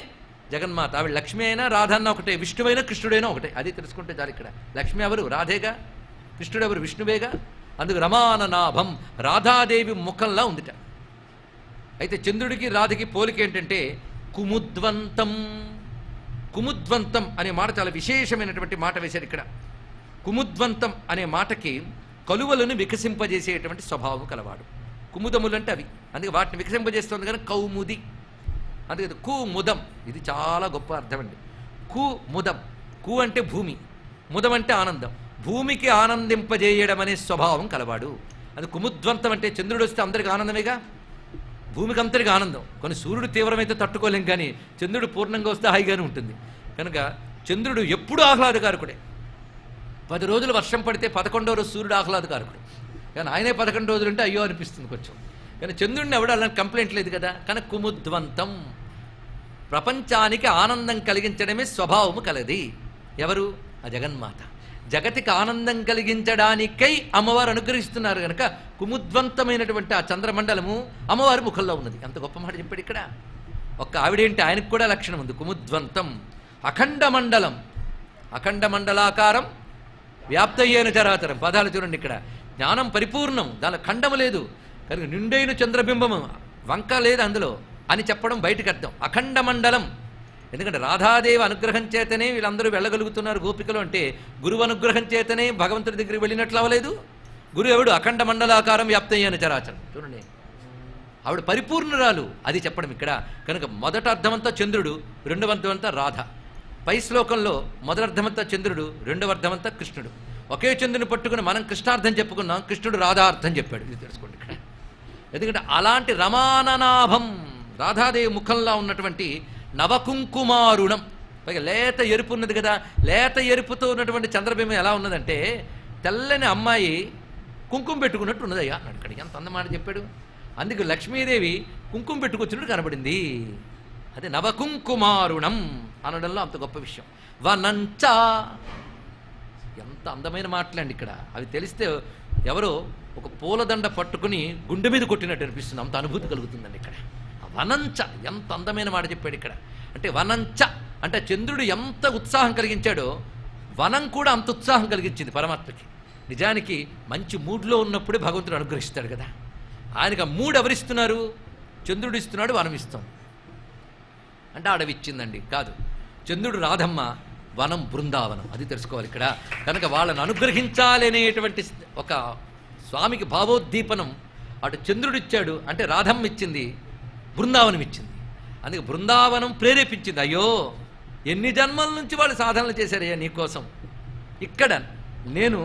జగన్మాత. ఆవిడ లక్ష్మి అయినా రాధ అన్న ఒకటే, విష్ణువైనా కృష్ణుడైనా ఒకటే. అది తెలుసుకుంటే చాలు. ఇక్కడ లక్ష్మి ఎవరు? రాధేగా. కృష్ణుడు ఎవరు? విష్ణువేగా. అందుకు రమాననాభం, రాధాదేవి ముఖంలా ఉందిట. అయితే చంద్రుడికి రాధకి పోలిక ఏంటంటే కుముద్వంతం. కుముద్వంతం అనే మాట చాలా విశేషమైనటువంటి మాట వేశారు ఇక్కడ. కుముద్వంతం అనే మాటకి కలువలను వికసింపజేసేటువంటి స్వభావం కలవాడు. కుముదములు అంటే అవి, అందుకే వాటిని వికసింపజేస్తుంది కానీ కౌముది. అందుకే కుముదం, ఇది చాలా గొప్ప అర్థం అండి. కుముదం. కు అంటే భూమి, ముదం అంటే ఆనందం. భూమికి ఆనందింపజేయడం అనే స్వభావం కలవాడు. అది కుముద్వంతం అంటే చంద్రుడు వస్తే అందరికి ఆనందమేగా, భూమికి అంతరికి ఆనందం. కొన్ని సూర్యుడు తీవ్రమైతే తట్టుకోలేం, కానీ చంద్రుడు పూర్ణంగా వస్తే హాయిగానే ఉంటుంది. కనుక చంద్రుడు ఎప్పుడూ ఆహ్లాదకారకుడే. 10 రోజులు వర్షం పడితే 11వ రోజు సూర్యుడు ఆహ్లాదకారకుడు. కానీ ఆయనే 11 రోజులు అంటే అయ్యో అనిపిస్తుంది కొంచెం. కానీ చంద్రుడిని ఎవడు అలాంటి కంప్లైంట్ లేదు కదా. కనుక కుముద్వంతం, ప్రపంచానికి ఆనందం కలిగించడమే స్వభావము కలది. ఎవరు? ఆ జగన్మాత. జగతికి ఆనందం కలిగించడానికై అమ్మవారు అనుగ్రహిస్తున్నారు కనుక కుముద్వంతమైనటువంటి ఆ చంద్రమండలము అమ్మవారి ముఖంలో ఉన్నది. అంత గొప్ప మాట చెప్పాడు ఇక్కడ. ఒక్క ఆవిడేంటి, ఆయనకు కూడా లక్షణం ఉంది. కుముద్వంతం అఖండ మండలం. అఖండ మండలాకారం వ్యాప్తయ్యేన చరాచరం. పదాలు చూడండి ఇక్కడ. జ్ఞానం పరిపూర్ణం, దాని ఖండము లేదు. కనుక నిండైన చంద్రబింబము, వంక లేదు అందులో. అని చెప్పడం బయటికి అర్థం. అఖండ మండలం, ఎందుకంటే రాధాదేవి అనుగ్రహం చేతనే వీళ్ళందరూ వెళ్ళగలుగుతున్నారు గోపికలు అంటే, గురువు అనుగ్రహం చేతనే భగవంతుడి దగ్గరికి వెళ్ళినట్లు అవ్వలేదు. గురువు ఎవడు? అఖండ మండలాకారం వ్యాప్తయ్యాను చరాచరం. చూడండి, ఆవిడ పరిపూర్ణురాలు, అది చెప్పడం ఇక్కడ. కనుక మొదట అర్థమంతా చంద్రుడు, రెండవ అర్థమంతా రాధ. పై శ్లోకంలో మొదటి అర్థమంతా చంద్రుడు, రెండవ అర్థమంతా కృష్ణుడు. ఒకే చంద్రుని పట్టుకుని మనం కృష్ణార్థం చెప్పుకున్నాం, కృష్ణుడు రాధార్థం చెప్పాడు. ఇది తెలుసుకోండి ఇక్కడ. ఎందుకంటే అలాంటి రమాననాభం, రాధాదేవి ముఖంలో ఉన్నటువంటి నవకుంకుమారుణం, పైగా లేత ఎరుపు ఉన్నది కదా, లేత ఎరుపుతో ఉన్నటువంటి చంద్రబింబం ఎలా ఉన్నదంటే, తెల్లని అమ్మాయి కుంకుమ పెట్టుకున్నట్టు ఉన్నదయ్యా అన్నాడు. ఇక్కడ ఎంత అందమాట చెప్పాడు. అందుకు లక్ష్మీదేవి కుంకుమ పెట్టుకొచ్చినట్టు కనబడింది. అదే నవకుంకుమారుణం అనడంలో అంత గొప్ప విషయం. వనంచ, ఎంత అందమైన మాటలండి ఇక్కడ. అవి తెలిస్తే ఎవరో ఒక పూలదండ పట్టుకుని గుండె మీద కొట్టినట్టు అనిపిస్తుంది, అంత అనుభూతి కలుగుతుందండి ఇక్కడ. వనంచ, ఎంత అందమైన మాట చెప్పాడు ఇక్కడ. అంటే వనంచ అంటే చంద్రుడు ఎంత ఉత్సాహం కలిగించాడో వనం కూడా అంత ఉత్సాహం కలిగించింది పరమాత్మకి. నిజానికి మంచి మూడ్లో ఉన్నప్పుడే భగవంతుడు అనుగ్రహిస్తాడు కదా. ఆయనకు ఆ మూడు ఎవరిస్తున్నారు? చంద్రుడు ఇస్తున్నాడు, వనం ఇస్తాం. అంటే అడవిచ్చిందండి కాదు, చంద్రుడు రాధమ్మ, వనం బృందావనం, అది తెలుసుకోవాలి ఇక్కడ. కనుక వాళ్ళని అనుగ్రహించాలి అనేటువంటి ఒక స్వామికి భావోద్దీపనం అటు చంద్రుడిచ్చాడు, అంటే రాధమ్మ ఇచ్చింది, బృందావనం ఇచ్చింది. అందుకే బృందావనం ప్రేరేపించింది. అయ్యో ఎన్ని జన్మల నుంచి వాళ్ళు సాధనలు చేశారయ్యా నీకోసం, ఇక్కడ నేను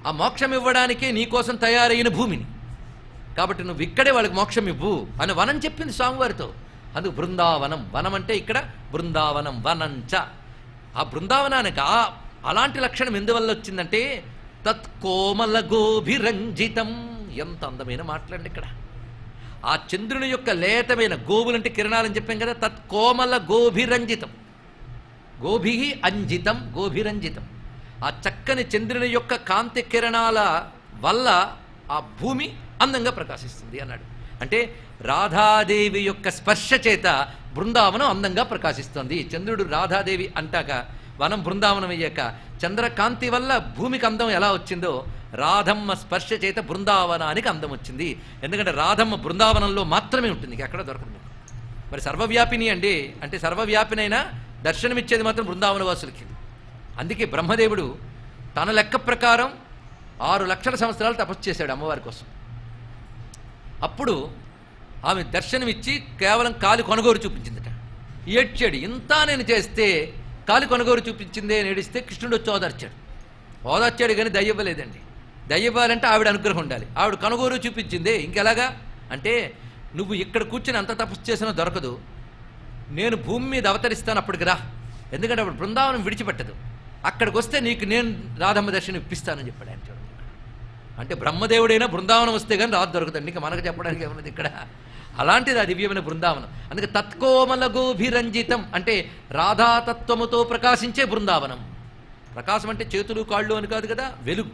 ఆ మోక్షం ఇవ్వడానికే నీకోసం తయారైన భూమిని, కాబట్టి నువ్వు ఇక్కడే వాళ్ళకి మోక్షం ఇవ్వు అని వనం చెప్పింది స్వామివారితో. అందుకు బృందావనం, వనం అంటే ఇక్కడ బృందావనం, వనంచ. ఆ బృందావనానికి అలాంటి లక్షణం ఎందువల్ల వచ్చిందంటే తత్కోమల గోభిరంజితం. ఎంత అందమైన మాట్లాడండి ఇక్కడ. ఆ చంద్రుని యొక్క లేతమైన, గోవులంటే కిరణాలని చెప్పాం కదా, తత్కోమల గోభిరంజితం, గోభి అంజితం, గోభిరంజితం. ఆ చక్కని చంద్రుని యొక్క కాంతి కిరణాల వల్ల ఆ భూమి అందంగా ప్రకాశిస్తుంది అన్నాడు. అంటే రాధాదేవి యొక్క స్పర్శ చేత బృందావనం అందంగా ప్రకాశిస్తుంది. చంద్రుడు రాధాదేవి అంటాక వనం బృందావనం అయ్యాక చంద్రకాంతి వల్ల భూమికి అందం ఎలా వచ్చిందో రాధమ్మ స్పర్శ చేత బృందావనానికి అందం వచ్చింది. ఎందుకంటే రాధమ్మ బృందావనంలో మాత్రమే ఉంటుంది, ఎక్కడ దొరకదు. మరి సర్వవ్యాపిని అండి, అంటే సర్వవ్యాపినైనా దర్శనమిచ్చేది మాత్రం బృందావన వాసులకి. అందుకే బ్రహ్మదేవుడు తన లెక్క ప్రకారం 6 లక్షల సంవత్సరాలు తపస్సు చేశాడు అమ్మవారి కోసం. అప్పుడు ఆమె దర్శనమిచ్చి కేవలం కాలి కొనగోరు చూపించిందట. ఏడ్చాడు, ఇంత నేను చేస్తే కాలి కొనగోరు చూపించిందే అని ఏడిస్తే కృష్ణుడు వచ్చి ఓదార్చాడు. ఓదార్చాడు కానీ దయ ఇవ్వలేదండి. దయ ఇవ్వాలంటే ఆవిడ అనుగ్రహం ఉండాలి. ఆవిడ కొనగోరు చూపించిందే, ఇంకెలాగా అంటే నువ్వు ఇక్కడ కూర్చొని అంత తపస్సు చేసినా దొరకదు, నేను భూమి మీద అవతరిస్తాను అప్పటికి రా, ఎందుకంటే అప్పుడు బృందావనం విడిచిపెట్టదు, అక్కడికి వస్తే నీకు నేను రాధమ్మ దర్శనం ఇప్పిస్తానని చెప్పాడు ఆయన. చూడండి, అంటే బ్రహ్మదేవుడైనా బృందావనం వస్తే కానీ రాదు దొరకదండి, ఇంకా మనకు చెప్పడానికి ఏమన్నది ఇక్కడ. అలాంటిది ఆ దివ్యమైన బృందావనం. అందుకే తత్కోమల గోభిరంజితం అంటే రాధాతత్వముతో ప్రకాశించే బృందావనం. ప్రకాశం అంటే చేతులు కాళ్ళు అని కాదు కదా, వెలుగు.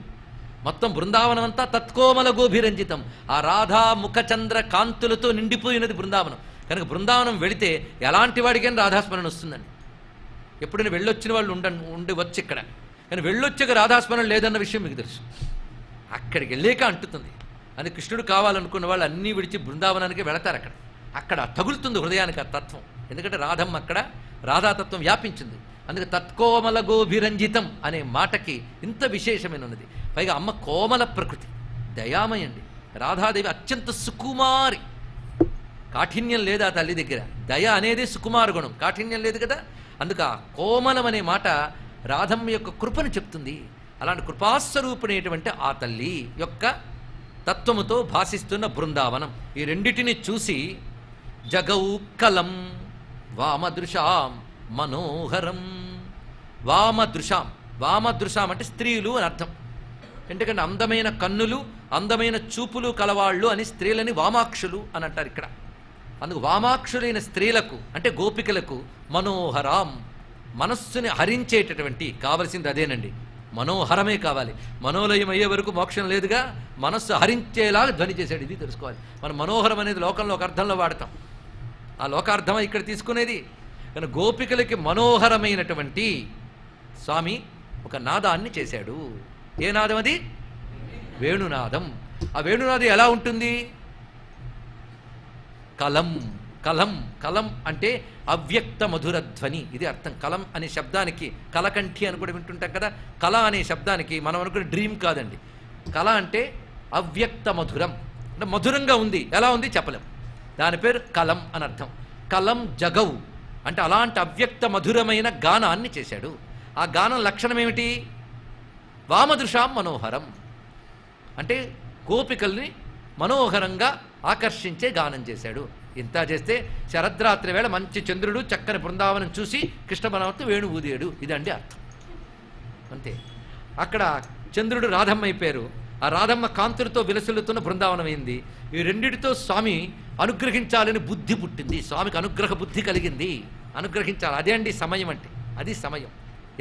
మొత్తం బృందావనం అంతా తత్కోమల గోభిరంజితం, ఆ రాధా ముఖచంద్ర కాంతులతో నిండిపోయినది బృందావనం. కనుక బృందావనం వెళితే ఎలాంటి వాడికైనా రాధాస్మరణ వస్తుందండి. ఎప్పుడైనా వెళ్ళొచ్చిన వాళ్ళు ఉండి వచ్చి ఇక్కడ, కానీ వెళ్ళొచ్చాక రాధాస్మరణ లేదన్న విషయం మీకు తెలుసు. అక్కడికి వెళ్ళాక అంటుతుంది. అని కృష్ణుడు కావాలనుకున్న వాళ్ళు అన్నీ విడిచి బృందావనానికి వెళతారు. అక్కడ తగులుతుంది హృదయానికి ఆ తత్వం. ఎందుకంటే రాధమ్మ అక్కడ రాధాతత్వం వ్యాపించింది. అందుకే తత్కోమల గోభిరంజితం అనే మాటకి ఇంత విశేషమైన ఉన్నది. పైగా అమ్మ కోమల ప్రకృతి, దయామయండి. రాధాదేవి అత్యంత సుకుమారి, కాఠిన్యం లేదు ఆ తల్లి దగ్గర. దయ అనేది సుకుమార గుణం, కాఠిన్యం లేదు కదా. అందుకు ఆ కోమలం అనే మాట రాధమ్మ యొక్క కృపను చెప్తుంది. అలాంటి కృపాస్వరూపిణైనటువంటి ఆ తల్లి యొక్క తత్వముతో భాషిస్తున్న బృందావనం. ఈ రెండిటిని చూసి జగౌకలం వామదృశాం మనోహరం. వామదృశాం, వామదృశాం అంటే స్త్రీలు అని అర్థం. ఎందుకంటే అందమైన కన్నులు, అందమైన చూపులు కలవాళ్ళు అని స్త్రీలని వామాక్షులు అని అంటారు ఇక్కడ. అందుకు వామాక్షులైన స్త్రీలకు అంటే గోపికలకు మనోహరాం, మనస్సుని హరించేటటువంటి, కావలసింది అదేనండి, మనోహరమే కావాలి. మనోలయం అయ్యే వరకు మోక్షం లేదుగా, మనస్సు హరించేలాగా ధ్వని చేశాడు. ఇది తెలుసుకోవాలి. మనం మనోహరం అనేది లోకంలో ఒక అర్థంలో వాడతాం, ఆ లోకార్థమా ఇక్కడ తీసుకునేది. కానీ గోపికలకి మనోహరమైనటువంటి స్వామి ఒక నాదాన్ని చేశాడు. ఏ నాదం అది? వేణునాదం. ఆ వేణునాదం ఎలా ఉంటుంది? కలం, కలం. కలం అంటే అవ్యక్త మధుర ధ్వని, ఇది అర్థం. కలం అనే శబ్దానికి కలకంఠి అని కూడా వింటుంటాం కదా. కళ అనే శబ్దానికి మనం అనుకునే డ్రీమ్ కాదండి. కళ అంటే అవ్యక్త మధురం, అంటే మధురంగా ఉంది. ఎలా ఉంది చెప్పలేం, దాని పేరు కలం అని అర్థం. కలం జగవు అంటే అలాంటి అవ్యక్త మధురమైన గానాన్ని చేశాడు. ఆ గానం లక్షణం ఏమిటి? వామదృశాం మనోహరం, అంటే గోపికల్ని మనోహరంగా ఆకర్షించే గానం చేశాడు. ఇంత చేస్తే శరద్రాత్రి వేళ మంచి చంద్రుడు చక్కని బృందావనం చూసి కృష్ణ పరమాత్మ వేణు ఊదేడు, ఇదండి అర్థం. అంతే. అక్కడ చంద్రుడు రాధమ్మ అయిపోయారు. ఆ రాధమ్మ కాంతులతో విలసిల్లుతున్న బృందావనం అయింది. ఈ రెండిటితో స్వామి అనుగ్రహించాలని బుద్ధి పుట్టింది. స్వామికి అనుగ్రహ బుద్ధి కలిగింది. అనుగ్రహించాలి, అదే అండి సమయం అంటే. అది సమయం.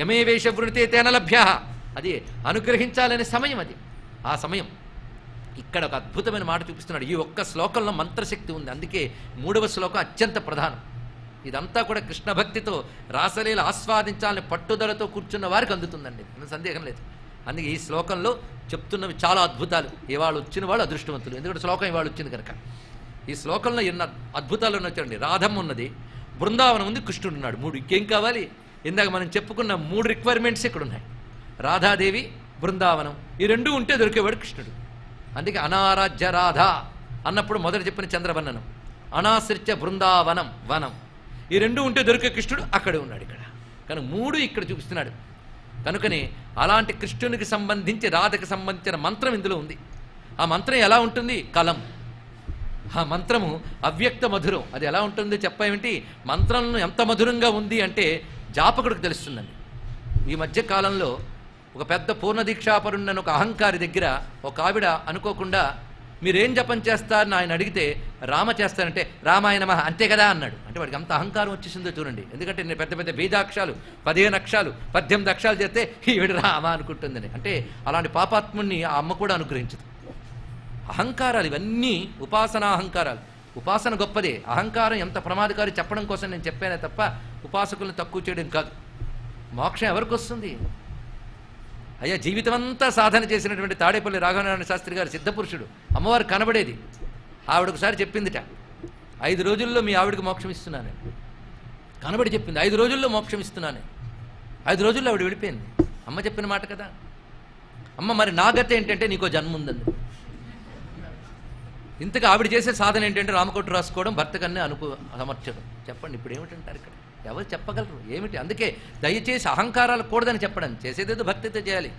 యమే వేష వృణితే తేన లభ్య, అది అనుగ్రహించాలనే సమయం. అది ఆ సమయం. ఇక్కడ ఒక అద్భుతమైన మాట చూపిస్తున్నాడు. ఈ ఒక్క శ్లోకంలో మంత్రశక్తి ఉంది. అందుకే 3వ శ్లోకం అత్యంత ప్రధానం. ఇదంతా కూడా కృష్ణ భక్తితో రాసలీల ఆస్వాదించాలని పట్టుదలతో కూర్చున్న వారికి అందుతుందండి, సందేహం లేదు. అందుకే ఈ శ్లోకంలో చెప్తున్నవి చాలా అద్భుతాలు. ఇవాళ వచ్చిన వాళ్ళు అదృష్టవంతులు, ఎందుకంటే శ్లోకం ఇవాళ వచ్చింది కనుక. ఈ శ్లోకంలో ఎన్న అద్భుతాలు వచ్చాయండి. రాధమ్మ ఉన్నది, బృందావనం ఉంది, కృష్ణుడు ఉన్నాడు. 3 ఇంకేం కావాలి? ఇందాక మనం చెప్పుకున్న 3 రిక్వైర్మెంట్స్ ఇక్కడ ఉన్నాయి. రాధాదేవి, బృందావనం, ఈ 2 ఉంటే దొరికేవాడు కృష్ణుడు. అందుకే అనారాధ్య రాధ అన్నప్పుడు మొదట చెప్పిన చంద్రవర్ణనం, అనాశ్రిత్య బృందావనం వనం, ఈ 2 ఉంటే దొరికే కృష్ణుడు అక్కడే ఉన్నాడు. ఇక్కడ కానీ 3 ఇక్కడ చూపిస్తున్నాడు. కనుకనే అలాంటి కృష్ణునికి సంబంధించి రాధకు సంబంధించిన మంత్రం ఇందులో ఉంది. ఆ మంత్రం ఎలా ఉంటుంది? కలం. ఆ మంత్రము అవ్యక్త మధురం. అది ఎలా ఉంటుందో చెప్పేమిటి? మంత్రంలో ఎంత మధురంగా ఉంది అంటే జాపకుడికి తెలుస్తుందండి. ఈ మధ్య కాలంలో ఒక పెద్ద పూర్ణదీక్షాపరుణ్ణని ఒక అహంకారి దగ్గర ఒక ఆవిడ అనుకోకుండా మీరేం జపం చేస్తారని ఆయన అడిగితే రామ చేస్తానంటే రామాయణమ అంతే కదా అన్నాడు. అంటే వాడికి అంత అహంకారం వచ్చేసిందో చూడండి. ఎందుకంటే నేను పెద్ద పెద్ద బీజాక్షరాలు 15 అక్షరాలు 18 అక్షరాలు చేస్తే ఈవిడ రామ అనుకుంటుందని. అంటే అలాంటి పాపాత్ముడిని ఆ అమ్మ కూడా అనుగ్రహించదు. అహంకారాలు ఇవన్నీ ఉపాసనా అహంకారాలు. ఉపాసన గొప్పదే, అహంకారం ఎంత ప్రమాదకారి చెప్పడం కోసం నేను చెప్పానే తప్ప ఉపాసకులను తక్కువ చేయడం కాదు. మోక్షం ఎవరికి వస్తుంది? అయ్యా, జీవితమంతా సాధన చేసినటువంటి తాడేపల్లి రాఘవనారాయణ శాస్త్రి గారు సిద్ధపురుషుడు, అమ్మవారు కనబడేది. ఆవిడ ఒకసారి చెప్పిందిట, 5 రోజుల్లో మీ ఆవిడకి మోక్షం ఇస్తున్నాను. కనబడి చెప్పింది, 5 రోజుల్లో మోక్షం ఇస్తున్నాను. 5 రోజుల్లో ఆవిడ వెళ్ళిపోయింది. అమ్మ చెప్పిన మాట కదా. అమ్మ మరి నా గతి ఏంటంటే నీకో జన్మ ఉందండి. ఇంతగా ఆవిడ చేసే సాధన ఏంటంటే రామకోటి రాసుకోవడం, భర్తకన్నే సమర్చడం. చెప్పండి ఇప్పుడు ఏమిటంటారు ఇక్కడ? ఎవరు చెప్పగలరు ఏమిటి? అందుకే దయచేసి అహంకారాలు కూడదని చెప్పడం, చేసేదేదో భక్తితో చేయాలి.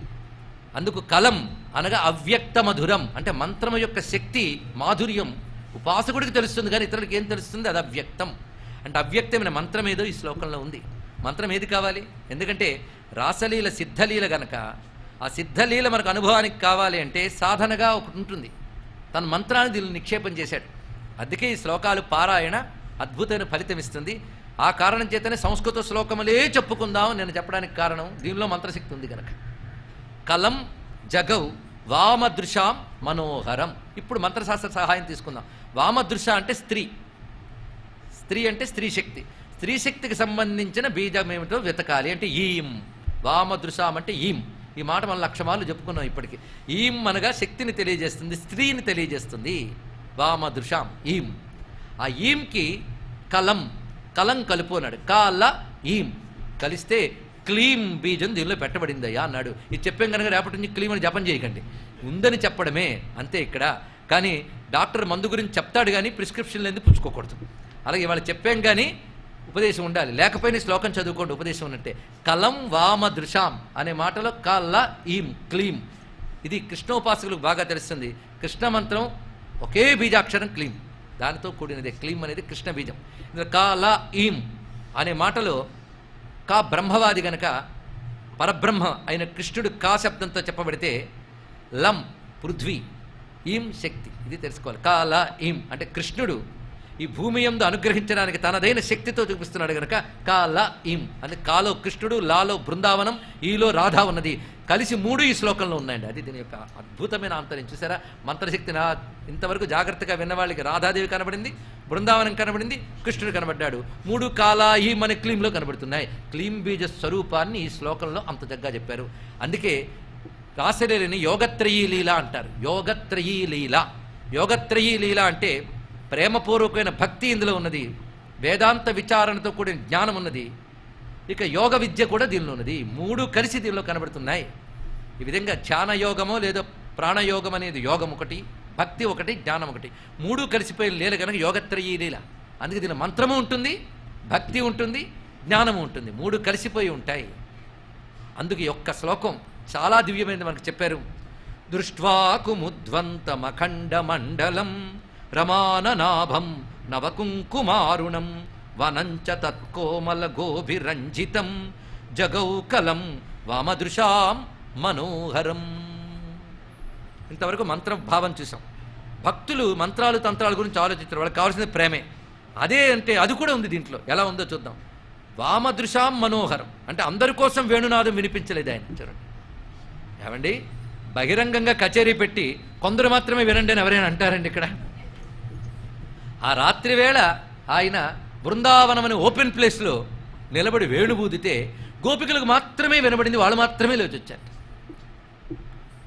అందుకు కలం అనగా అవ్యక్త మధురం, అంటే మంత్రం యొక్క శక్తి మాధుర్యం ఉపాసకుడికి తెలుస్తుంది, కానీ ఇతరులకి ఏం తెలుస్తుంది? అది అవ్యక్తం. అంటే అవ్యక్తమైన మంత్రం ఏదో ఈ శ్లోకంలో ఉంది. మంత్రం ఏది కావాలి? ఎందుకంటే రాసలీల సిద్ధలీల గనక ఆ సిద్ధలీల మనకు అనుభవానికి కావాలి అంటే సాధనగా ఒకటి ఉంటుంది. తన మంత్రాన్ని దీన్ని నిక్షేపం చేశాడు. అందుకే ఈ శ్లోకాలు పారాయణ అద్భుతమైన ఫలితం ఇస్తుంది. ఆ కారణం చేతనే సంస్కృత శ్లోకములే చెప్పుకుందాం నేను చెప్పడానికి కారణం, దీనిలో మంత్రశక్తి ఉంది కనుక. కలం జగౌ వామదృశాం మనోహరం. ఇప్పుడు మంత్రశాస్త్ర సహాయం తీసుకుందాం. వామదృశ అంటే స్త్రీ, స్త్రీ అంటే స్త్రీ శక్తి. స్త్రీ శక్తికి సంబంధించిన బీజం ఏమిటో వెతకాలి అంటే ఈం. వామదృశాం అంటే ఈం. ఈ మాట మనం 1,00,000 మార్లు చెప్పుకున్నాం ఇప్పటికీ. ఈం అనగా శక్తిని తెలియజేస్తుంది, స్త్రీని తెలియజేస్తుంది. వామదృశాం ఈం. ఆ ఈంకి కలం, కలం కలుపు అన్నాడు. కాల ఈం కలిస్తే క్లీం బీజం దీనిలో పెట్టబడిందయ్యా అన్నాడు. ఇది చెప్పాం కనుక రేపటి నుంచి క్లీం అని జపం చేయకండి, ఉందని చెప్పడమే అంతే ఇక్కడ. కానీ డాక్టర్ మందు గురించి చెప్తాడు కానీ ప్రిస్క్రిప్షన్లు ఎందుకు పుచ్చుకోకూడదు. అలాగే ఇవాళ చెప్పాం కానీ ఉపదేశం ఉండాలి, లేకపోయినా శ్లోకం చదువుకోండి ఉపదేశం ఉన్నట్టే. కలం వామదృశాం అనే మాటలో కాల ఈం క్లీం, ఇది కృష్ణోపాసకులకు బాగా తెలుస్తుంది. కృష్ణ మంత్రం ఒకే బీజాక్షరం క్లీం, దానితో కూడినదే. క్లీం అనేది కృష్ణ బీజం. కాల ఈం అనే మాటలో కా బ్రహ్మవాది గనక పరబ్రహ్మ అయిన కృష్ణుడు కా శబ్దంతో చెప్పబడితే లం పృథ్వీ, ఈం శక్తి, ఇది తెలుసుకోవాలి. కాల ఈం అంటే కృష్ణుడు ఈ భూమి యందు అనుగ్రహించడానికి తనదైన శక్తితో చూపిస్తున్నాడు కనుక కాల ఈం. అంటే కాలో కృష్ణుడు, లాలో బృందావనం, ఈలో రాధా ఉన్నది, కలిసి 3 ఈ శ్లోకంలో ఉన్నాయండి. అది దీని యొక్క అద్భుతమైన ఆంతర్యం. చూసారా మంత్రశక్తి? ఇంతవరకు జాగ్రత్తగా విన్నవాళ్ళకి రాధాదేవి కనబడింది, బృందావనం కనబడింది, కృష్ణుడు కనబడ్డాడు. 3 కాల ఈం అనే క్లీంలో కనబడుతున్నాయి. క్లీం బీజ స్వరూపాన్ని ఈ శ్లోకంలో అంత చక్కగా చెప్పారు. అందుకే రాసలీలని యోగత్రయీ లీల అంటారు. యోగత్రయీ లీల, యోగత్రయీ లీల అంటే ప్రేమపూర్వకమైన భక్తి ఇందులో ఉన్నది, వేదాంత విచారణతో కూడిన జ్ఞానం ఉన్నది, ఇక యోగ విద్య కూడా దీనిలో ఉన్నది. మూడు కలిసి దీనిలో కనబడుతున్నాయి. ఈ విధంగా ధ్యాన యోగమో లేదో ప్రాణయోగం అనేది యోగం ఒకటి, భక్తి ఒకటి, జ్ఞానం ఒకటి, మూడు కలిసిపోయిన లీల కనుక యోగత్రయీ లీల. అందుకే దీని మంత్రము ఉంటుంది, భక్తి ఉంటుంది, జ్ఞానము ఉంటుంది, మూడు కలిసిపోయి ఉంటాయి. అందుకు ఈ ఒక్క శ్లోకం చాలా దివ్యమైనది మనకు చెప్పారు. దృష్ట్వా కుముద్వంతమఖండ మండలం రమాననాభం నవకుంకుమారుణం వనంచ తత్కోమల గోభిరంజితం జగౌకలం వామదృశాం మనోహరం. ఇంతవరకు మంత్రభావం చూసాం. భక్తులు మంత్రాలు తంత్రాల గురించి ఆలోచిస్తారు, వాళ్ళకి కావాల్సింది ప్రేమే. అదే అంటే అది కూడా ఉంది దీంట్లో. ఎలా ఉందో చూద్దాం. వామదృశాం మనోహరం అంటే అందరి కోసం వేణునాదం వినిపించలేదు ఆయన. చూడండి ఏమండి, బహిరంగంగా కచేరీ పెట్టి కొందరు మాత్రమే వినండి అని ఎవరైనా అంటారండి? ఇక్కడ ఆ రాత్రి వేళ ఆయన బృందావనం అనే ఓపెన్ ప్లేస్లో నిలబడి వేణుబూదితే గోపికలకు మాత్రమే వినబడింది, వాళ్ళు మాత్రమే లేచి వచ్చారు.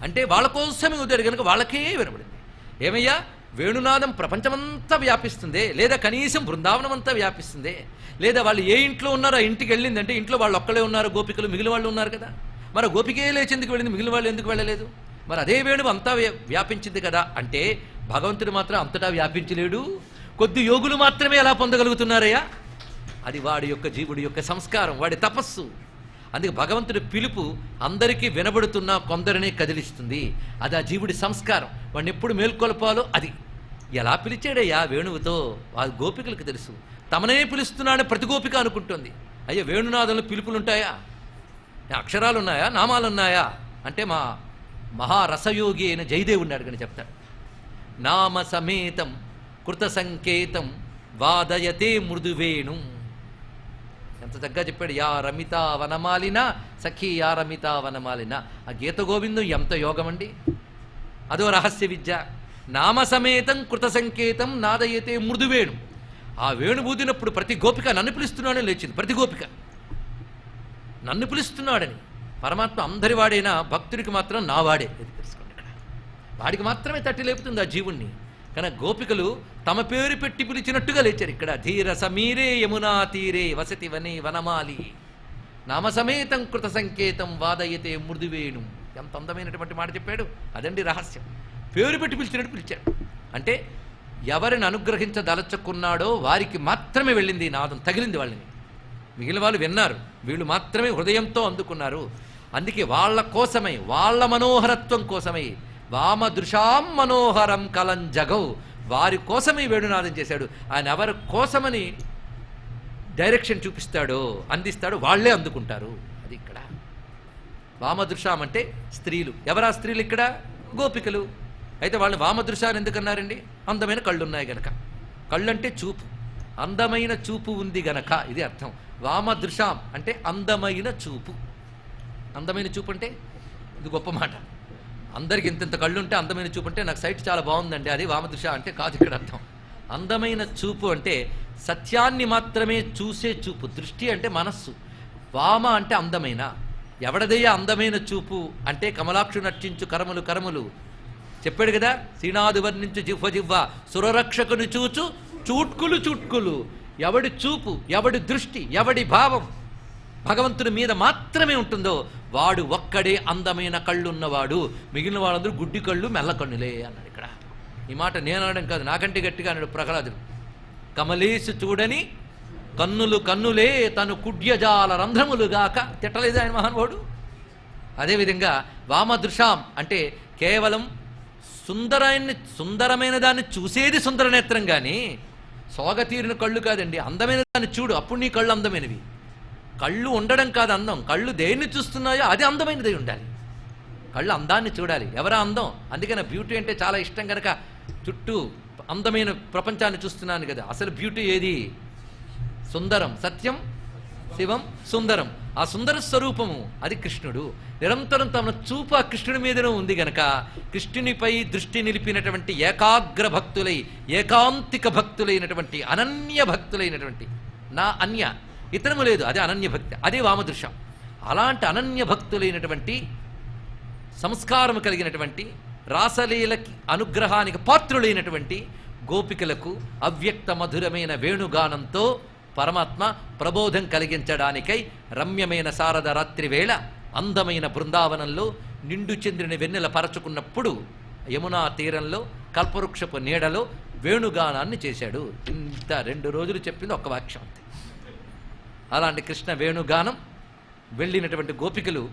అంటే వాళ్ళ కోసమే ఉదారు కనుక వాళ్ళకే వినబడింది. ఏమయ్యా, వేణునాదం ప్రపంచమంతా వ్యాపిస్తుందే, లేదా కనీసం బృందావనం అంతా వ్యాపిస్తుందే, లేదా వాళ్ళు ఏ ఇంట్లో ఉన్నారో ఆ ఇంటికి వెళ్ళిందంటే ఇంట్లో వాళ్ళు ఒక్కడే ఉన్నారు, గోపికలు మిగిలిన వాళ్ళు ఉన్నారు కదా, మరి గోపికే లేచి ఎందుకు వెళ్ళింది, మిగిలిన వాళ్ళు ఎందుకు వెళ్ళలేదు? మరి అదే వేణువు అంతా వ్యాపించింది కదా. అంటే భగవంతుడు మాత్రం అంతటా వ్యాపించలేడు, కొద్ది యోగులు మాత్రమే ఎలా పొందగలుగుతున్నారయ్యా? అది వాడి యొక్క జీవుడి యొక్క సంస్కారం, వాడి తపస్సు. అందుకే భగవంతుడి పిలుపు అందరికీ వినబడుతున్నా కొందరినే కదిలిస్తుంది. అది ఆ జీవుడి సంస్కారం. వాడిని ఎప్పుడు మేల్కొల్పాలో అది. ఎలా పిలిచాడయ్యా వేణువుతో? ఆ గోపికలకు తెలుసు. తమనే పిలుస్తున్నాడని ప్రతి గోపిక అనుకుంటుంది. అయ్యో, వేణునాదంలో పిలుపులుంటాయా? అక్షరాలున్నాయా, నామాలున్నాయా అంటే మా మహారసయోగి అయిన జయదేవ్ ఉన్నాడు కానీ చెప్తాడు. నామ సమేతం కృత సంకేతం వాదయతే మృదువేణు. ఎంత చక్కగా చెప్పాడు. యా రమిత వనమాలిన సఖీ యా రమిత వనమాలిన. ఆ గీత గోవిందం ఎంత యోగం అండి, అదో రహస్య విద్య. నామ సమేతం కృత సంకేతం నాదయతే మృదువేణు. ఆ వేణు బూదినప్పుడు ప్రతి గోపిక నన్ను పిలుస్తున్నాడని లేచింది. ప్రతి గోపిక నన్ను పిలుస్తున్నాడని. పరమాత్మ అందరి వాడైనా భక్తుడికి మాత్రం నా వాడే. ఇది తెలుసుకోండి. ఇక్కడ వాడికి మాత్రమే తట్టి లేపుతుంది ఆ జీవుణ్ణి. కానీ గోపికలు తమ పేరు పెట్టి పిలిచినట్టుగా లేచారు. ఇక్కడ ధీర సమీరే యమునా తీరే వసతి వనే వనమాలి నామసమేతం కృత సంకేతం వాదయతే మృదువేణు. ఎంత అందమైనటువంటి మాట చెప్పాడు. అదండి రహస్యం. పేరు పెట్టి పిలిచినట్టు పిలిచాడు. అంటే ఎవరిని అనుగ్రహించదలచుకున్నాడో వారికి మాత్రమే వెళ్ళింది నాదం, తగిలింది వాళ్ళని. మిగిలిన వాళ్ళు విన్నారు, వీళ్ళు మాత్రమే హృదయంతో అందుకున్నారు. అందుకే వాళ్ళ కోసమై, వాళ్ళ మనోహరత్వం కోసమై వామదృశాం మనోహరం కలం జగౌ, వారి కోసమే వేణునాదం చేశాడు. ఆయన ఎవరి కోసమని డైరెక్షన్ చూపిస్తాడో, అందిస్తాడో వాళ్లే అందుకుంటారు. అది ఇక్కడ వామదృశాం అంటే స్త్రీలు. ఎవరా స్త్రీలు? ఇక్కడ గోపికలు. అయితే వాళ్ళు వామదృశాన్ని ఎందుకన్నారండి? అందమైన కళ్ళు ఉన్నాయి గనక. కళ్ళు అంటే చూపు, అందమైన చూపు ఉంది గనక ఇది అర్థం. వామదృశాం అంటే అందమైన చూపు. అందమైన చూపు అంటే ఇది గొప్ప మాట. అందరికి ఇంత కళ్ళు ఉంటే అందమైన చూపు అంటే నాకు సైట్ చాలా బాగుందండి, అది వామదృశ అంటే కాదు ఇక్కడ అర్థం. అందమైన చూపు అంటే సత్యాన్ని మాత్రమే చూసే చూపు. దృష్టి అంటే మనస్సు. వామ అంటే అందమైన. ఎవడదయ్యా అందమైన చూపు అంటే కమలాక్షు నర్చించు కరములు కరములు చెప్పాడు కదా. శ్రీనాథు వర్ణించు జివ్వ జివ్వ సురరక్షకుని చూచు చూట్కులు చూట్కులు. ఎవడి చూపు, ఎవడి దృష్టి, ఎవడి భావం భగవంతుని మీద మాత్రమే ఉంటుందో వాడు ఒక్కడే అందమైన కళ్ళున్నవాడు. మిగిలిన వాళ్ళందరూ గుడ్డి కళ్ళు మెల్ల కన్నులే అన్నాడు. ఇక్కడ ఈ మాట నేను అనడం కాదు, నాకంటే గట్టిగా అన్నాడు ప్రహ్లాదుడు. కమలేసు చూడని కన్నులు కన్నులే తను కుడ్యజాల రంధ్రములుగాక. తిట్టలేదు ఆయన మహానుభావుడు. అదేవిధంగా వామదృశాం అంటే కేవలం సుందరమైన దాన్ని చూసేది సుందర నేత్రం కానీ సోగతీరిన కళ్ళు కాదండి. అందమైన దాన్ని చూడు, అప్పుడు నీ కళ్ళు అందమైనవి. కళ్ళు ఉండడం కాదు అందం, కళ్ళు దేన్ని చూస్తున్నాయో అది అందమైనది ఉండాలి. కళ్ళు అందాన్ని చూడాలి. ఎవరా అందం? అందుకని బ్యూటీ అంటే చాలా ఇష్టం కనుక చుట్టూ అందమైన ప్రపంచాన్ని చూస్తున్నాను కదా. అసలు బ్యూటీ ఏది? సుందరం, సత్యం, శివం, సుందరం. ఆ సుందర స్వరూపము అది కృష్ణుడు. నిరంతరం తమ చూపు ఆ కృష్ణుడి మీదనే ఉంది గనక కృష్ణునిపై దృష్టి నిలిపినటువంటి ఏకాగ్ర భక్తులై, ఏకాంతిక భక్తులైనటువంటి, అనన్య భక్తులైనటువంటి, నా అన్య ఇతరము లేదు, అదే అనన్య భక్తి, అదే వామదృశం. అలాంటి అనన్య భక్తులైనటువంటి, సంస్కారము కలిగినటువంటి, రాసలీలకి అనుగ్రహానికి పాత్రులైనటువంటి గోపికలకు అవ్యక్త మధురమైన వేణుగానంతో పరమాత్మ ప్రబోధం కలిగించడానికై రమ్యమైన శారద రాత్రి వేళ అందమైన బృందావనంలో నిండు చంద్రుని వెన్నెల పరచుకున్నప్పుడు యమునా తీరంలో కల్పవృక్షపు నీడలో వేణుగానాన్ని చేశాడు. ఇంత 2 రోజులు చెప్పింది ఒక్క వాక్యం అంతే. అలాంటి కృష్ణ వేణుగానం వెళ్ళినటువంటి గోపికలు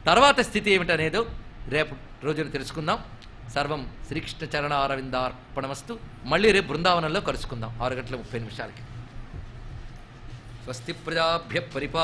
తర్వాత స్థితి ఏమిటనేదో రేపు రోజున తెలుసుకుందాం. సర్వం శ్రీకృష్ణ చరణ అరవిందార్పణమస్తు. మళ్ళీ రేపు బృందావనంలో కలుసుకుందాం 6 గంటల 30 నిమిషాలకి. స్వస్తి ప్రజాభ్య పరిపా